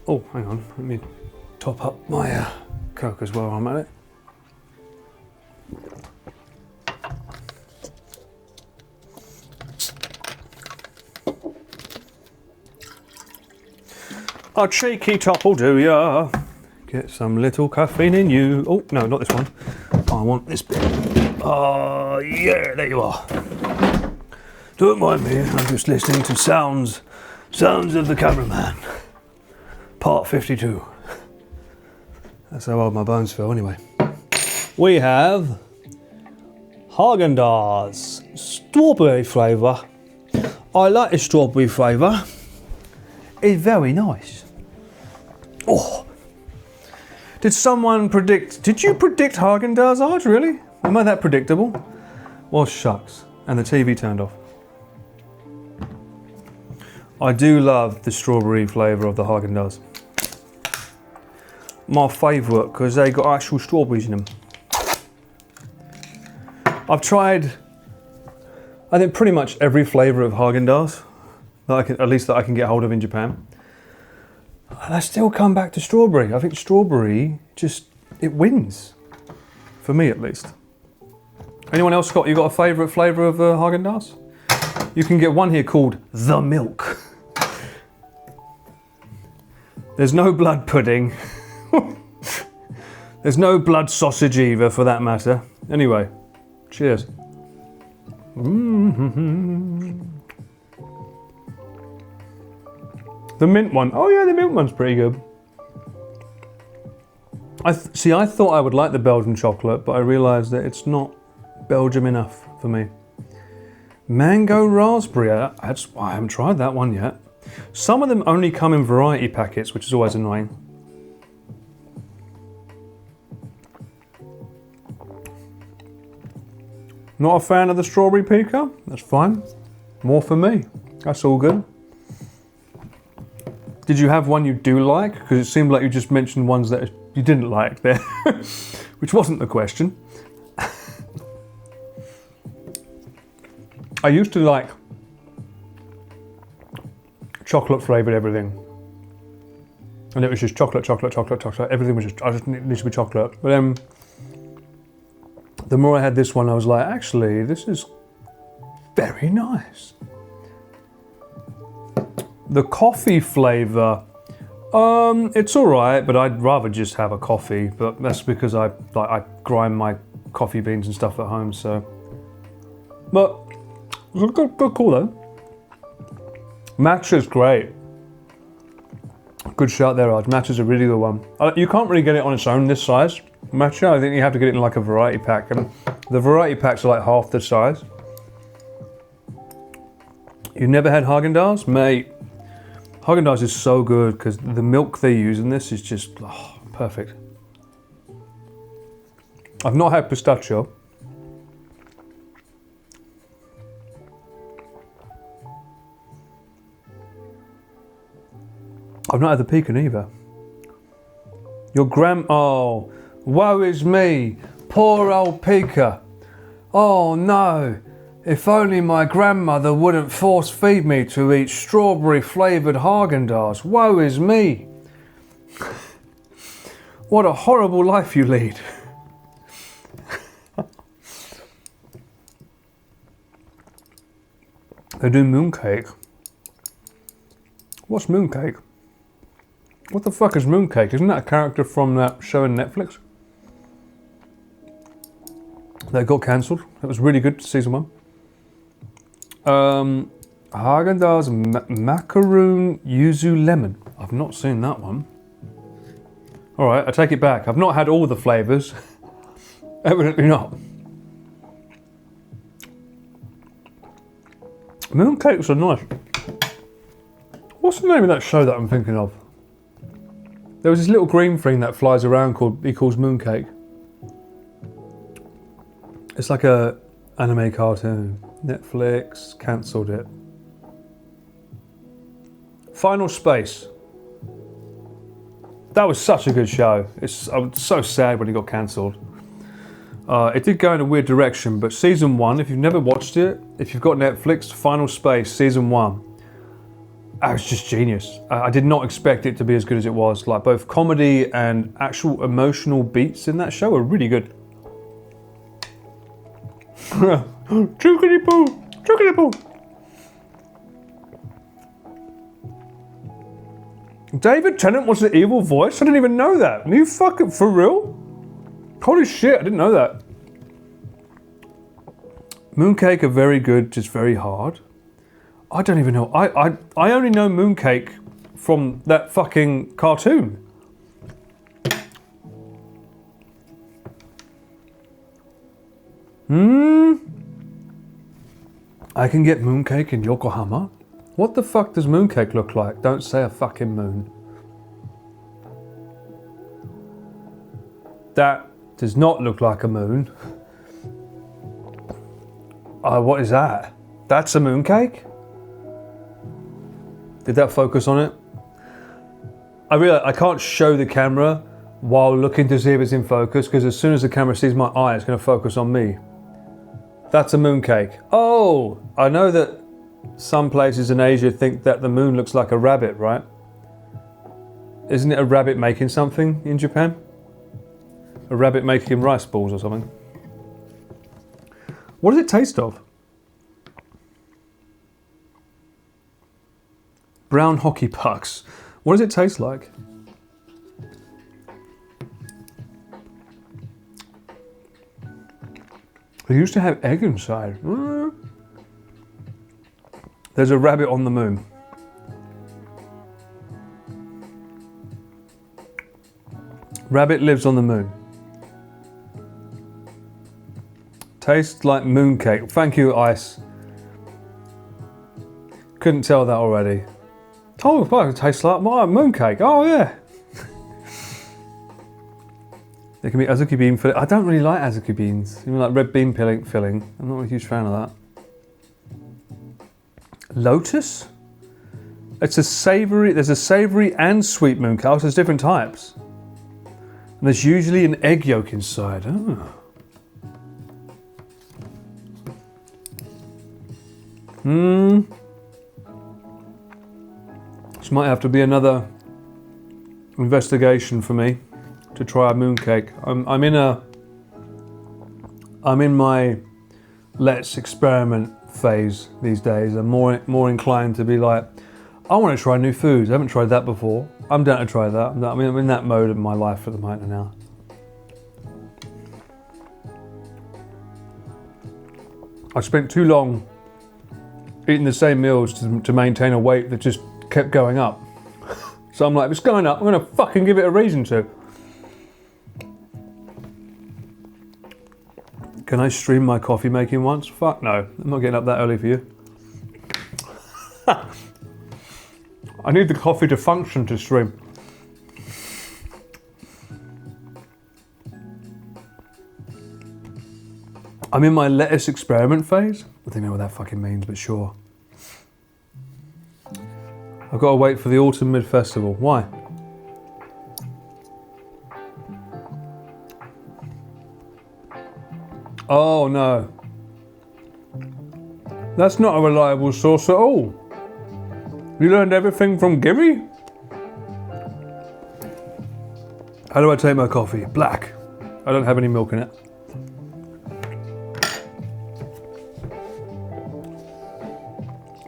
Oh, hang on, let me top up my Coke as well while I'm at it. A cheeky top will do ya. Get some little caffeine in you. Oh, no, not this one. I want this bit. Oh, yeah, there you are. Don't mind me, I'm just listening to sounds of the cameraman. Part 52. That's how old my bones feel anyway. We have Haagen-Dazs strawberry flavour. I like the strawberry flavour. It's very nice. Oh. Did someone predict, did you predict Haagen-Dazs, Arch, really? Am I that predictable? Well, shucks. And the TV turned off. I do love the strawberry flavour of the Haagen-Dazs. My favourite because they got actual strawberries in them. I've tried, I think, pretty much every flavour of Haagen-Dazs that I can get hold of in Japan. And I still come back to strawberry. I think strawberry it wins. For me at least. Anyone else got a favourite flavour of Haagen-Dazs? You can get one here called The Milk. There's no blood pudding. There's no blood sausage either, for that matter. Anyway, cheers. The mint one. Oh yeah, the mint one's pretty good. I thought I would like the Belgian chocolate, but I realised that it's not Belgium enough for me. Mango raspberry. I haven't tried that one yet. Some of them only come in variety packets, which is always annoying. Not a fan of the strawberry pica? That's fine. More for me. That's all good. Did you have one you do like? Because it seemed like you just mentioned ones that you didn't like there, which wasn't the question. I used to like chocolate flavoured everything. And it was just chocolate, chocolate, chocolate, chocolate. Everything was I just needs to be chocolate. But then the more I had this one, I was like, actually, this is very nice. The coffee flavour, it's all right, but I'd rather just have a coffee. But that's because I grind my coffee beans and stuff at home. So, but good call though. Matcha's great. Good shout there, Raj. Matcha's a really good one. You can't really get it on its own this size. Matcha, I think you have to get it in like a variety pack, and the variety packs are like half the size. You never had Haagen-Dazs? Mate, Haagen-Dazs is so good because the milk they use in this is just perfect. I've not had pistachio. I've not had the pecan either. Oh, woe is me, poor old Pika. Oh no, if only my grandmother wouldn't force feed me to eat strawberry flavoured Haagen-Dazs. Woe is me. What a horrible life you lead. They do mooncake. What's mooncake? What the fuck is mooncake? Isn't that a character from that show on Netflix? That got cancelled. That was really good, season 1. Haagen-Dazs macaroon yuzu lemon. I've not seen that one. All right, I take it back. I've not had all the flavours. Evidently not. Mooncakes are nice. What's the name of that show that I'm thinking of? There was this little green thing that flies around he calls mooncake. It's like a anime cartoon. Netflix cancelled it. Final Space. That was such a good show. I was so sad when it got cancelled. It did go in a weird direction, but season 1, if you've never watched it, if you've got Netflix, Final Space, season 1, it was just genius. I did not expect it to be as good as it was. Like both comedy and actual emotional beats in that show are really good. Chookity poo, chookity poo. David Tennant was the evil voice? I didn't even know that. Are you fucking for real? Holy shit, I didn't know that. Mooncake are very good, just very hard. I don't even know. I only know mooncake from that fucking cartoon. I can get mooncake in Yokohama? What the fuck does mooncake look like? Don't say a fucking moon. That does not look like a moon. What is that? That's a mooncake? Did that focus on it? I realize I can't show the camera while looking to see if it's in focus, because as soon as the camera sees my eye, it's going to focus on me. That's a mooncake. Oh, I know that some places in Asia think that the moon looks like a rabbit, right? Isn't it a rabbit making something in Japan? A rabbit making rice balls or something. What does it taste of? Brown hockey pucks. What does it taste like? They used to have egg inside. There's a rabbit on the moon. Rabbit lives on the moon. Tastes like mooncake. Thank you, Ice. Couldn't tell that already. Oh, well, it tastes like mooncake. Oh, yeah. There can be azuki bean filling. I don't really like azuki beans. Even like red bean filling. I'm not a huge fan of that. Lotus? It's a savoury. There's a savoury and sweet mooncake. So there's different types. And there's usually an egg yolk inside. Oh. This might have to be another investigation for me to try a mooncake. I'm in my let's experiment phase these days. I'm more inclined to be like, I want to try new foods. I haven't tried that before. I'm down to try that. I'm in that mode of my life at the moment now. I spent too long eating the same meals to maintain a weight that just kept going up. So I'm like, if it's going up, I'm going to fucking give it a reason to. Can I stream my coffee making once? Fuck no, I'm not getting up that early for you. I need the coffee to function to stream. I'm in my lettuce experiment phase. I don't know what that fucking means, but sure. I've got to wait for the Autumn Mid Festival. Why? Oh no. That's not a reliable source at all. You learned everything from Gimme? How do I take my coffee? Black. I don't have any milk in it.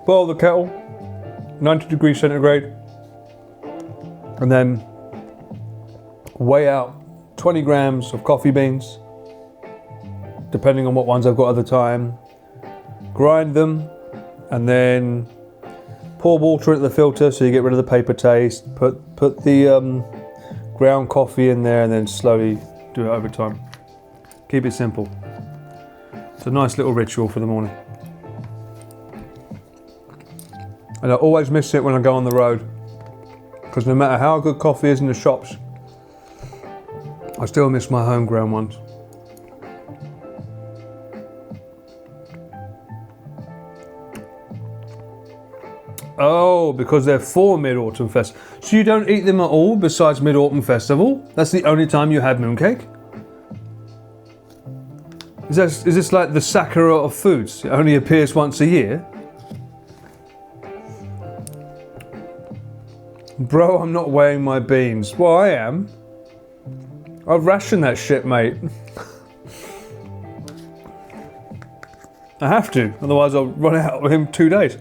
Boil the kettle, 90 degrees centigrade, and then weigh out 20 grams of coffee beans, depending on what ones I've got at the time. Grind them, and then pour water into the filter so you get rid of the paper taste. Put the ground coffee in there, and then slowly do it over time. Keep it simple. It's a nice little ritual for the morning. And I always miss it when I go on the road, because no matter how good coffee is in the shops, I still miss my homegrown ones. Oh, because they're for Mid-Autumn Festival. So you don't eat them at all besides Mid-Autumn Festival? That's the only time you have mooncake? Is this like the Sakura of foods? It only appears once a year? Bro, I'm not weighing my beans. Well, I am. I've rationed that shit, mate. I have to, otherwise I'll run out of him 2 days.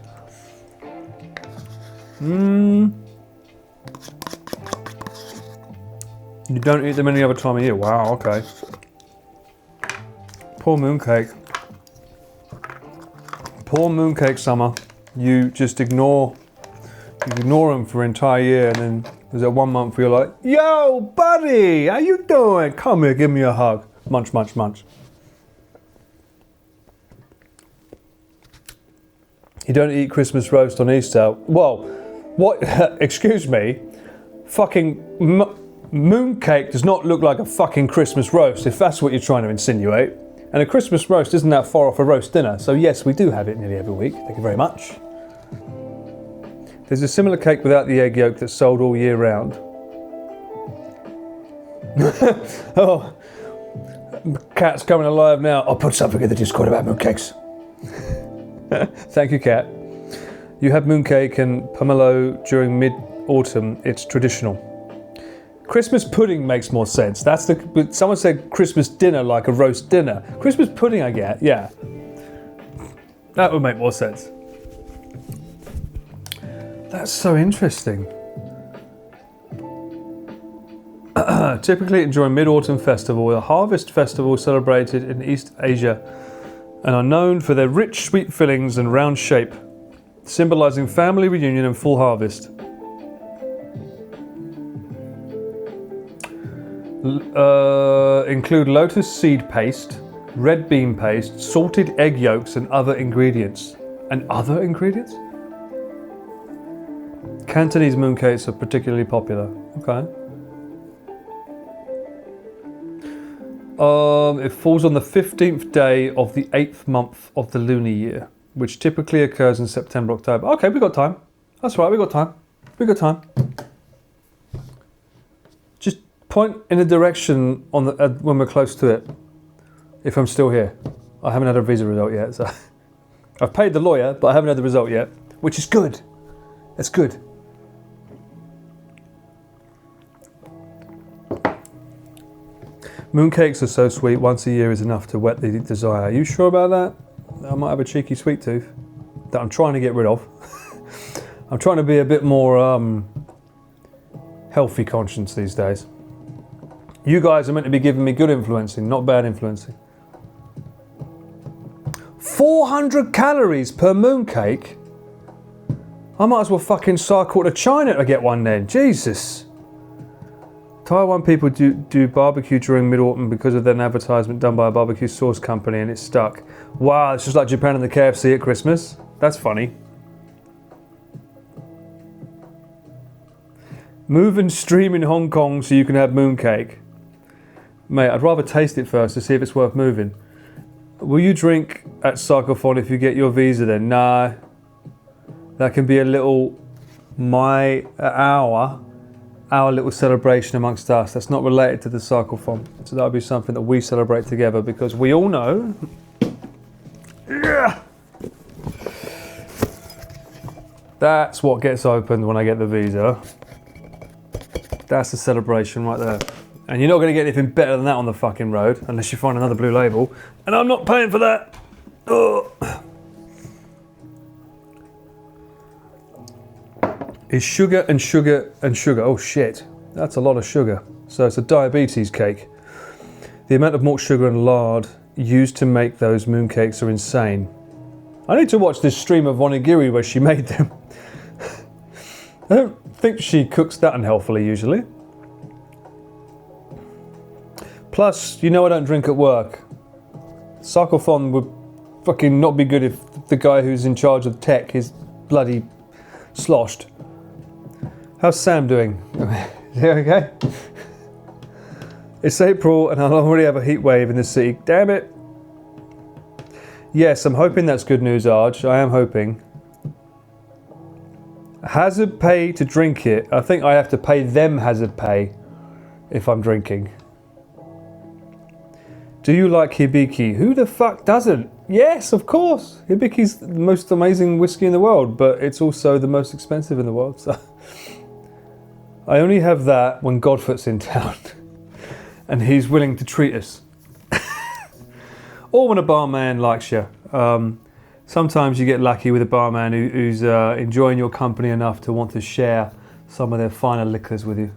You don't eat them any other time of year? Wow, okay. Poor mooncake. Poor mooncake summer. You just ignore them for an entire year, and then there's that 1 month where you're like, yo, buddy, how you doing? Come here, give me a hug. Munch, munch, munch. You don't eat Christmas roast on Easter. Well, what? Excuse me. Fucking mooncake does not look like a fucking Christmas roast, if that's what you're trying to insinuate. And a Christmas roast isn't that far off a roast dinner. So yes, we do have it nearly every week. Thank you very much. There's a similar cake without the egg yolk that's sold all year round. Oh, Cat's coming alive now. I'll put something in the Discord about mooncakes. Thank you, Cat. You have mooncake and pomelo during mid-autumn. It's traditional. Christmas pudding makes more sense. But someone said Christmas dinner like a roast dinner. Christmas pudding I get, yeah. That would make more sense. That's so interesting. Typically during Mid-Autumn Festival, a harvest festival celebrated in East Asia, and are known for their rich sweet fillings and round shape, symbolizing family reunion and full harvest. Include lotus seed paste, red bean paste, salted egg yolks and other ingredients. And other ingredients? Cantonese mooncakes are particularly popular. Okay. It falls on the 15th day of the 8th month of the lunar year, which typically occurs in September, October. Okay, we got time. That's right, we got time. We got time. Just point in a direction on the when we're close to it. If I'm still here, I haven't had a visa result yet, so I've paid the lawyer, but I haven't had the result yet, which is good. That's good. Mooncakes are so sweet, once a year is enough to whet the desire. Are you sure about that? I might have a cheeky sweet tooth that I'm trying to get rid of. I'm trying to be a bit more healthy conscious these days. You guys are meant to be giving me good influencing, not bad influencing. 400 calories per mooncake? I might as well fucking cycle to China to get one then. Jesus. Taiwan people do barbecue during mid-autumn because of an advertisement done by a barbecue sauce company and it's stuck. Wow, it's just like Japan and the KFC at Christmas. That's funny. Move and stream in Hong Kong so you can have mooncake. Mate, I'd rather taste it first to see if it's worth moving. Will you drink at cyclethon if you get your visa then? Nah. That can be a little, our little celebration amongst us. That's not related to the cyclethon. So that'll be something that we celebrate together because we all know. Yeah. That's what gets opened when I get the visa. That's the celebration right there. And you're not going to get anything better than that on the fucking road unless you find another blue label. And I'm not paying for that. Oh. Is sugar and sugar and sugar. Oh shit, that's a lot of sugar. So it's a diabetes cake. The amount of malt sugar and lard used to make those mooncakes are insane. I need to watch this stream of onigiri where she made them. I don't think she cooks that unhealthily usually. Plus, you know I don't drink at work. Cyclethon would fucking not be good if the guy who's in charge of tech is bloody sloshed. How's Sam doing? Is he okay? It's April and I'll already have a heat wave in the city. Damn it. Yes, I'm hoping that's good news, Arj. I am hoping. Hazard pay to drink it. I think I have to pay them hazard pay if I'm drinking. Do you like Hibiki? Who the fuck doesn't? Yes, of course. Hibiki's the most amazing whiskey in the world, but it's also the most expensive in the world. So I only have that when Godfoot's in town and he's willing to treat us. Or when a barman likes you. Sometimes you get lucky with a barman who's enjoying your company enough to want to share some of their finer liquors with you.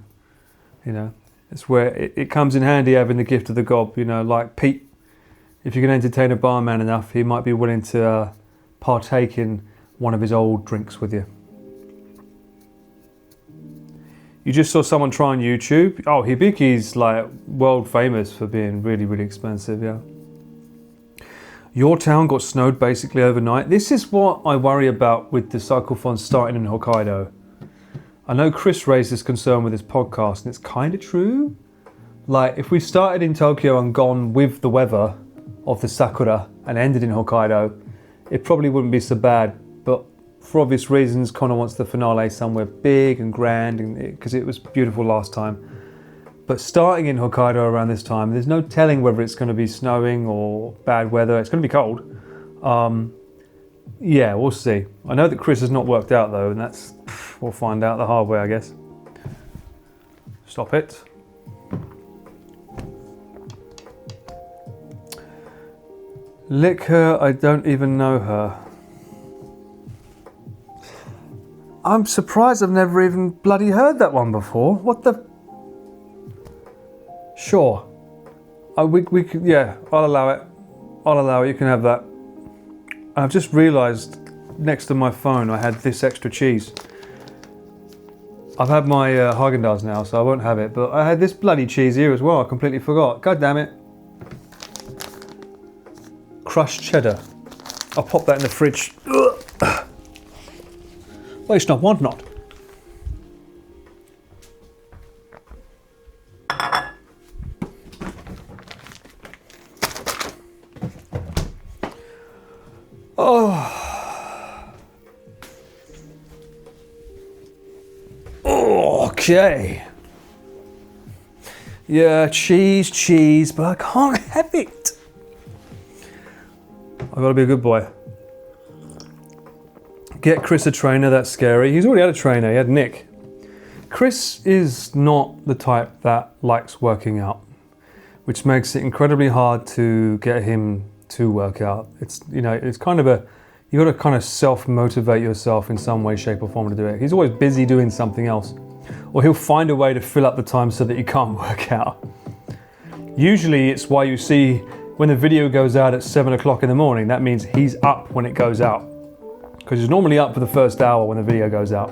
You know, it's where it comes in handy having the gift of the gob. You know, like Pete, if you can entertain a barman enough, he might be willing to partake in one of his old drinks with you. You just saw someone try on YouTube. Oh, Hibiki's like world famous for being really, really expensive, yeah. Your town got snowed basically overnight. This is what I worry about with the cyclethon starting in Hokkaido. I know Chris raised this concern with his podcast, and it's kind of true. Like, if we started in Tokyo and gone with the weather of the Sakura and ended in Hokkaido, it probably wouldn't be so bad. But for obvious reasons, Connor wants the finale somewhere big and grand, because it was beautiful last time. But starting in Hokkaido around this time, there's no telling whether it's going to be snowing or bad weather. It's going to be cold. Yeah, we'll see. I know that Chris has not worked out though, and we'll find out the hard way, I guess. Stop it. Lick her, I don't even know her. I'm surprised I've never even bloody heard that one before. What the? Sure. We could, yeah, I'll allow it. I'll allow it, you can have that. I've just realised next to my phone I had this extra cheese. I've had my Haagen-Dazs now, so I won't have it, but I had this bloody cheese here as well, I completely forgot. God damn it. Crushed cheddar. I'll pop that in the fridge. Waste not, want not. Oh. Okay. Yeah, cheese, but I can't have it. I've got to be a good boy. Get Chris a trainer, that's scary. He's already had a trainer, he had Nick. Chris is not the type that likes working out, which makes it incredibly hard to get him to work out. It's, you know, it's kind of you got to kind of self-motivate yourself in some way, shape or form to do it. He's always busy doing something else, or he'll find a way to fill up the time so that he can't work out. Usually it's why you see when the video goes out at 7 o'clock in the morning, that means he's up when it goes out. Because he's normally up for the first hour when the video goes out.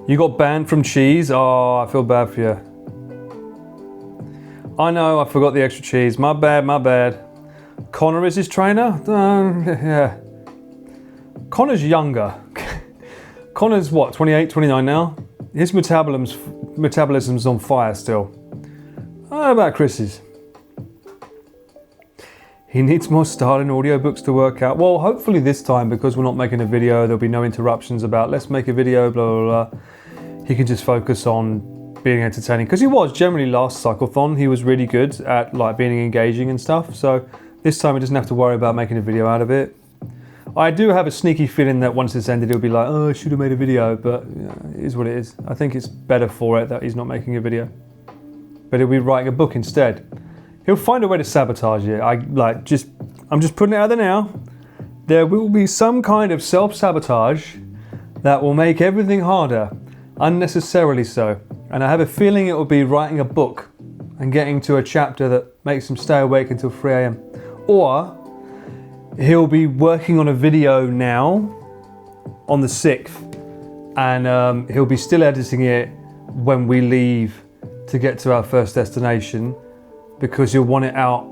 You got banned from cheese? Oh, I feel bad for you. I know, I forgot the extra cheese. My bad, my bad. Connor is his trainer? Yeah. Connor's younger. Connor's what, 28, 29 now? His metabolism's on fire still. How about Chris's? He needs more styling audiobooks to work out. Well, hopefully this time, because we're not making a video, there'll be no interruptions about let's make a video, blah, blah, blah. He can just focus on being entertaining. Because he was generally last cyclethon, he was really good at like being engaging and stuff. So this time he doesn't have to worry about making a video out of it. I do have a sneaky feeling that once it's ended, he'll be like, oh, I should have made a video, but you know, it is what it is. I think it's better for it that he's not making a video. But he'll be writing a book instead. He'll find a way to sabotage it. I'm just putting it out there now. There will be some kind of self-sabotage that will make everything harder, unnecessarily so. And I have a feeling it will be writing a book and getting to a chapter that makes him stay awake until 3 AM. Or he'll be working on a video now on the 6th, and he'll be still editing it when we leave to get to our first destination, because you'll want it out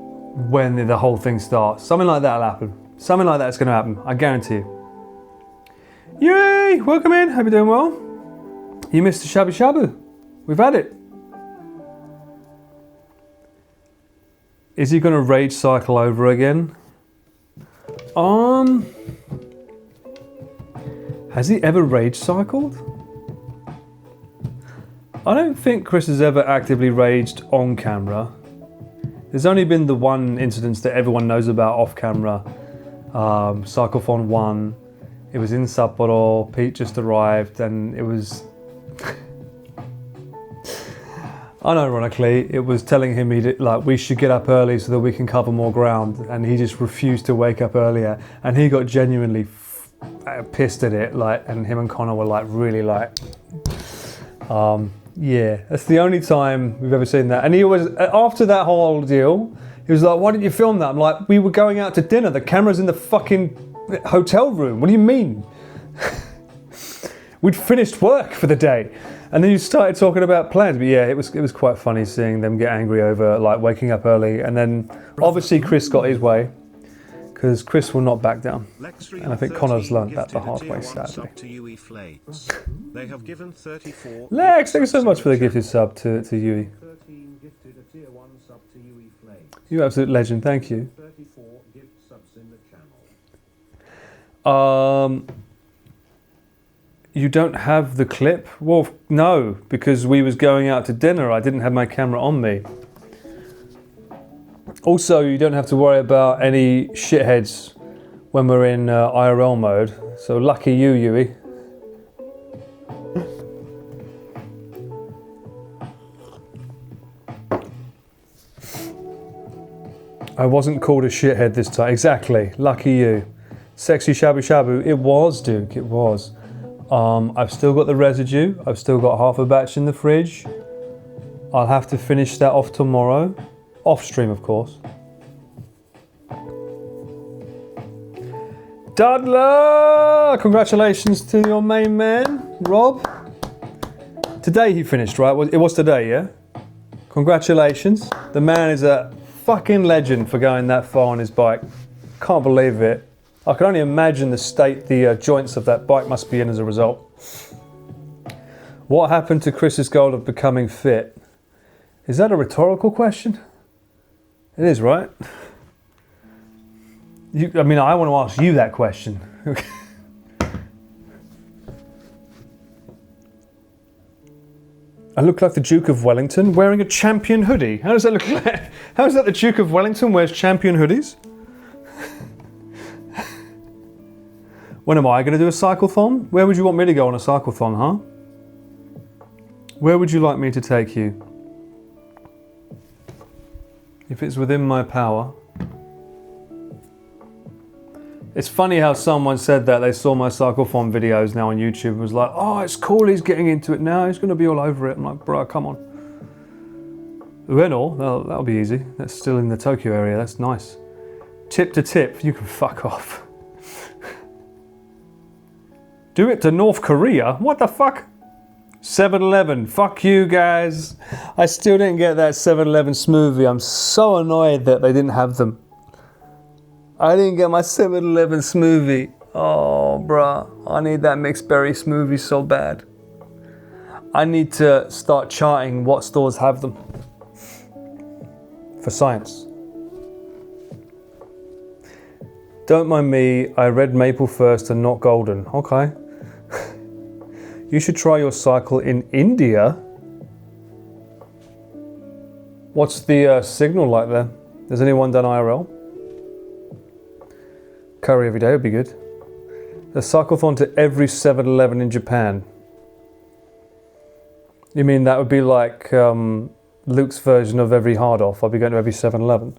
when the whole thing starts. Something like that'll happen. Something like that's going to happen. I guarantee you. Yay! Welcome in. Hope you're doing well. You missed the Shabu Shabu. We've had it. Is he going to rage cycle over again? Has he ever rage cycled? I don't think Chris has ever actively raged on camera. There's only been the one incident that everyone knows about off camera. Cyclethon 1. It was in Sapporo. Pete just arrived and it was... Unironically, it was telling him we should get up early so that we can cover more ground, and he just refused to wake up earlier, and he got genuinely pissed at it, and him and Connor were really yeah, that's the only time we've ever seen that. And he was, after that whole deal, he was like, why didn't you film that? I'm like, we were going out to dinner, the camera's in the fucking hotel room, what do you mean? We'd finished work for the day. And then you started talking about plans, but yeah, it was quite funny seeing them get angry over waking up early, and then obviously Chris got his way, because Chris will not back down, and I think Connor's learned that the hard way, sadly. They have given 34. Lex, thank you so much for the gifted sub to Yui. 13 gifted a tier 1 sub to Yui Flakes. You absolute legend, thank you. 34 gift subs in the channel. You don't have the clip? Well, no, because we was going out to dinner. I didn't have my camera on me. Also, you don't have to worry about any shitheads when we're in IRL mode. So lucky you, Yui. I wasn't called a shithead this time. Exactly. Lucky you. Sexy Shabu Shabu. It was, Duke. It was. I've still got the residue. I've still got half a batch in the fridge. I'll have to finish that off tomorrow. Off stream, of course. Dudler! Congratulations to your main man, Rob. Today he finished, right? It was today, yeah? Congratulations. The man is a fucking legend for going that far on his bike. Can't believe it. I can only imagine the state the joints of that bike must be in as a result. What happened to Chris's goal of becoming fit? Is that a rhetorical question? It is, right? I mean, I want to ask you that question. I look like the Duke of Wellington wearing a champion hoodie. How does that look like? How is that the Duke of Wellington wears champion hoodies? When am I going to do a cyclethon? Where would you want me to go on a cyclethon, huh? Where would you like me to take you? If it's within my power. It's funny how someone said that they saw my cyclethon videos now on YouTube and was like, oh, it's cool, he's getting into it now, he's going to be all over it. I'm like, bro, come on. Ueno, that'll be easy. That's still in the Tokyo area, that's nice. Tip to tip, you can fuck off. Do it to North Korea? What the fuck? 7-Eleven, fuck you guys. I still didn't get that 7-Eleven smoothie. I'm so annoyed that they didn't have them. I didn't get my 7-Eleven smoothie. Oh, bruh. I need that mixed berry smoothie so bad. I need to start charting what stores have them. For science. Don't mind me, I read maple first and not golden. Okay. You should try your cycle in India. What's the signal like there? Has anyone done IRL? Curry every day would be good. The cyclethon to every 7-Eleven in Japan. You mean that would be like Luke's version of every hard off? I'll be going to every 7-Eleven.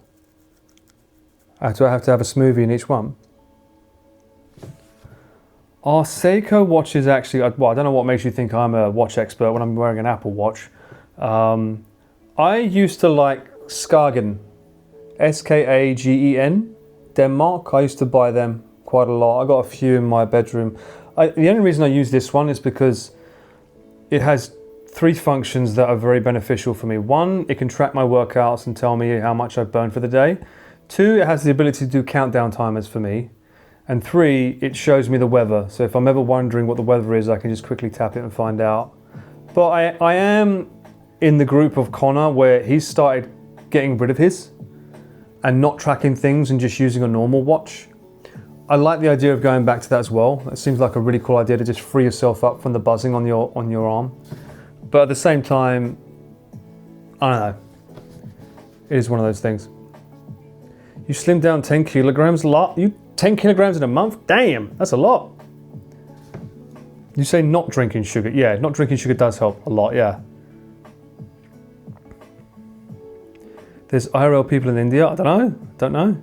Do I have to have a smoothie in each one? Are Seiko watches actually... Well, I don't know what makes you think I'm a watch expert when I'm wearing an Apple Watch. I used to like Skagen. Skagen. Denmark. I used to buy them quite a lot. I got a few in my bedroom. The only reason I use this one is because it has 3 functions that are very beneficial for me. 1, it can track my workouts and tell me how much I've burned for the day. 2, it has the ability to do countdown timers for me. And 3, it shows me the weather. So if I'm ever wondering what the weather is, I can just quickly tap it and find out. But I am in the group of Connor where he's started getting rid of his and not tracking things and just using a normal watch. I like the idea of going back to that as well. It seems like a really cool idea to just free yourself up from the buzzing on your arm. But at the same time, I don't know. It is one of those things. You slimmed down 10 kilograms a lot? 10 kilograms in a month? Damn, that's a lot. You say not drinking sugar. Yeah, not drinking sugar does help a lot, yeah. There's IRL people in India? I don't know.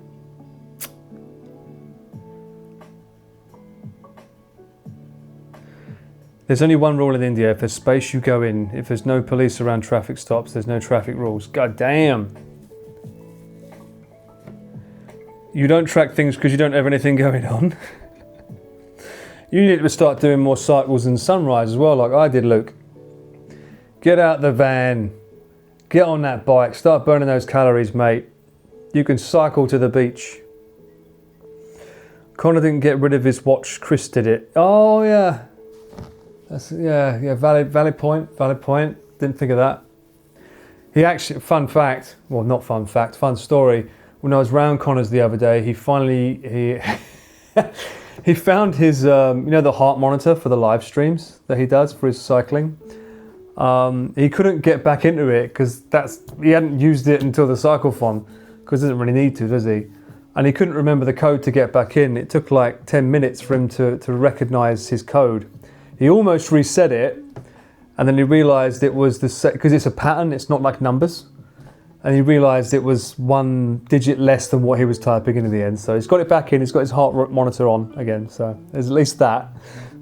There's only one rule in India. If there's space, you go in. If there's no police around traffic stops, there's no traffic rules. God damn. You don't track things because you don't have anything going on. You need to start doing more cycles than sunrise as well, like I did, Luke. Get out the van. Get on that bike. Start burning those calories, mate. You can cycle to the beach. Connor didn't get rid of his watch. Chris did it. Oh, yeah. Valid point. Didn't think of that. He actually, fun story. When I was round Connor's the other day, he He found his, the heart monitor for the live streams that he does for his cycling. He couldn't get back into it because he hadn't used it until the cyclethon, because he doesn't really need to, does he? And he couldn't remember the code to get back in. It took like 10 minutes for him to recognize his code. He almost reset it, and then he realized it was because it's a pattern, it's not like numbers. And he realised it was one digit less than what he was typing in the end. So he's got it back in, he's got his heart monitor on again. So there's at least that.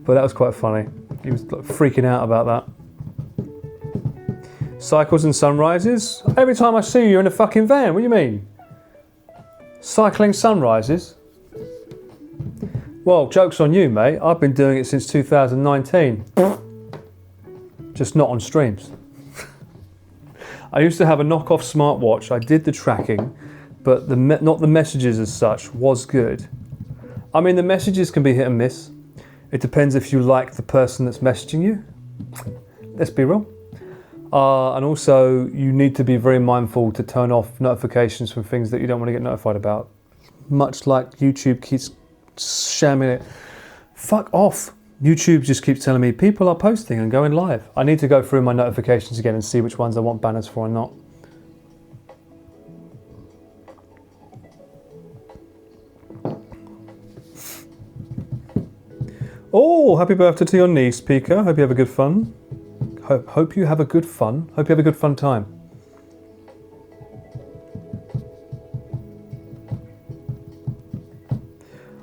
But that was quite funny. He was like freaking out about that. Cycles and sunrises? Every time I see you, you're in a fucking van. What do you mean? Cycling sunrises? Well, joke's on you, mate. I've been doing it since 2019. Just not on streams. I used to have a knockoff smartwatch. I did the tracking, but not the messages as such was good. I mean, the messages can be hit and miss. It depends if you like the person that's messaging you. Let's be real. And also, you need to be very mindful to turn off notifications from things that you don't want to get notified about. Much like YouTube keeps shamming it. Fuck off. YouTube just keeps telling me people are posting and going live. I need to go through my notifications again and see which ones I want banners for and not. Oh, happy birthday to your niece, Pika. Hope you have a good fun. Hope you have a good fun. Hope you have a good fun time.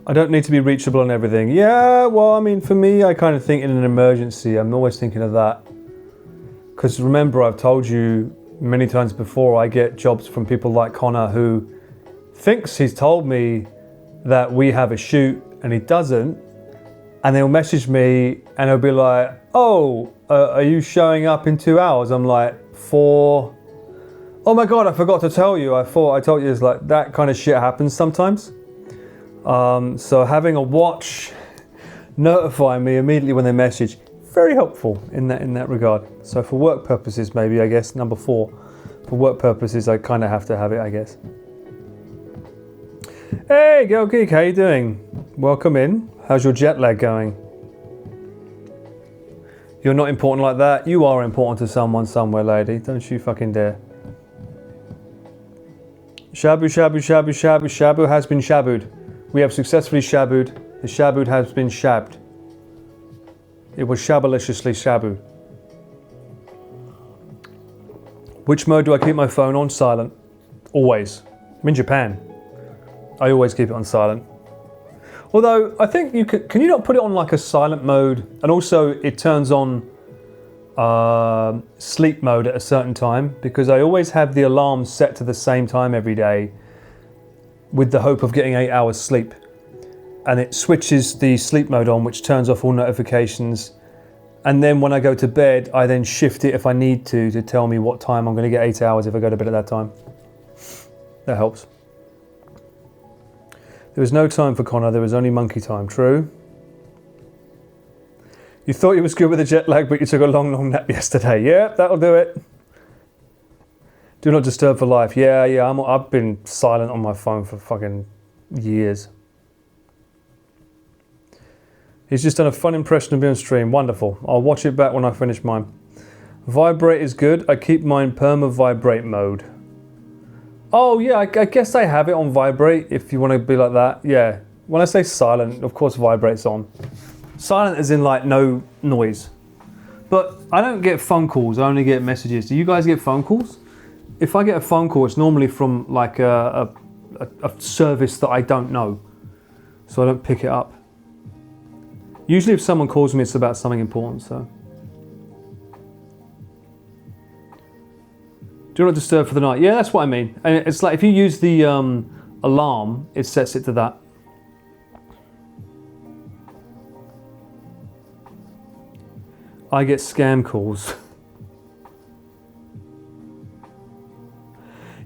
I don't need to be reachable on everything. Yeah, well, I mean, for me, I kind of think in an emergency, I'm always thinking of that. Because remember, I've told you many times before, I get jobs from people like Connor who thinks he's told me that we have a shoot and he doesn't. And they'll message me and he'll be like, oh, are you showing up in 2 hours? I'm like, 4. Oh my God, I forgot to tell you. I thought I told you. It's like that kind of shit happens sometimes. So having a watch notify me immediately when they message, very helpful in that regard. So for work purposes, maybe, I guess, number 4. For work purposes, I kind of have to have it, I guess. Hey, Girl Geek, how you doing? Welcome in. How's your jet lag going? You're not important like that. You are important to someone somewhere, lady. Don't you fucking dare. Shabu, shabu, shabu, shabu, shabu has been shabued. We have successfully shabued. The shabued has been shabbed. It was shabaliciously shabued. Which mode do I keep my phone on? Silent. Always. I'm in Japan. I always keep it on silent. Although, I think you can you not put it on like a silent mode? And also, it turns on sleep mode at a certain time, because I always have the alarm set to the same time every day with the hope of getting 8 hours sleep. And it switches the sleep mode on, which turns off all notifications. And then when I go to bed, I then shift it if I need to tell me what time I'm going to get 8 hours if I go to bed at that time. That helps. There was no time for Connor, there was only monkey time. True. You thought you was good with the jet lag, but you took a long, long nap yesterday. Yeah, that'll do it. Do not disturb for life. Yeah, I've been silent on my phone for fucking years. He's just done a fun impression of me on stream. Wonderful. I'll watch it back when I finish mine. Vibrate is good. I keep mine perma vibrate mode. Oh yeah, I guess I have it on vibrate if you want to be like that. Yeah. When I say silent, of course vibrate's on. Silent as in like no noise. But I don't get phone calls, I only get messages. Do you guys get phone calls? If I get a phone call, it's normally from like a service that I don't know. So I don't pick it up. Usually if someone calls me, it's about something important, so. Do not disturb for the night. Yeah, that's what I mean. And it's like if you use the alarm, it sets it to that. I get scam calls.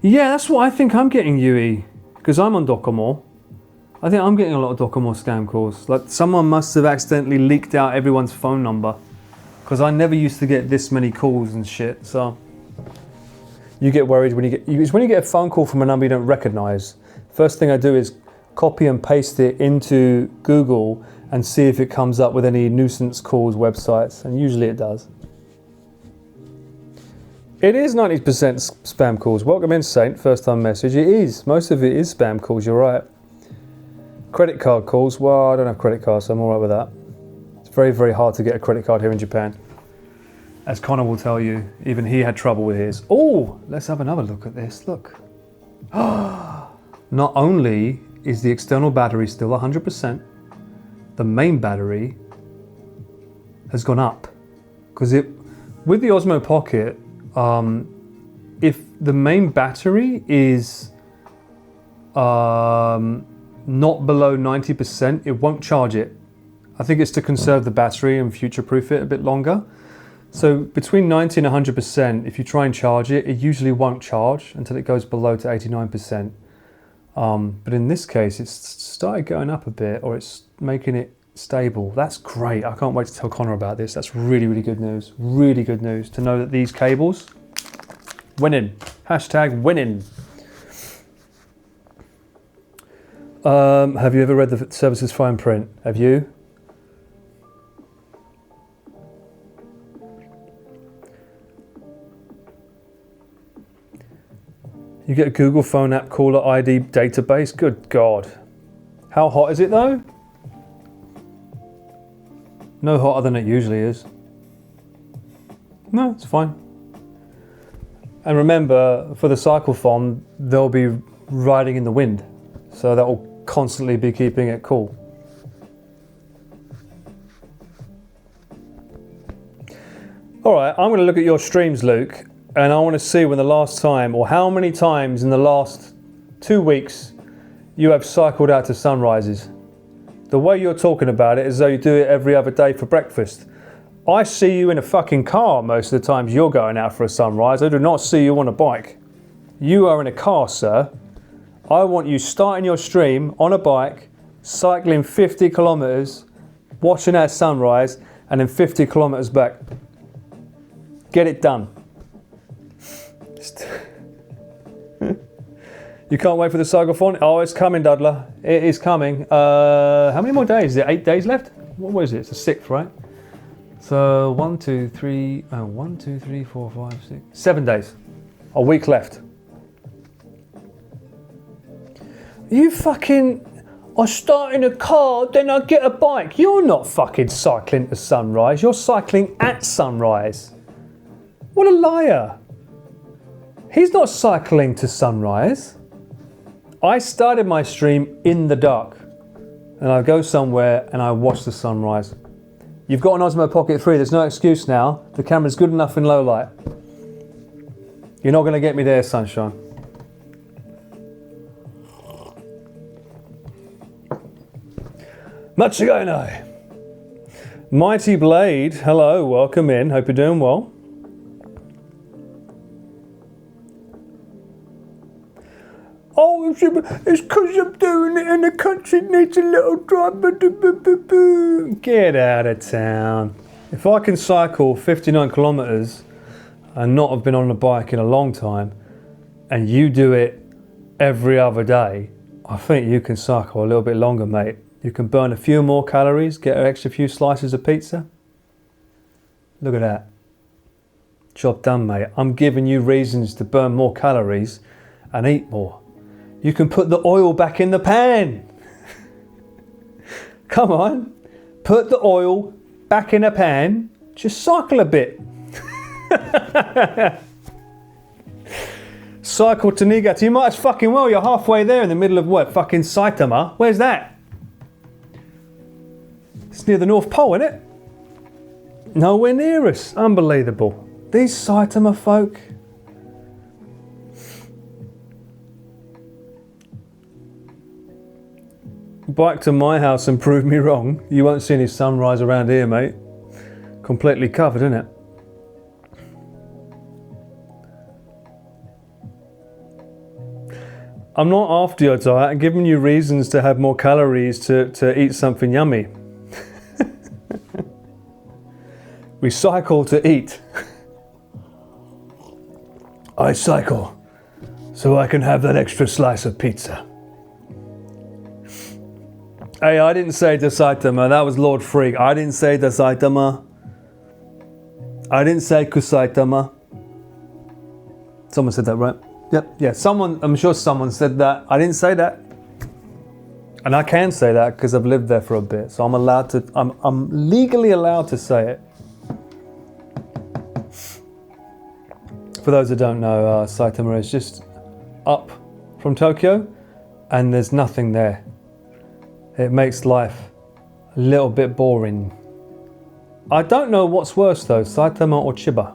Yeah, that's what I think I'm getting, Yui. Because I'm on Docomo. I think I'm getting a lot of Docomo scam calls. Like someone must have accidentally leaked out everyone's phone number. Because I never used to get this many calls and shit, so. You get worried when you get a phone call from a number you don't recognize. First thing I do is copy and paste it into Google and see if it comes up with any nuisance calls websites, and usually it does. It is 90% spam calls. Welcome in, Saint. First time message. It is. Most of it is spam calls, you're right. Credit card calls. Well, I don't have credit cards, so I'm all right with that. It's very, very hard to get a credit card here in Japan. As Connor will tell you, even he had trouble with his. Oh, let's have another look at this. Look. Not only is the external battery still 100%, the main battery has gone up. Because with the Osmo Pocket, if the main battery is not below 90%, it won't charge it. I think it's to conserve the battery and future-proof it a bit longer. So between 90 and 100%, if you try and charge it, it usually won't charge until it goes below to 89%. But in this case, it's started going up a bit, or it's making it stable. That's great. I can't wait to tell Connor about this. That's really, really good news. Really good news to know that these cables, winning. Hashtag winning. Have you ever read the services fine print? Have you? You get a Google phone app caller ID database? Good God. How hot is it though? No hotter than it usually is. No, it's fine. And remember, for the cyclethon, they'll be riding in the wind. So that will constantly be keeping it cool. All right, I'm going to look at your streams, Luke, and I want to see when the last time, or how many times in the last 2 weeks, you have cycled out to sunrises. The way you're talking about it is as though you do it every other day for breakfast. I see you in a fucking car most of the times you're going out for a sunrise. I do not see you on a bike. You are in a car, sir. I want you starting your stream on a bike, cycling 50 kilometers, watching our sunrise, and then 50 kilometers back. Get it done. You can't wait for the cyclethon? Oh, it's coming, Dudler. It is coming. How many more days? Is it 8 days left? What was it? It's the 6th, right? So 1, 2, 3, 4, 5, 6, 7 days. A week left. You fucking... I start in a car, then I get a bike. You're not fucking cycling to sunrise. You're cycling at sunrise. What a liar. He's not cycling to sunrise. I started my stream in the dark. And I go somewhere and I watch the sunrise. You've got an Osmo Pocket 3, there's no excuse now. The camera's good enough in low light. You're not going to get me there, sunshine. Machigainai. Mighty Blade, hello, welcome in. Hope you're doing well. Oh, it's because I'm doing it and the country needs a little driver. Get out of town. If I can cycle 59 kilometers and not have been on a bike in a long time, and you do it every other day, I think you can cycle a little bit longer, mate. You can burn a few more calories, get an extra few slices of pizza. Look at that. Job done, mate. I'm giving you reasons to burn more calories and eat more. You can put the oil back in the pan. Come on, put the oil back in the pan. Just cycle a bit. Cycle to Niigata. You might as fucking well. You're halfway there in the middle of what? Fucking Saitama. Where's that? It's near the North Pole, isn't it? Nowhere near us. Unbelievable. These Saitama folk. Bike to my house and prove me wrong. You won't see any sunrise around here, mate. Completely covered, isn't it? I'm not after your diet. I'm giving you reasons to have more calories to eat something yummy. We cycle to eat. I cycle so I can have that extra slice of pizza. Hey, I didn't say to Saitama. That was Lord Freak. I didn't say to Saitama. I didn't say Kusaitama. Someone said that, right? Yep. Yeah, someone, I'm sure someone said that. I didn't say that. And I can say that because I've lived there for a bit. So I'm allowed to, I'm legally allowed to say it. For those that don't know, Saitama is just up from Tokyo and there's nothing there. It makes life a little bit boring. I don't know what's worse though, Saitama or Chiba.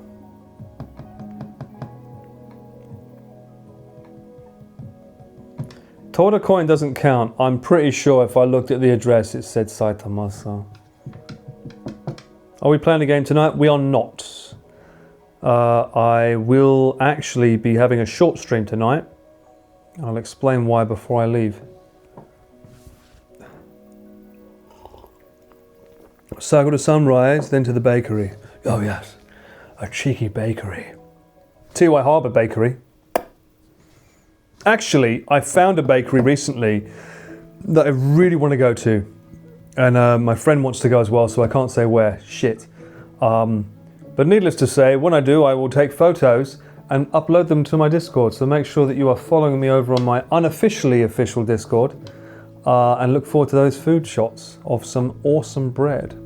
Toda coin doesn't count. I'm pretty sure if I looked at the address it said Saitama, so. Are we playing a game tonight? We are not. I will actually be having a short stream tonight. I'll explain why before I leave. So I go to Sunrise, then to the bakery. Oh yes, a cheeky bakery. T.Y. Harbour Bakery. Actually, I found a bakery recently that I really want to go to. And my friend wants to go as well, so I can't say where. Shit. But needless to say, when I do, I will take photos and upload them to my Discord. So make sure that you are following me over on my unofficially official Discord. And look forward to those food shots of some awesome bread.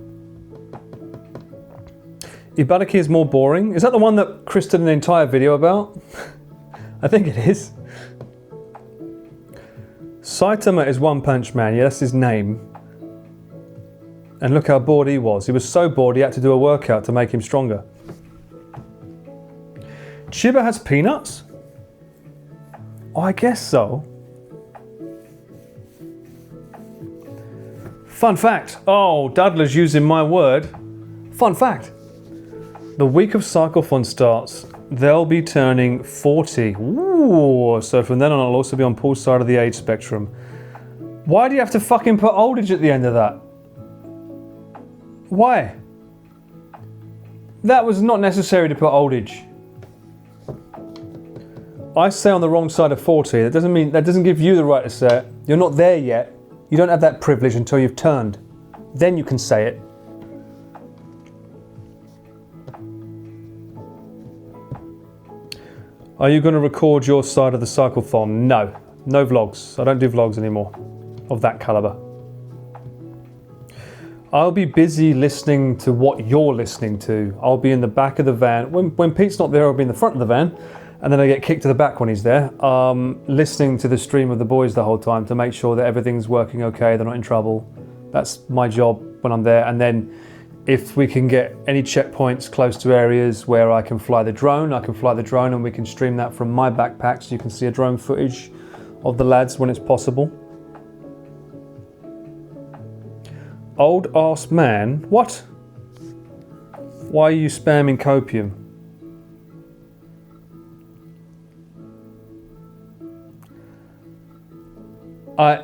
Ibaraki is more boring. Is that the one that Chris did an entire video about? I think it is. Saitama is One Punch Man. Yeah, that's his name. And look how bored he was. He was so bored he had to do a workout to make him stronger. Chiba has peanuts? Oh, I guess so. Fun fact. Oh, Dudley's using my word. Fun fact. The week of cyclethon starts. They'll be turning 40. Ooh, so from then on I'll also be on Paul's side of the age spectrum. Why do you have to fucking put old age at the end of that? Why? That was not necessary to put old age. I say on the wrong side of 40. That doesn't give you the right to say it. You're not there yet. You don't have that privilege until you've turned. Then you can say it. Are you going to record your side of the cyclethon? No. No vlogs. I don't do vlogs anymore of that caliber. I'll be busy listening to what you're listening to. I'll be in the back of the van. When Pete's not there, I'll be in the front of the van. And then I get kicked to the back when he's there. Listening to the stream of the boys the whole time to make sure that everything's working okay, they're not in trouble. That's my job when I'm there. And then if we can get any checkpoints close to areas where I can fly the drone, I can fly the drone and we can stream that from my backpack so you can see a drone footage of the lads when it's possible. Old arse man? What? Why are you spamming copium?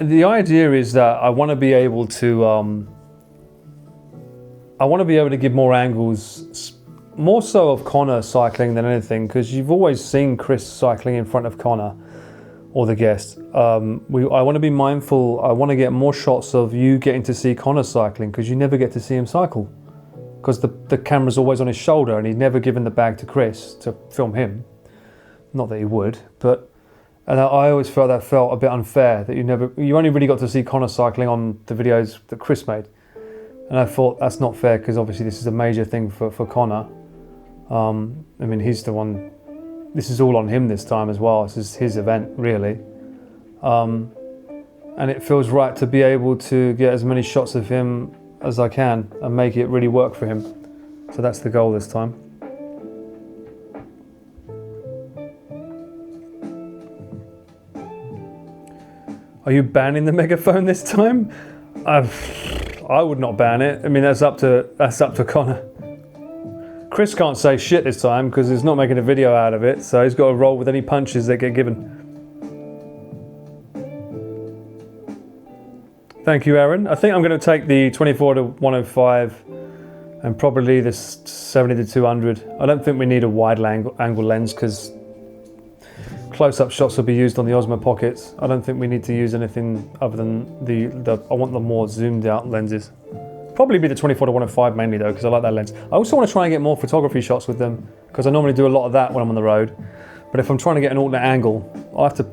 The idea is that I want to be able to give more angles, more so of Connor cycling than anything, because you've always seen Chris cycling in front of Connor or the guest. I want to be mindful. I want to get more shots of you getting to see Connor cycling, because you never get to see him cycle, because the camera's always on his shoulder and he's never given the bag to Chris to film him. Not that he would, but. And I always felt a bit unfair that you only really got to see Connor cycling on the videos that Chris made. And I thought that's not fair, because obviously this is a major thing for Connor. I mean, he's the one, this is all on him this time as well. This is his event, really. And it feels right to be able to get as many shots of him as I can and make it really work for him. So that's the goal this time. Are you banning the megaphone this time? I would not ban it. I mean, that's up to Connor. Chris can't say shit this time because he's not making a video out of it, so he's got to roll with any punches that get given. Thank you, Aaron. I think I'm going to take the 24 to 105 and probably the 70 to 200. I don't think we need a wide angle lens, because close-up shots will be used on the Osmo Pockets. I don't think we need to use anything other than I want the more zoomed out lenses. Probably be the 24-105 mainly though, because I like that lens. I also want to try and get more photography shots with them, because I normally do a lot of that when I'm on the road. But if I'm trying to get an alternate angle, I'll have to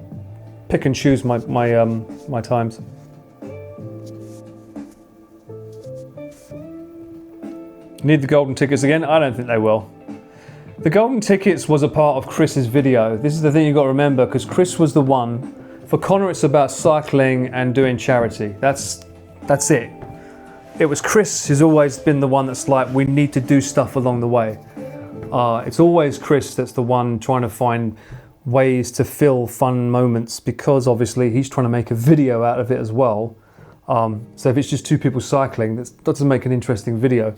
pick and choose my times. Need the golden tickets again? I don't think they will. The golden tickets was a part of Chris's video. This is the thing you've got to remember, because Chris was the one. For Connor, it's about cycling and doing charity. That's it. It was Chris who's always been the one that's like, we need to do stuff along the way. It's always Chris that's the one trying to find ways to fill fun moments, because obviously he's trying to make a video out of it as well. So if it's just two people cycling, that doesn't make an interesting video.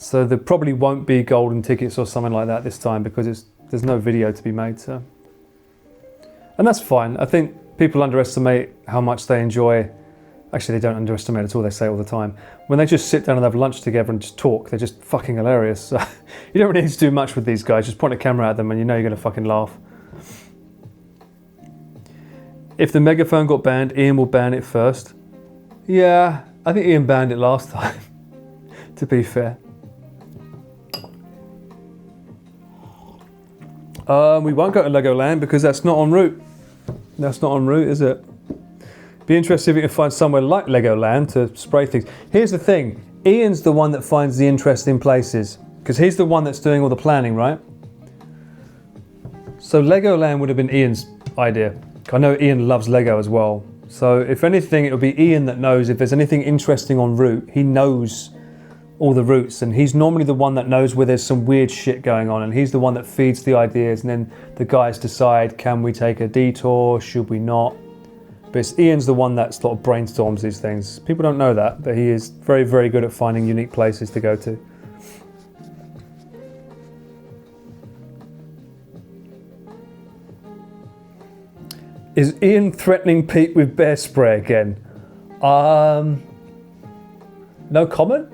So there probably won't be golden tickets or something like that this time, because there's no video to be made. So, and that's fine. I think people underestimate how much they enjoy. Actually, they don't underestimate at all. They say it all the time. When they just sit down and have lunch together and just talk, they're just fucking hilarious. So you don't really need to do much with these guys. Just point a camera at them and you know you're going to fucking laugh. If the megaphone got banned, Ian will ban it first. Yeah, I think Ian banned it last time, to be fair. We won't go to Legoland because that's not en route. That's not en route, is it? Be interested if you can find somewhere like Legoland to spray things. Here's the thing, Ian's the one that finds the interesting places, because he's the one that's doing all the planning, right? So Legoland would have been Ian's idea. I know Ian loves Lego as well. So if anything, it'll be Ian that knows if there's anything interesting en route. He knows all the routes, and he's normally the one that knows where there's some weird shit going on, and he's the one that feeds the ideas, and then the guys decide, can we take a detour, should we not? But it's Ian's the one that sort of brainstorms these things. People don't know that, but he is very, very good at finding unique places to go to. Is Ian threatening Pete with bear spray again? No comment?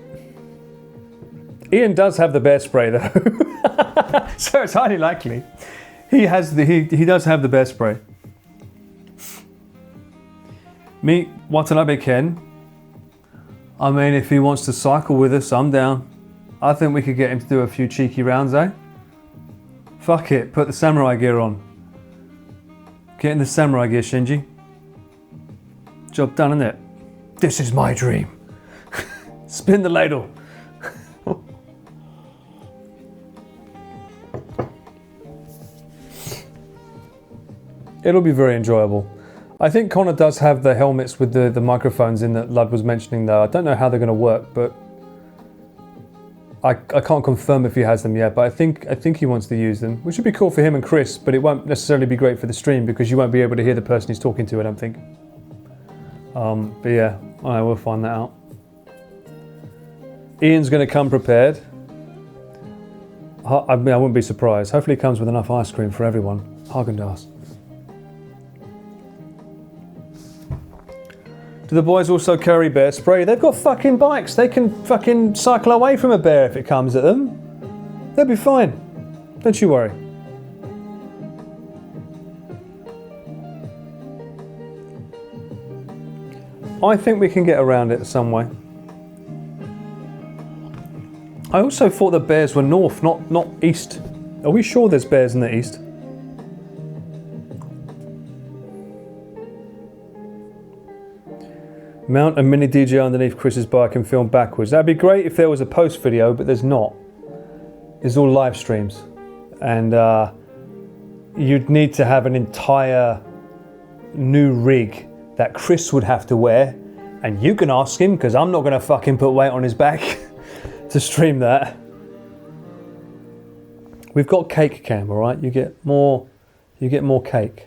Ian does have the bear spray though. So it's highly likely. He does have the bear spray. Me, Watanabe Ken. I mean, if he wants to cycle with us, I'm down. I think we could get him to do a few cheeky rounds, eh? Fuck it, put the samurai gear on. Get in the samurai gear, Shinji. Job done, innit? This is my dream. Spin the ladle. It'll be very enjoyable. I think Connor does have the helmets with the microphones in that Lud was mentioning though. I don't know how they're going to work, but I can't confirm if he has them yet, but I think he wants to use them, which would be cool for him and Chris, but it won't necessarily be great for the stream because you won't be able to hear the person he's talking to, I don't think. But yeah, I will find that out. Ian's going to come prepared. I mean, I wouldn't be surprised. Hopefully he comes with enough ice cream for everyone. Haagen-Dazs. Do the boys also carry bear spray? They've got fucking bikes. They can fucking cycle away from a bear if it comes at them. They'll be fine. Don't you worry. I think we can get around it some way. I also thought the bears were north, not east. Are we sure there's bears in the east? Mount a mini DJ underneath Chris's bike and film backwards. That'd be great if there was a post video, but there's not. It's all live streams. And you'd need to have an entire new rig that Chris would have to wear. And you can ask him, because I'm not going to fucking put weight on his back to stream that. We've got cake cam, all right? You get more cake.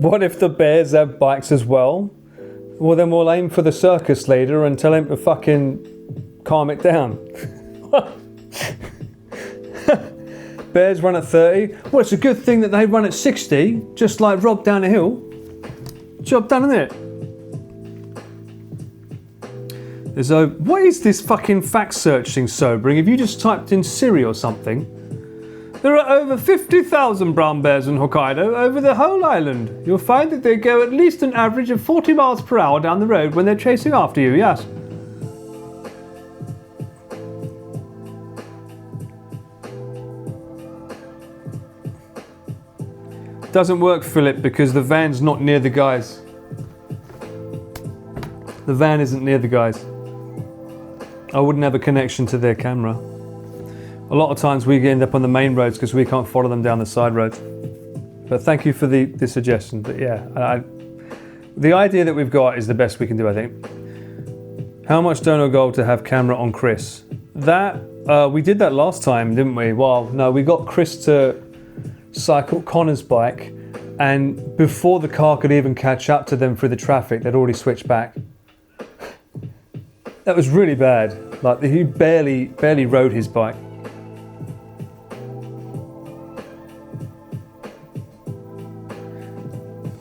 What if the bears have bikes as well? Well, then we'll aim for the circus leader and tell him to fucking calm it down. Bears run at 30. Well, it's a good thing that they run at 60, just like Rob down the hill. Job done, isn't it? What is this fucking fact searching sobering? Have you just typed in Siri or something? There are over 50,000 brown bears in Hokkaido over the whole island. You'll find that they go at least an average of 40 miles per hour down the road when they're chasing after you, yes. Doesn't work, Philip, because the van's not near the guys. The van isn't near the guys. I wouldn't have a connection to their camera. A lot of times we end up on the main roads because we can't follow them down the side roads. But thank you for the suggestion. But yeah, the idea that we've got is the best we can do, I think. How much donor gold to have camera on Chris? That, we did that last time, didn't we? Well, no, we got Chris to cycle Connor's bike, and before the car could even catch up to them through the traffic, they'd already switched back. That was really bad. Like, he barely rode his bike.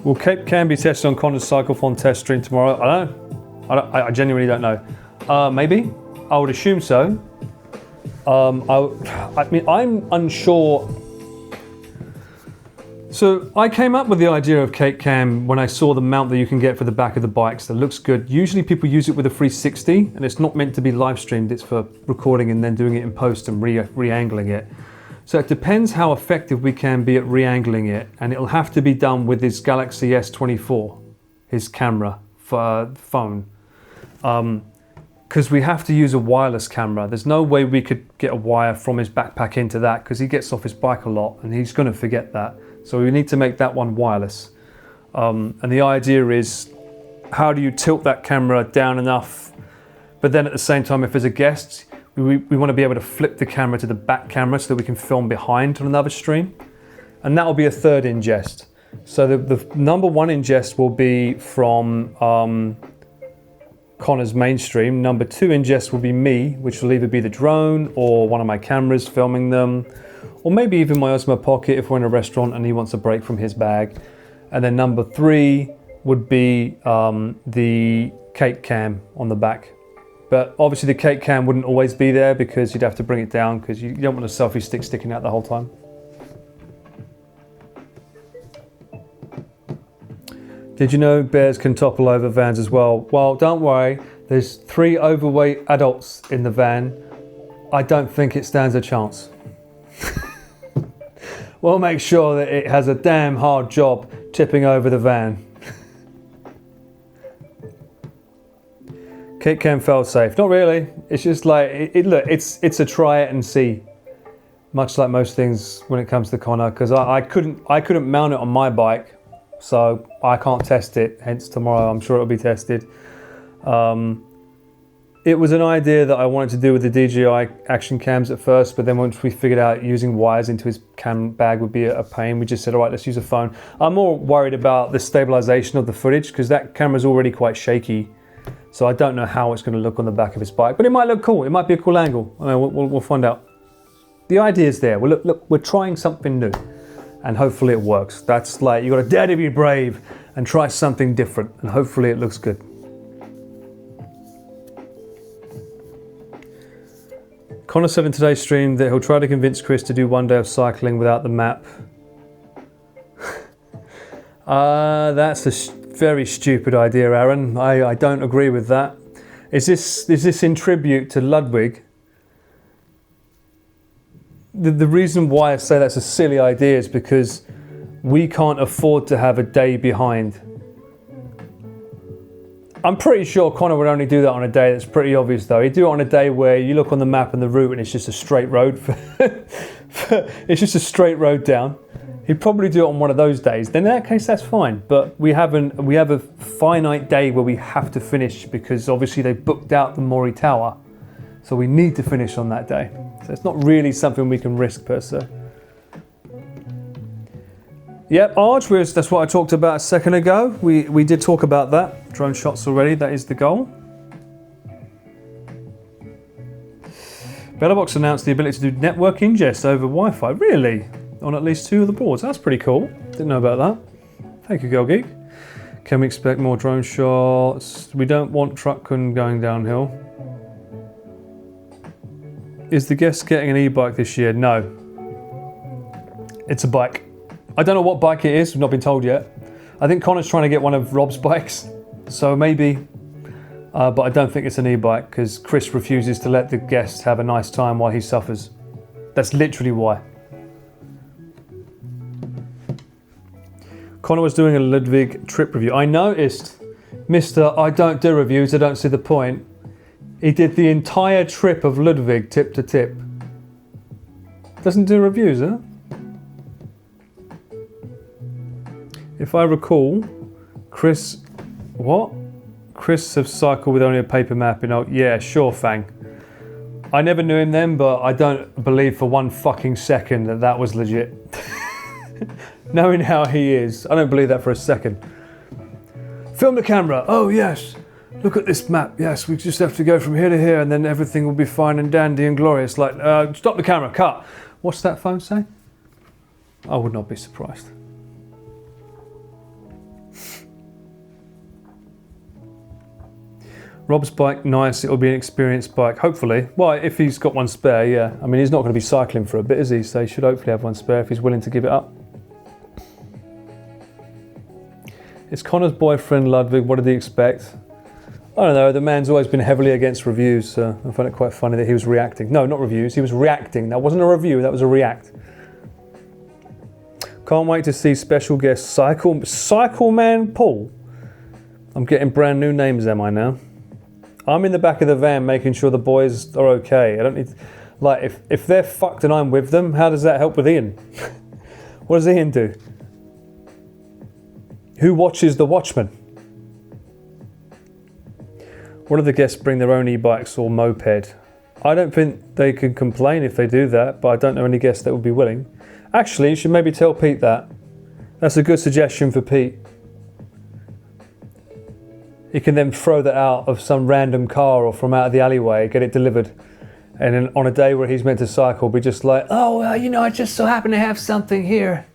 Will Cape Cam be tested on Connor's cyclethon test stream tomorrow? I don't know. I genuinely don't know. Maybe. I would assume so. I mean, I'm unsure. So I came up with the idea of Cape Cam when I saw the mount that you can get for the back of the bikes that looks good. Usually people use it with a 360, and it's not meant to be live streamed. It's for recording and then doing it in post and re-angling it. So it depends how effective we can be at re-angling it, and it'll have to be done with his Galaxy S24, his camera for phone. Because we have to use a wireless camera. There's no way we could get a wire from his backpack into that, because he gets off his bike a lot and he's going to forget that. So we need to make that one wireless. And the idea is, how do you tilt that camera down enough, but then at the same time, if there's a guest, we want to be able to flip the camera to the back camera so that we can film behind on another stream. And that will be a third ingest. So the number one ingest will be from Connor's mainstream. Number two ingest will be me, which will either be the drone or one of my cameras filming them, or maybe even my Osmo Pocket if we're in a restaurant and he wants a break from his bag. And then number three would be the Cape Cam on the back. But obviously the Cape Cam wouldn't always be there because you'd have to bring it down because you don't want a selfie stick sticking out the whole time. Did you know bears can topple over vans as well? Well, don't worry, there's 3 overweight adults in the van. I don't think it stands a chance. We'll make sure that it has a damn hard job tipping over the van. Cape Cam fail safe. Not really. It's just like, look, it's a try it and see. Much like most things when it comes to Connor, because I couldn't mount it on my bike. So I can't test it, hence tomorrow I'm sure it'll be tested. It was an idea that I wanted to do with the DJI action cams at first, but then once we figured out using wires into his cam bag would be a pain, we just said, all right, let's use a phone. I'm more worried about the stabilization of the footage because that camera's already quite shaky. So I don't know how it's going to look on the back of his bike, but it might look cool. It might be a cool angle. I mean, we'll find out. The idea is there. Well, look, we're trying something new. And hopefully it works. That's like, you got to dare to be brave and try something different, and hopefully it looks good. Connor said in today's stream that he'll try to convince Chris to do one day of cycling without the map. That's a very stupid idea, Aaron. I don't agree with that. Is this in tribute to Ludwig? The reason why I say that's a silly idea is because we can't afford to have a day behind. I'm pretty sure Connor would only do that on a day that's pretty obvious though. He'd do it on a day where you look on the map and the route and it's just a straight road. It's just a straight road down. He'd probably do it on one of those days. Then in that case, that's fine. But we have a finite day where we have to finish because obviously they booked out the Mori Tower. So we need to finish on that day. So it's not really something we can risk per se. Yep, Arch, that's what I talked about a second ago. We did talk about that. Drone shots already, that is the goal. Bellerbox announced the ability to do network ingest over Wi-Fi. Really? On at least 2 of the boards. That's pretty cool. Didn't know about that. Thank you, Girl Geek. Can we expect more drone shots? We don't want truck going downhill. Is the guest getting an e-bike this year? No. It's a bike. I don't know what bike it is, we've not been told yet. I think Connor's trying to get one of Rob's bikes, so maybe. But I don't think it's an e-bike because Chris refuses to let the guest have a nice time while he suffers. That's literally why. Connor was doing a Ludwig trip review. I noticed, Mr. I don't do reviews, I don't see the point. He did the entire trip of Ludwig tip to tip. Doesn't do reviews, huh? If I recall, Chris, what? Chris have cycled with only a paper map in old, yeah, sure, Fang. I never knew him then, but I don't believe for one fucking second that that was legit. Knowing how he is, I don't believe that for a second. Film the camera, oh yes. Look at this map, yes, we just have to go from here to here and then everything will be fine and dandy and glorious. Like, stop the camera, cut. What's that phone say? I would not be surprised. Rob's bike, nice, it'll be an experienced bike, hopefully. Well, if he's got one spare, yeah. I mean, he's not going to be cycling for a bit, is he? So he should hopefully have one spare if he's willing to give it up. It's Connor's boyfriend, Ludwig, what did he expect? I don't know, the man's always been heavily against reviews, so I find it quite funny that he was reacting. No, not reviews, he was reacting. That wasn't a review, that was a react. Can't wait to see special guest Cycle Man Paul. I'm getting brand new names, am I now? I'm in the back of the van making sure the boys are okay. I don't need, like, if they're fucked and I'm with them, how does that help with Ian? What does Ian do? Who watches the Watchmen? What if the guests bring their own e-bikes or moped? I don't think they can complain if they do that, but I don't know any guests that would be willing. Actually, you should maybe tell Pete that. That's a good suggestion for Pete. He can then throw that out of some random car or from out of the alleyway, get it delivered. And then on a day where he's meant to cycle, be just like, oh, well, you know, I just so happen to have something here.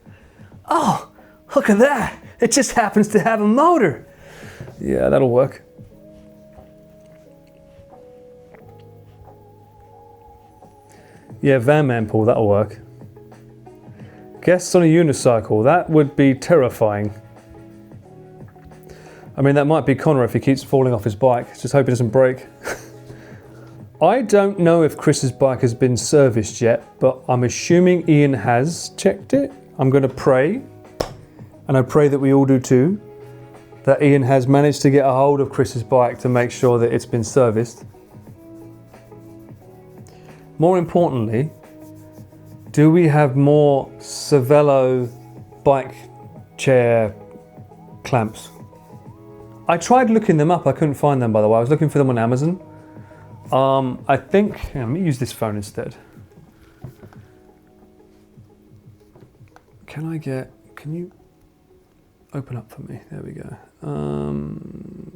Oh, look at that. It just happens to have a motor. Yeah, that'll work. Yeah, Van Man Paul, that'll work. Guests on a unicycle, that would be terrifying. I mean, that might be Connor if he keeps falling off his bike. Just hope it doesn't break. I don't know if Chris's bike has been serviced yet, but I'm assuming Ian has checked it. I'm going to pray, and I pray that we all do too, that Ian has managed to get a hold of Chris's bike to make sure that it's been serviced. More importantly, do we have more Cervelo bike chair clamps? I tried looking them up, I couldn't find them, by the way. I was looking for them on Amazon. I think, let me use this phone instead. Can you open up for me? There we go.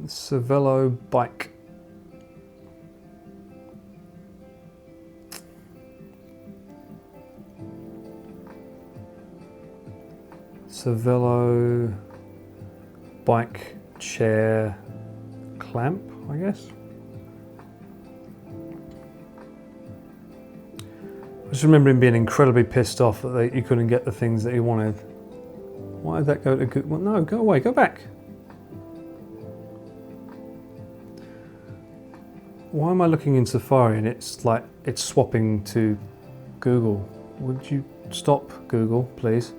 Cervelo bike. Cervelo bike chair clamp, I guess. I just remember him being incredibly pissed off that he couldn't get the things that he wanted. Why did that go to good? Well, no, go away, go back. Why am I looking in Safari and it's like it's swapping to Google? Would you stop, Google, please?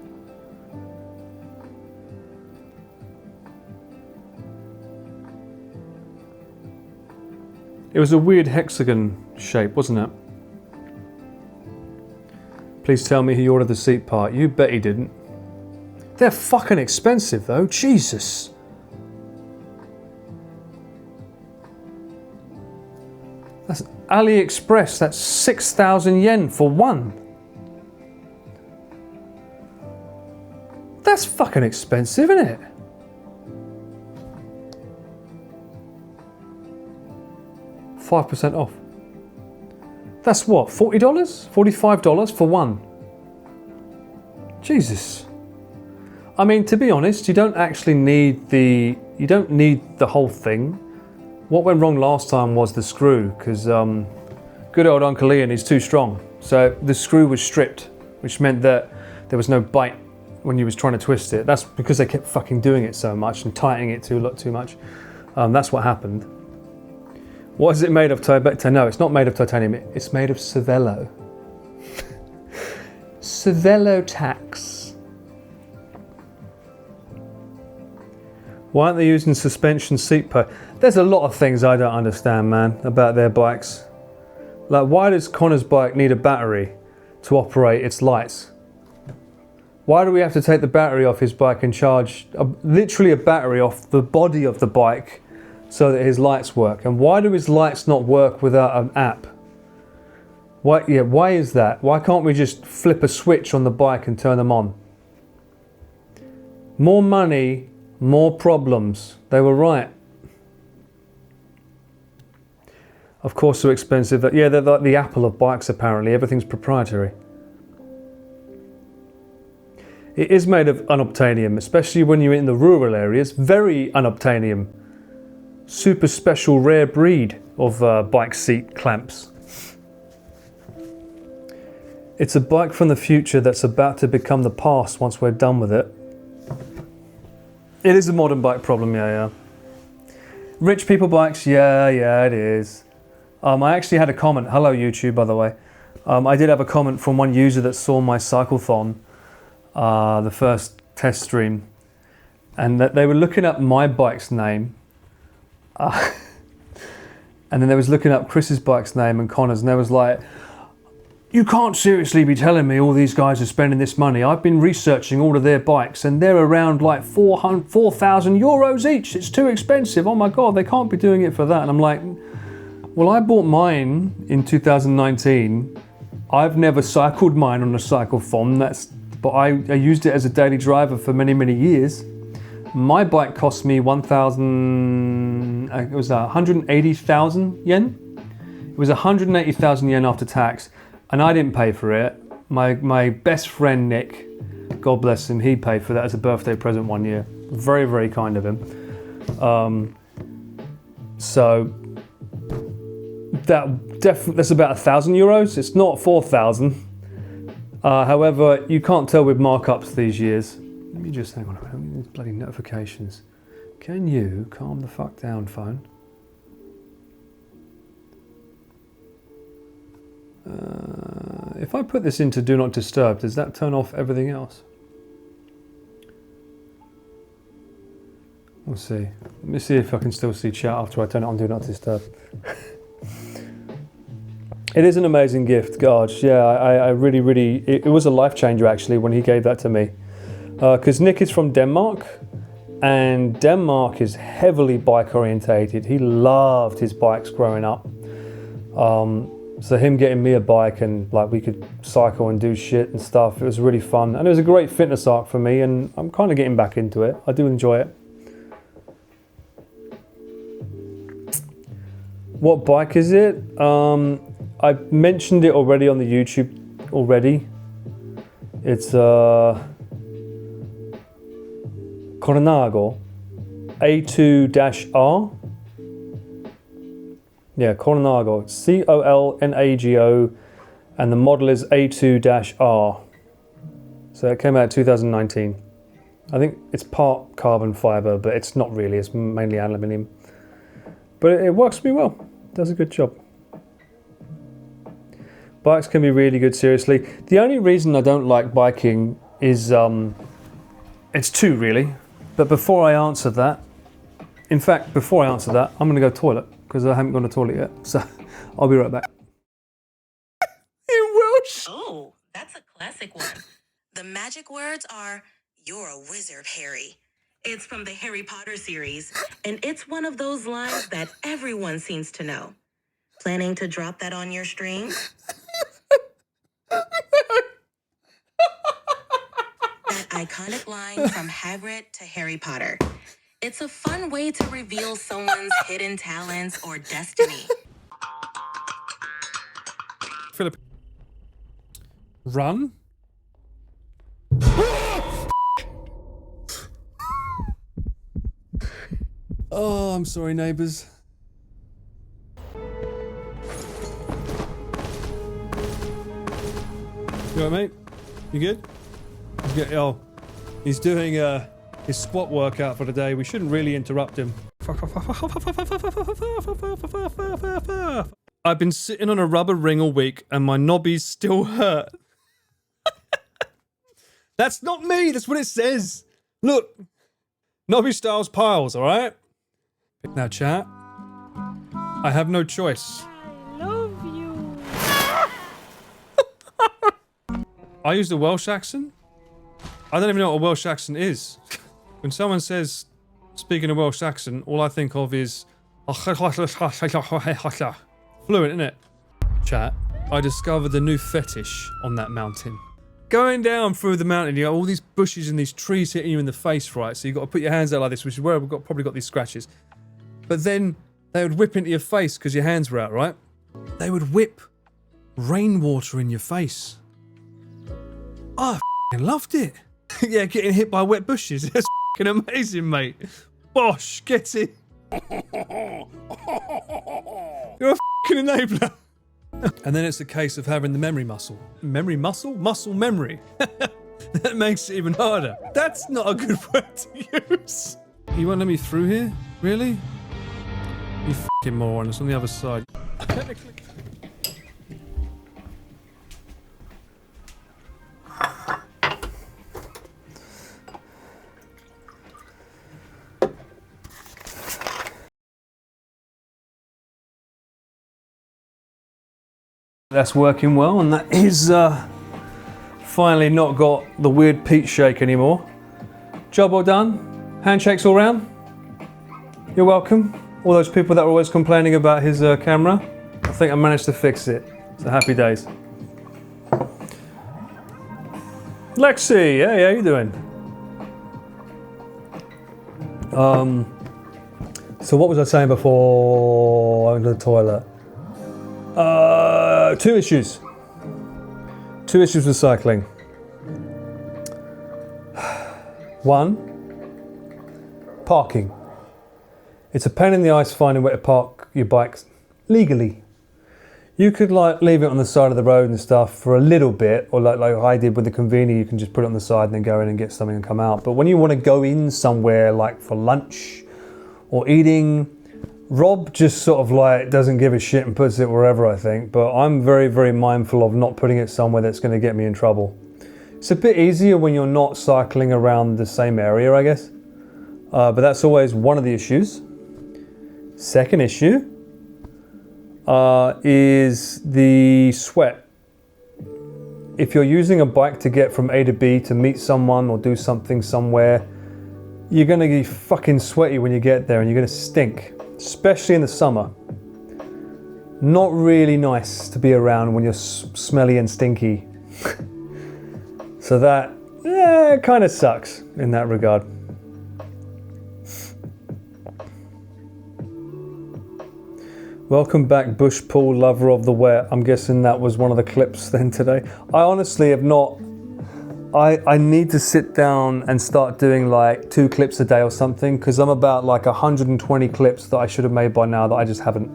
It was a weird hexagon shape, wasn't it? Please tell me he ordered the seat part. You bet he didn't. They're fucking expensive though, Jesus. That's AliExpress, that's 6,000 yen for one. That's fucking expensive, isn't it? %5 off. That's what, $40? $45 for one? Jesus. I mean, to be honest, you don't actually need the whole thing. What went wrong last time was the screw, because good old Uncle Ian is too strong. So the screw was stripped, which meant that there was no bite when you was trying to twist it. That's because they kept fucking doing it so much and tightening it too much. That's what happened. What is it made of? No, it's not made of titanium. It's made of Cervelo. Cervelo tax. Why aren't they using suspension seat post? There's a lot of things I don't understand, man, about their bikes. Like, why does Connor's bike need a battery to operate its lights? Why do we have to take the battery off his bike and charge literally a battery off the body of the bike so that his lights work? And why do his lights not work without an app? Why is that? Why can't we just flip a switch on the bike and turn them on? More money, more problems. They were right. Of course, so expensive. Yeah, they're like the Apple of bikes, apparently. Everything's proprietary. It is made of unobtainium, especially when you're in the rural areas. Very unobtainium. Super special rare breed of bike seat clamps. It's a bike from the future that's about to become the past once we're done with it. It is a modern bike problem, yeah. Rich people bikes, yeah, it is. I actually had a comment. Hello, YouTube, by the way. I did have a comment from one user that saw my cyclethon, the first test stream, and that they were looking up my bike's name, and then they was looking up Chris's bike's name and Connor's, and they was like, you can't seriously be telling me all these guys are spending this money. I've been researching all of their bikes and they're around like 4,000 euros each. It's too expensive. Oh my God, they can't be doing it for that. And I'm like, well, I bought mine in 2019. I've never cycled mine on a cyclethon, but I used it as a daily driver for many, many years. My bike cost me 180,000 yen. It was 180,000 yen after tax. And I didn't pay for it. My best friend Nick, God bless him, he paid for that as a birthday present one year. Very, very kind of him. So that's about 1,000 euros. It's not 4,000. However, you can't tell with markups these years. Let me just hang on a minute. These bloody notifications. Can you calm the fuck down, phone? If I put this into Do Not Disturb, does that turn off everything else? We'll see. Let me see if I can still see chat after I turn it on Do Not Disturb. It is an amazing gift, gosh. Yeah, I really, it was a life changer actually when he gave that to me. Because Nick is from Denmark, and Denmark is heavily bike orientated. He loved his bikes growing up. So him getting me a bike and like we could cycle and do shit and stuff, it was really fun. And it was a great fitness arc for me, and I'm kind of getting back into it. I do enjoy it. What bike is it? I mentioned it already on the YouTube already. It's Colnago A2-R. Yeah, Colnago, Colnago, and the model is A2-R. So it came out in 2019. I think it's part carbon fiber, but it's not really, it's mainly aluminium. But it works me well, does a good job. Bikes can be really good, seriously. The only reason I don't like biking is, it's two really. But before I answer that, I'm gonna go toilet, because I haven't gone to the toilet yet. So I'll be right back. In Welsh. Oh, that's a classic one. The magic words are, "You're a wizard, Harry." It's from the Harry Potter series, and it's one of those lines that everyone seems to know. Planning to drop that on your stream? That iconic line from Hagrid to Harry Potter. It's a fun way to reveal someone's hidden talents or destiny. Philip. Run? Oh, I'm sorry, neighbours. You all right, mate? You good? Oh, he's doing his squat workout for the day. We shouldn't really interrupt him. I've been sitting on a rubber ring all week and my knobbies still hurt. That's not me, that's what it says. Look, knobby styles piles, alright? Now chat, I have no choice. I love you. I use the Welsh accent? I don't even know what a Welsh accent is. When someone says, speaking a Welsh accent, all I think of is fluent, innit? Chat, I discovered a new fetish on that mountain. Going down through the mountain, you got all these bushes and these trees hitting you in the face, right? So you got to put your hands out like this, which is where we've probably got these scratches. But then they would whip into your face because your hands were out, right? They would whip rainwater in your face. I f***ing loved it. Yeah, getting hit by wet bushes. That's f***ing amazing, mate. Bosh, get it. You're a f***ing enabler. And then it's a case of having the memory muscle. Memory muscle? Muscle memory. That makes it even harder. That's not a good word to use. You won't let me through here? Really? You f***ing moron. It's on the other side. Technically. That's working well, and that is finally not got the weird peach shake anymore. Job well done. Handshakes all round. You're welcome. All those people that were always complaining about his camera, I think I managed to fix it. So happy days. Lexi, hey, how you doing? So what was I saying before I went to the toilet? Two issues. Two issues with cycling. One, parking. It's a pain in the ass finding where to park your bikes legally. You could like leave it on the side of the road and stuff for a little bit, or like I did with the Conveni, you can just put it on the side and then go in and get something and come out. But when you want to go in somewhere like for lunch or eating, Rob just sort of like doesn't give a shit and puts it wherever, I think, but I'm very, very mindful of not putting it somewhere that's going to get me in trouble. It's a bit easier when you're not cycling around the same area, I guess, but that's always one of the issues. Second issue is the sweat. If you're using a bike to get from A to B to meet someone or do something somewhere, you're going to be fucking sweaty when you get there and you're going to stink. Especially in the summer. Not really nice to be around when you're smelly and stinky. So that kind of sucks in that regard. Welcome back, Bush Pool lover of the wet. I'm guessing that was one of the clips then today. I honestly have not. I need to sit down and start doing like 2 clips a day or something, because I'm about like 120 clips that I should have made by now that I just haven't.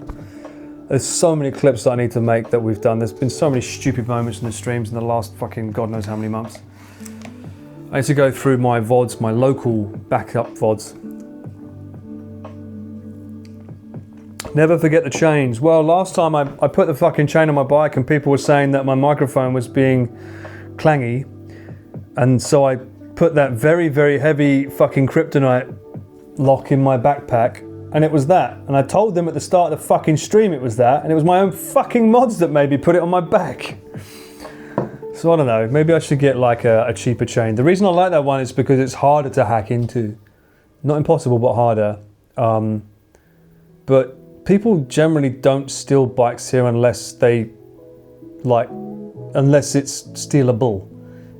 There's so many clips that I need to make that we've done. There's been so many stupid moments in the streams in the last fucking God knows how many months. I need to go through my VODs, my local backup VODs. Never forget the chains. Well, last time I put the fucking chain on my bike and people were saying that my microphone was being clangy. And so I put that very, very heavy fucking kryptonite lock in my backpack, and it was that. And I told them at the start of the fucking stream it was that, and it was my own fucking mods that made me put it on my back. So I don't know, maybe I should get like a cheaper chain. The reason I like that one is because it's harder to hack into. Not impossible, but harder. But people generally don't steal bikes here unless it's stealable.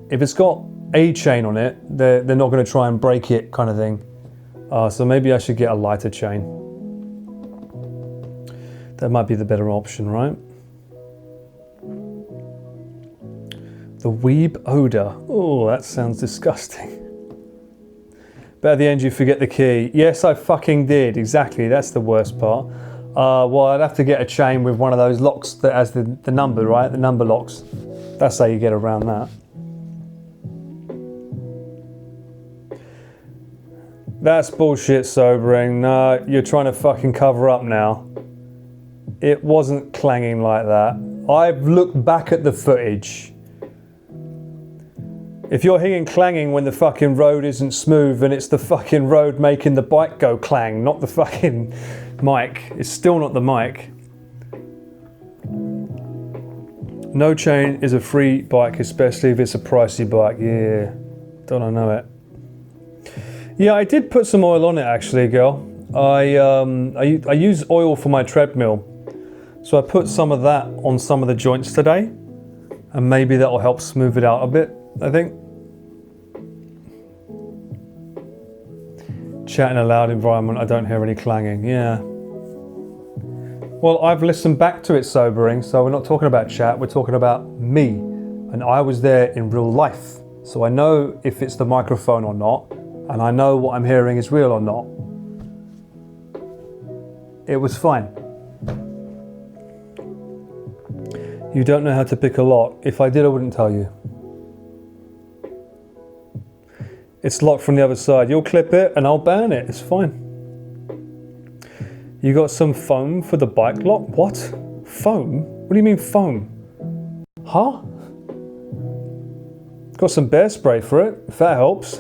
If it's got a chain on it, they're not going to try and break it, kind of thing. So maybe I should get a lighter chain. That might be the better option, right? The weeb odor. Oh, that sounds disgusting. But at the end you forget the key. Yes, I fucking did. Exactly, that's the worst part. Well, I'd have to get a chain with one of those locks that has the number, right? The number locks. That's how you get around that. That's bullshit, sobering. No, you're trying to fucking cover up now. It wasn't clanging like that. I've looked back at the footage. If you're hearing clanging when the fucking road isn't smooth, then it's the fucking road making the bike go clang, not the fucking mic. It's still not the mic. No chain is a free bike, especially if it's a pricey bike. Yeah, don't I know it. Yeah, I did put some oil on it actually, girl. I use oil for my treadmill. So I put some of that on some of the joints today, and maybe that will help smooth it out a bit, I think. Chat in a loud environment, I don't hear any clanging, yeah. Well, I've listened back to it, sobering, so we're not talking about chat, we're talking about me. And I was there in real life, so I know if it's the microphone or not, and I know what I'm hearing is real or not. It was fine. You don't know how to pick a lock. If I did, I wouldn't tell you. It's locked from the other side. You'll clip it and I'll burn it. It's fine. You got some foam for the bike lock? What? Foam? What do you mean foam? Huh? Got some bear spray for it, if that helps.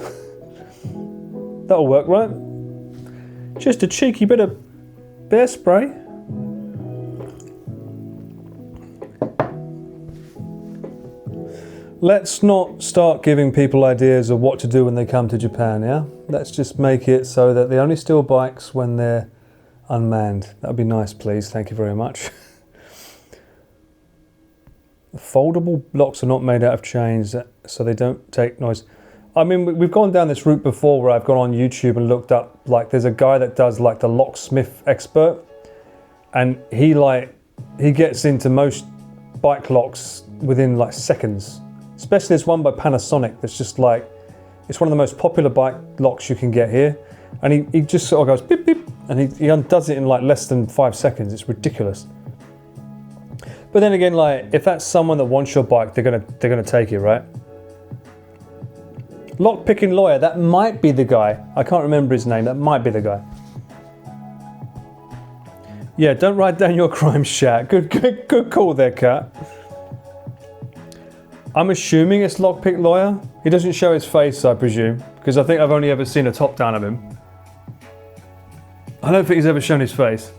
That'll work, right? Just a cheeky bit of bear spray. Let's not start giving people ideas of what to do when they come to Japan, yeah? Let's just make it so that they only steal bikes when they're unmanned. That would be nice, please. Thank you very much. The foldable locks are not made out of chains, so they don't take noise. I mean, we've gone down this route before where I've gone on YouTube and looked up, like, there's a guy that does, like, the locksmith expert, and he gets into most bike locks within, like, seconds. Especially there's one by Panasonic that's just like, it's one of the most popular bike locks you can get here. And he just sort of goes beep beep, and he undoes it in like less than 5 seconds. It's ridiculous. But then again, like, if that's someone that wants your bike, they're gonna take it, right? Lock picking lawyer, that might be the guy. I can't remember his name, that might be the guy. Yeah, don't write down your crimes, chat. Good call there, Kat. I'm assuming it's lockpick lawyer. He doesn't show his face, I presume, because I think I've only ever seen a top down of him. I don't think he's ever shown his face.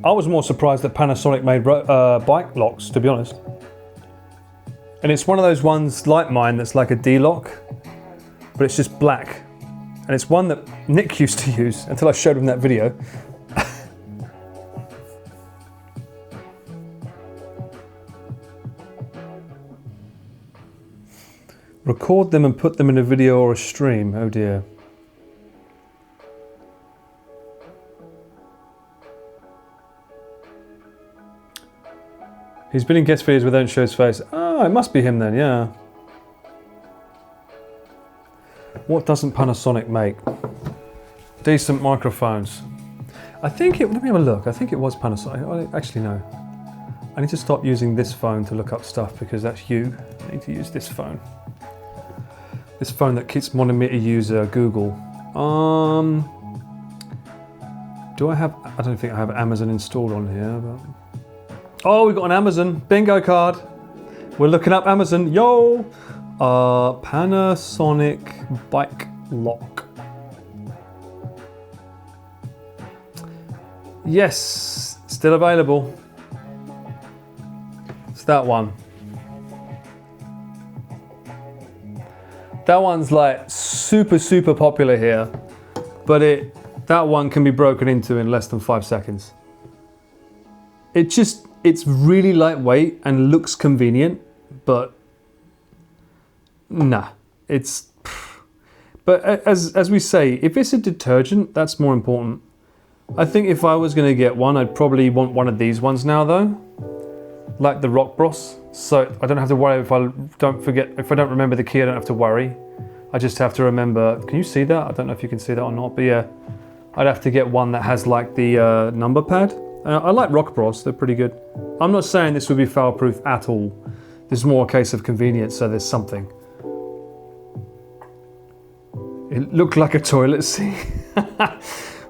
I was more surprised that Panasonic made bike locks, to be honest. And it's one of those ones like mine that's like a D-lock, but it's just black. And it's one that Nick used to use until I showed him that video. Record them and put them in a video or a stream. Oh dear. He's been in guest videos where they don't show his face. Oh, it must be him then, yeah. What doesn't Panasonic make? Decent microphones. I think it, let me have a look. I think it was Panasonic. Actually, no. I need to stop using this phone to look up stuff because that's you. I need to use this phone. This phone that keeps wanting me to use Google. Do I have, I don't think I have Amazon installed on here. But... Oh, we've got an Amazon bingo card. We're looking up Amazon. Yo! Panasonic bike lock. Yes, still available. It's that one. That one's like super popular here, but that one can be broken into in less than 5 seconds. It's really lightweight and looks convenient, but nah, but as we say, if it's a detergent, that's more important. I think if I was gonna get one, I'd probably want one of these ones now though, like the Rock Bros. So I don't have to worry if I don't remember the key, I don't have to worry. I just have to remember, can you see that? I don't know if you can see that or not, but yeah, I'd have to get one that has like the number pad. I like Rock Bros, they're pretty good. I'm not saying this would be foul proof at all. This is more a case of convenience, so there's something. It looked like a toilet seat.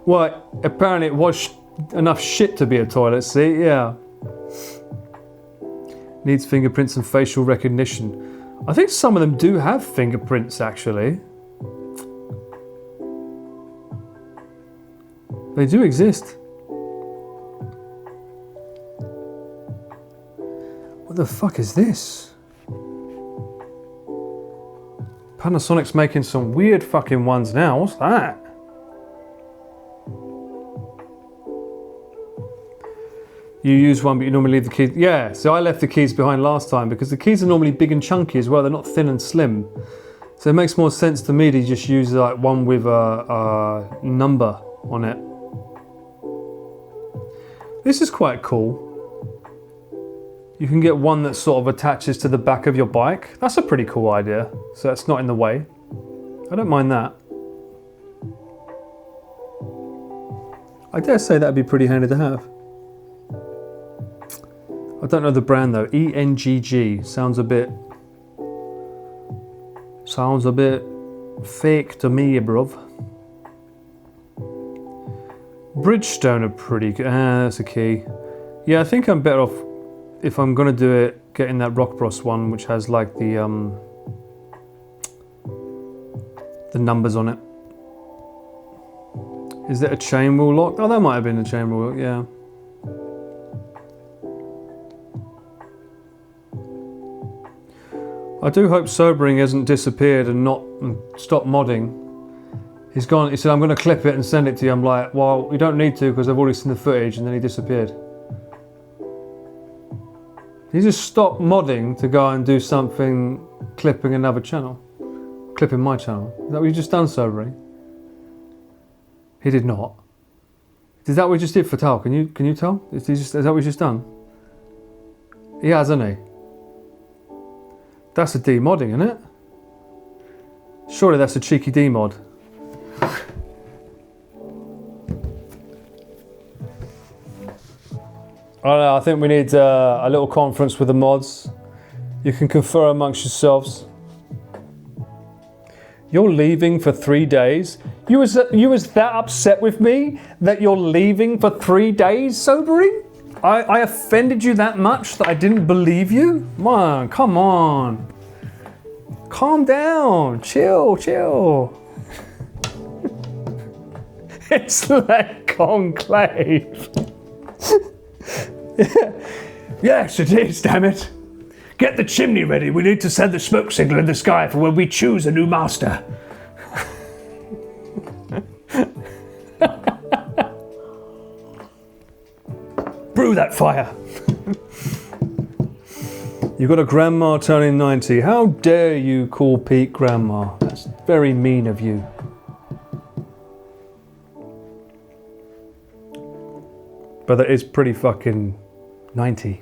Well, apparently it was enough shit to be a toilet seat, yeah. Needs fingerprints and facial recognition. I think some of them do have fingerprints, actually. They do exist. What the fuck is this? Panasonic's making some weird fucking ones now. What's that? You use one, but you normally leave the keys. Yeah, so I left the keys behind last time because the keys are normally big and chunky as well. They're not thin and slim. So it makes more sense to me to just use like one with a number on it. This is quite cool. You can get one that sort of attaches to the back of your bike. That's a pretty cool idea. So it's not in the way. I don't mind that. I dare say that'd be pretty handy to have. I don't know the brand though. ENGG sounds a bit fake to me, bruv. Bridgestone are pretty good. That's a key. Yeah, I think I'm better off if I'm gonna do it getting that Rock Bros one, which has like the numbers on it. Is that a chain wheel lock? Oh, that might have been a chain wheel lock. Yeah. I do hope sobering hasn't disappeared and stopped modding. He's gone. He said, "I'm going to clip it and send it to you." I'm like, "Well, you don't need to because I've already seen the footage." And then he disappeared. He just stopped modding to go and do something, clipping another channel, clipping my channel. Is that what you just done, sobering? He did not. Is that what we just did for Tal? Can you tell? Is that what we just done? He has, hasn't he? That's a demodding, isn't it? Surely that's a cheeky demod. I don't know, I think we need a little conference with the mods. You can confer amongst yourselves. You're leaving for 3 days? You was that upset with me that you're leaving for 3 days, sobering? I offended you that much that I didn't believe you? Come on. Calm down. Chill. It's like conclave. Yes, it is, damn it. Get the chimney ready. We need to send the smoke signal in the sky for when we choose a new master. Brew that fire. You've got a grandma turning 90. How dare you call Pete grandma? That's very mean of you. But that is pretty fucking 90.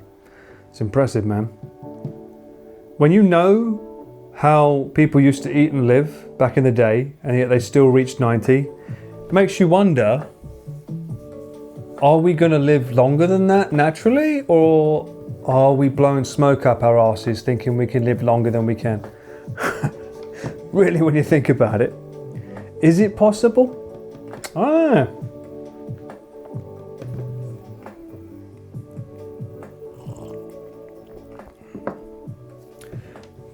It's impressive, man. When you know how people used to eat and live back in the day, and yet they still reach 90, it makes you wonder, are we going to live longer than that naturally, or are we blowing smoke up our asses thinking we can live longer than we can? Really, when you think about it, is it possible? I don't know.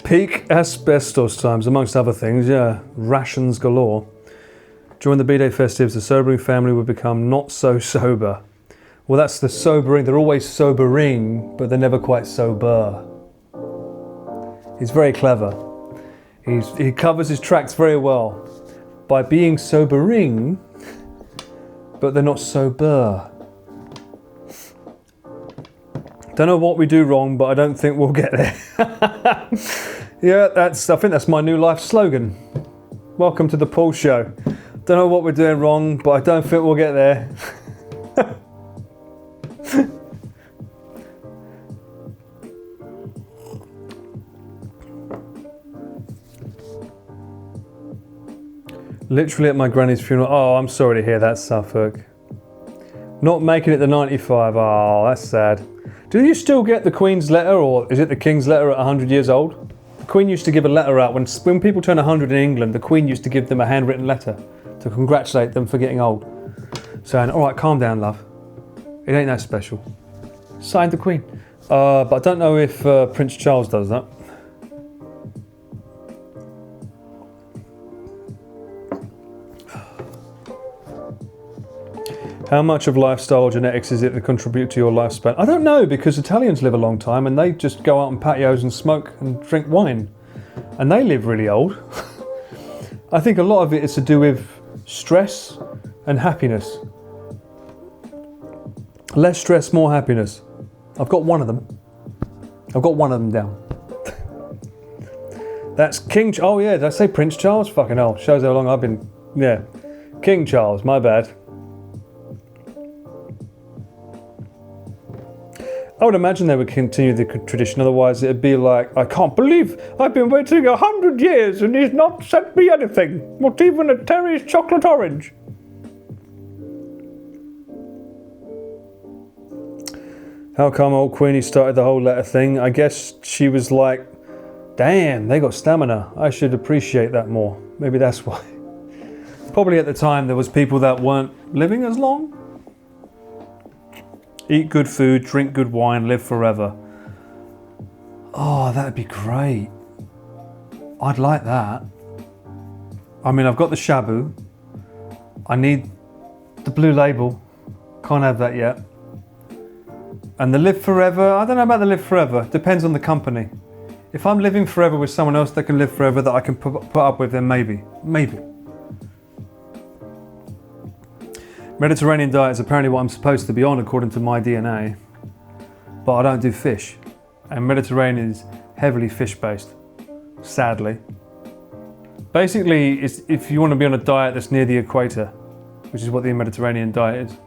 Peak asbestos times, amongst other things, yeah. Rations galore. During the B-Day festives, the sobering family would become not so sober. Well, that's the sobering. They're always sobering, but they're never quite sober. He's very clever. He covers his tracks very well by being sobering, but they're not sober. Don't know what we do wrong, but I don't think we'll get there. Yeah, I think that's my new life slogan. Welcome to the Paul Show. Don't know what we're doing wrong, but I don't think we'll get there. Literally at my granny's funeral. Oh, I'm sorry to hear that, Suffolk. Not making it the 95. Oh, that's sad. Do you still get the Queen's letter, or is it the King's letter at 100 years old? The Queen used to give a letter out. When people turn 100 in England, the Queen used to give them a handwritten letter to congratulate them for getting old. Saying, all right, calm down, love. It ain't that special. Signed the Queen. But I don't know if Prince Charles does that. How much of lifestyle or genetics is it that contribute to your lifespan? I don't know, because Italians live a long time and they just go out on patios and smoke and drink wine. And they live really old. I think a lot of it is to do with stress and happiness. Less stress, more happiness. I've got one of them. I've got one of them down. That's King... Oh yeah, did I say Prince Charles? Fucking hell. Shows how long I've been... Yeah. King Charles, my bad. I would imagine they would continue the tradition, otherwise it'd be like, I can't believe I've been waiting 100 years and he's not sent me anything. Not even a Terry's chocolate orange. How come old Queenie started the whole letter thing? I guess she was like, damn, they got stamina. I should appreciate that more. Maybe that's why. Probably at the time there was people that weren't living as long. Eat good food, drink good wine, live forever. Oh, that'd be great. I'd like that. I mean, I've got the Shabu. I need the blue label. Can't have that yet. And the live forever, I don't know about the live forever. Depends on the company. If I'm living forever with someone else that can live forever that I can put up with, then maybe. Maybe. Mediterranean diet is apparently what I'm supposed to be on according to my DNA, but I don't do fish, and Mediterranean is heavily fish-based, sadly. Basically, it's if you want to be on a diet that's near the equator, which is what the Mediterranean diet is.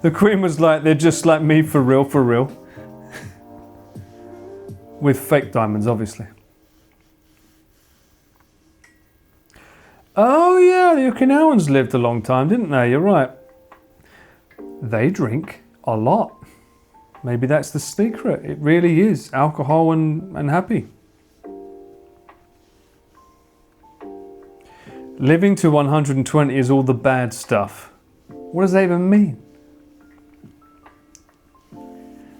The Queen was like, they're just like me for real, for real. With fake diamonds, obviously. Oh yeah, the Okinawans lived a long time, didn't they? You're right. They drink a lot. Maybe that's the secret. It really is. Alcohol and happy. Living to 120 is all the bad stuff. What does that even mean?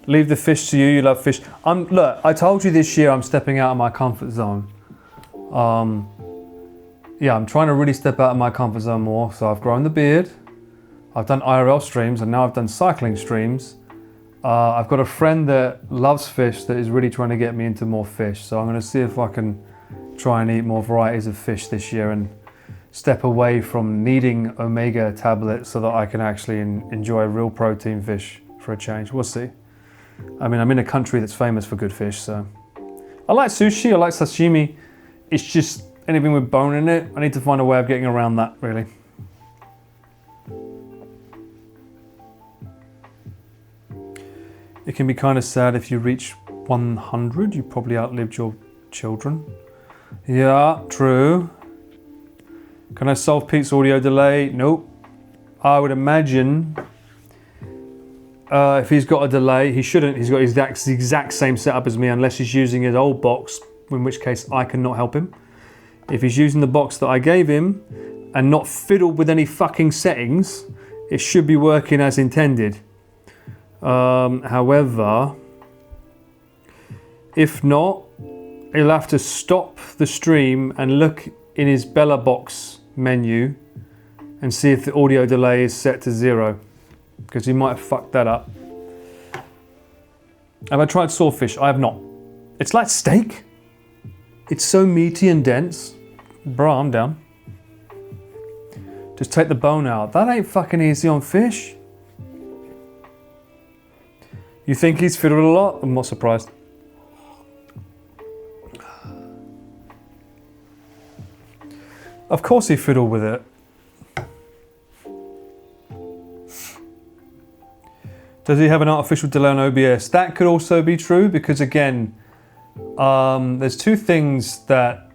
Leave the fish to you, you love fish. Look, I told you this year I'm stepping out of my comfort zone. Yeah, I'm trying to really step out of my comfort zone more. So I've grown the beard. I've done IRL streams and now I've done cycling streams. I've got a friend that loves fish that is really trying to get me into more fish. So I'm going to see if I can try and eat more varieties of fish this year and step away from needing omega tablets so that I can actually enjoy real protein fish for a change. We'll see. I mean, I'm in a country that's famous for good fish, so. I like sushi, I like sashimi. It's just anything with bone in it. I need to find a way of getting around that, really. It can be kind of sad if you reach 100, you probably outlived your children. Yeah, true. Can I solve Pete's audio delay? Nope. I would imagine if he's got a delay, he shouldn't. He's got his exact same setup as me unless he's using his old box, in which case I cannot help him. If he's using the box that I gave him and not fiddled with any fucking settings, it should be working as intended. However, if not, he'll have to stop the stream and look in his Bella Box menu and see if the audio delay is set to 0, because he might have fucked that up. Have I tried sawfish? I have not. It's like steak. It's so meaty and dense. Bro, I'm down. Just take the bone out. That ain't fucking easy on fish. You think he's fiddled a lot? I'm not surprised. Of course he fiddled with it. Does he have an artificial delay on OBS? That could also be true because again, there's two things that,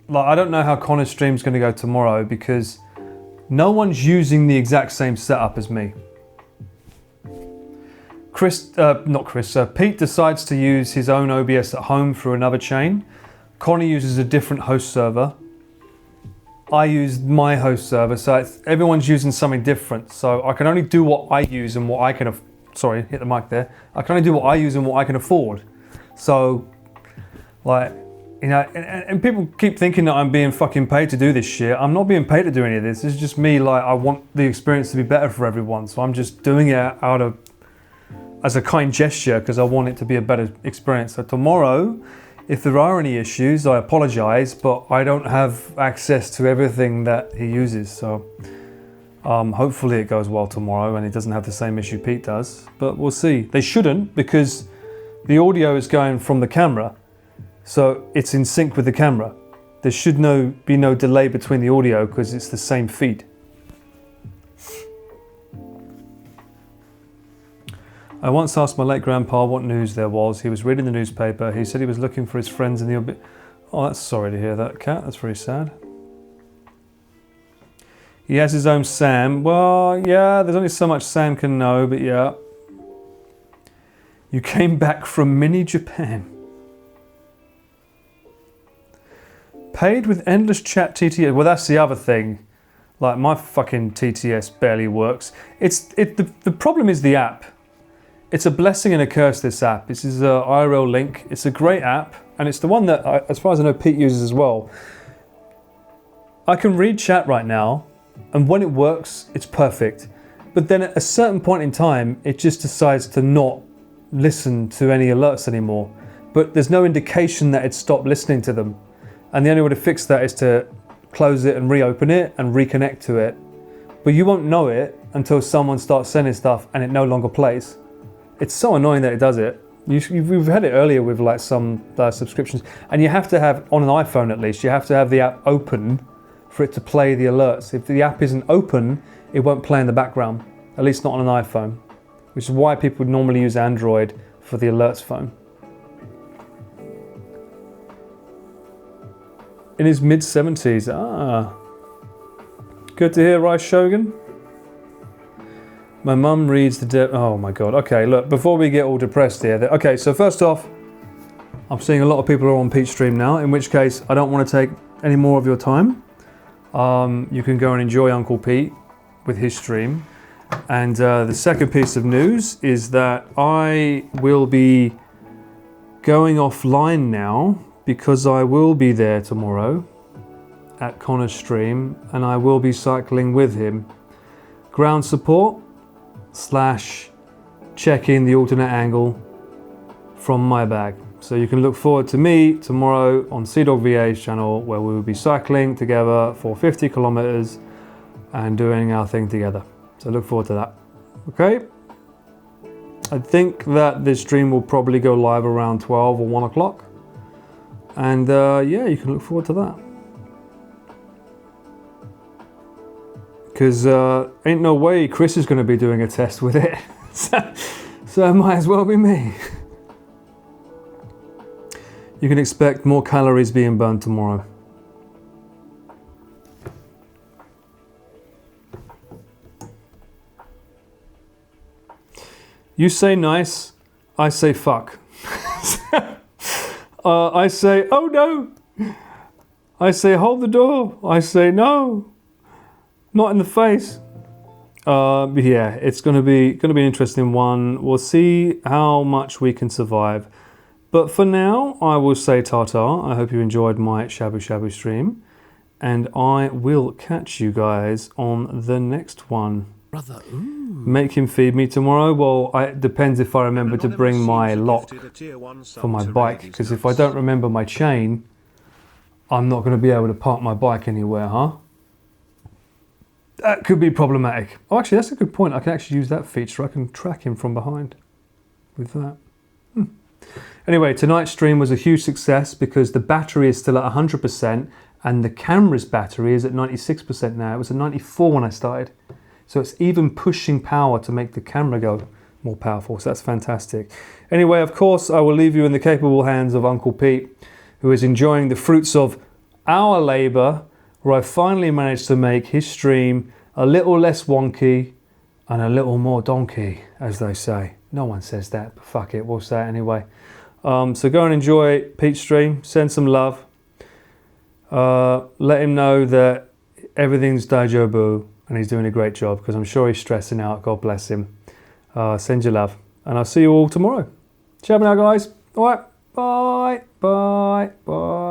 like, I don't know how Connor's stream's going to go tomorrow because No one's using the exact same setup as me. Pete decides to use his own OBS at home through another chain. Connie uses a different host server. I use my host server, so everyone's using something different. So I can only do what I use and what I can. Sorry, hit the mic there. I can only do what I use and what I can afford. So, like, you know, and people keep thinking that I'm being fucking paid to do this shit. I'm not being paid to do any of this. It's just me. Like, I want the experience to be better for everyone, so I'm just doing it as a kind gesture because I want it to be a better experience. So tomorrow, if there are any issues, I apologize, but I don't have access to everything that he uses. So hopefully it goes well tomorrow and it doesn't have the same issue Pete does, but we'll see. They shouldn't, because the audio is going from the camera, so it's in sync with the camera. There should be no delay between the audio because it's the same feed. I once asked my late grandpa what news there was. He was reading the newspaper. He said he was looking for his friends in the... Oh, that's sorry to hear that, Cat. That's very sad. He has his own Sam. Well, yeah, there's only so much Sam can know, but yeah. You came back from mini Japan. Paid with endless chat TTS. Well, that's the other thing. Like, my fucking TTS barely works. The problem is the app. It's a blessing and a curse, this app. This is a IRL link. It's a great app, and it's the one that, as far as I know, Pete uses as well. I can read chat right now, and when it works, it's perfect. But then at a certain point in time, it just decides to not listen to any alerts anymore. But there's no indication that it stopped listening to them. And the only way to fix that is to close it and reopen it and reconnect to it. But you won't know it until someone starts sending stuff and it no longer plays. It's so annoying that it does it. We've had it earlier with like some subscriptions, and you have to have, on an iPhone at least, you have to have the app open for it to play the alerts. If the app isn't open, it won't play in the background, at least not on an iPhone, which is why people would normally use Android for the alerts phone. In his mid-70s, good to hear, Rice Shogun. My mum reads the... Oh my god. Okay, look, before we get all depressed here... Okay, so first off, I'm seeing a lot of people are on Pete's stream now, in which case I don't want to take any more of your time. You can go and enjoy Uncle Pete with his stream. And the second piece of news is that I will be going offline now because I will be there tomorrow at Connor's stream and I will be cycling with him. Ground support / checking the alternate angle from my bag. So you can look forward to me tomorrow on CDog VA's channel, where we will be cycling together for 50 kilometers and doing our thing together. So look forward to that. Okay? I think that this stream will probably go live around 12 or 1 o'clock. And yeah, you can look forward to that. Because ain't no way Chris is going to be doing a test with it. So it might as well be me. You can expect more calories being burned tomorrow. You say nice, I say fuck. I say, oh no. I say, hold the door. I say, no. Not in the face. Yeah, it's gonna be an interesting one. We'll see how much we can survive. But for now, I will say ta-ta. I hope you enjoyed my Shabu Shabu stream, and I will catch you guys on the next one. Brother, ooh. Make him feed me tomorrow. Well, it depends if I remember to bring my lock for my bike, because if I don't remember my chain, I'm not going to be able to park my bike anywhere, huh? That could be problematic. Oh, actually, that's a good point. I can actually use that feature. I can track him from behind with that. Anyway, tonight's stream was a huge success because the battery is still at 100% and the camera's battery is at 96% now. It was at 94 when I started. So it's even pushing power to make the camera go more powerful. So that's fantastic. Anyway, of course, I will leave you in the capable hands of Uncle Pete, who is enjoying the fruits of our labor, where I finally managed to make his stream a little less wonky and a little more donkey, as they say. No one says that, but fuck it, we'll say it anyway. So go and enjoy Pete's stream, send some love. Let him know that everything's deja vu and he's doing a great job, because I'm sure he's stressing out, God bless him. Send your love, and I'll see you all tomorrow. Ciao now, guys. All right, bye, bye, bye.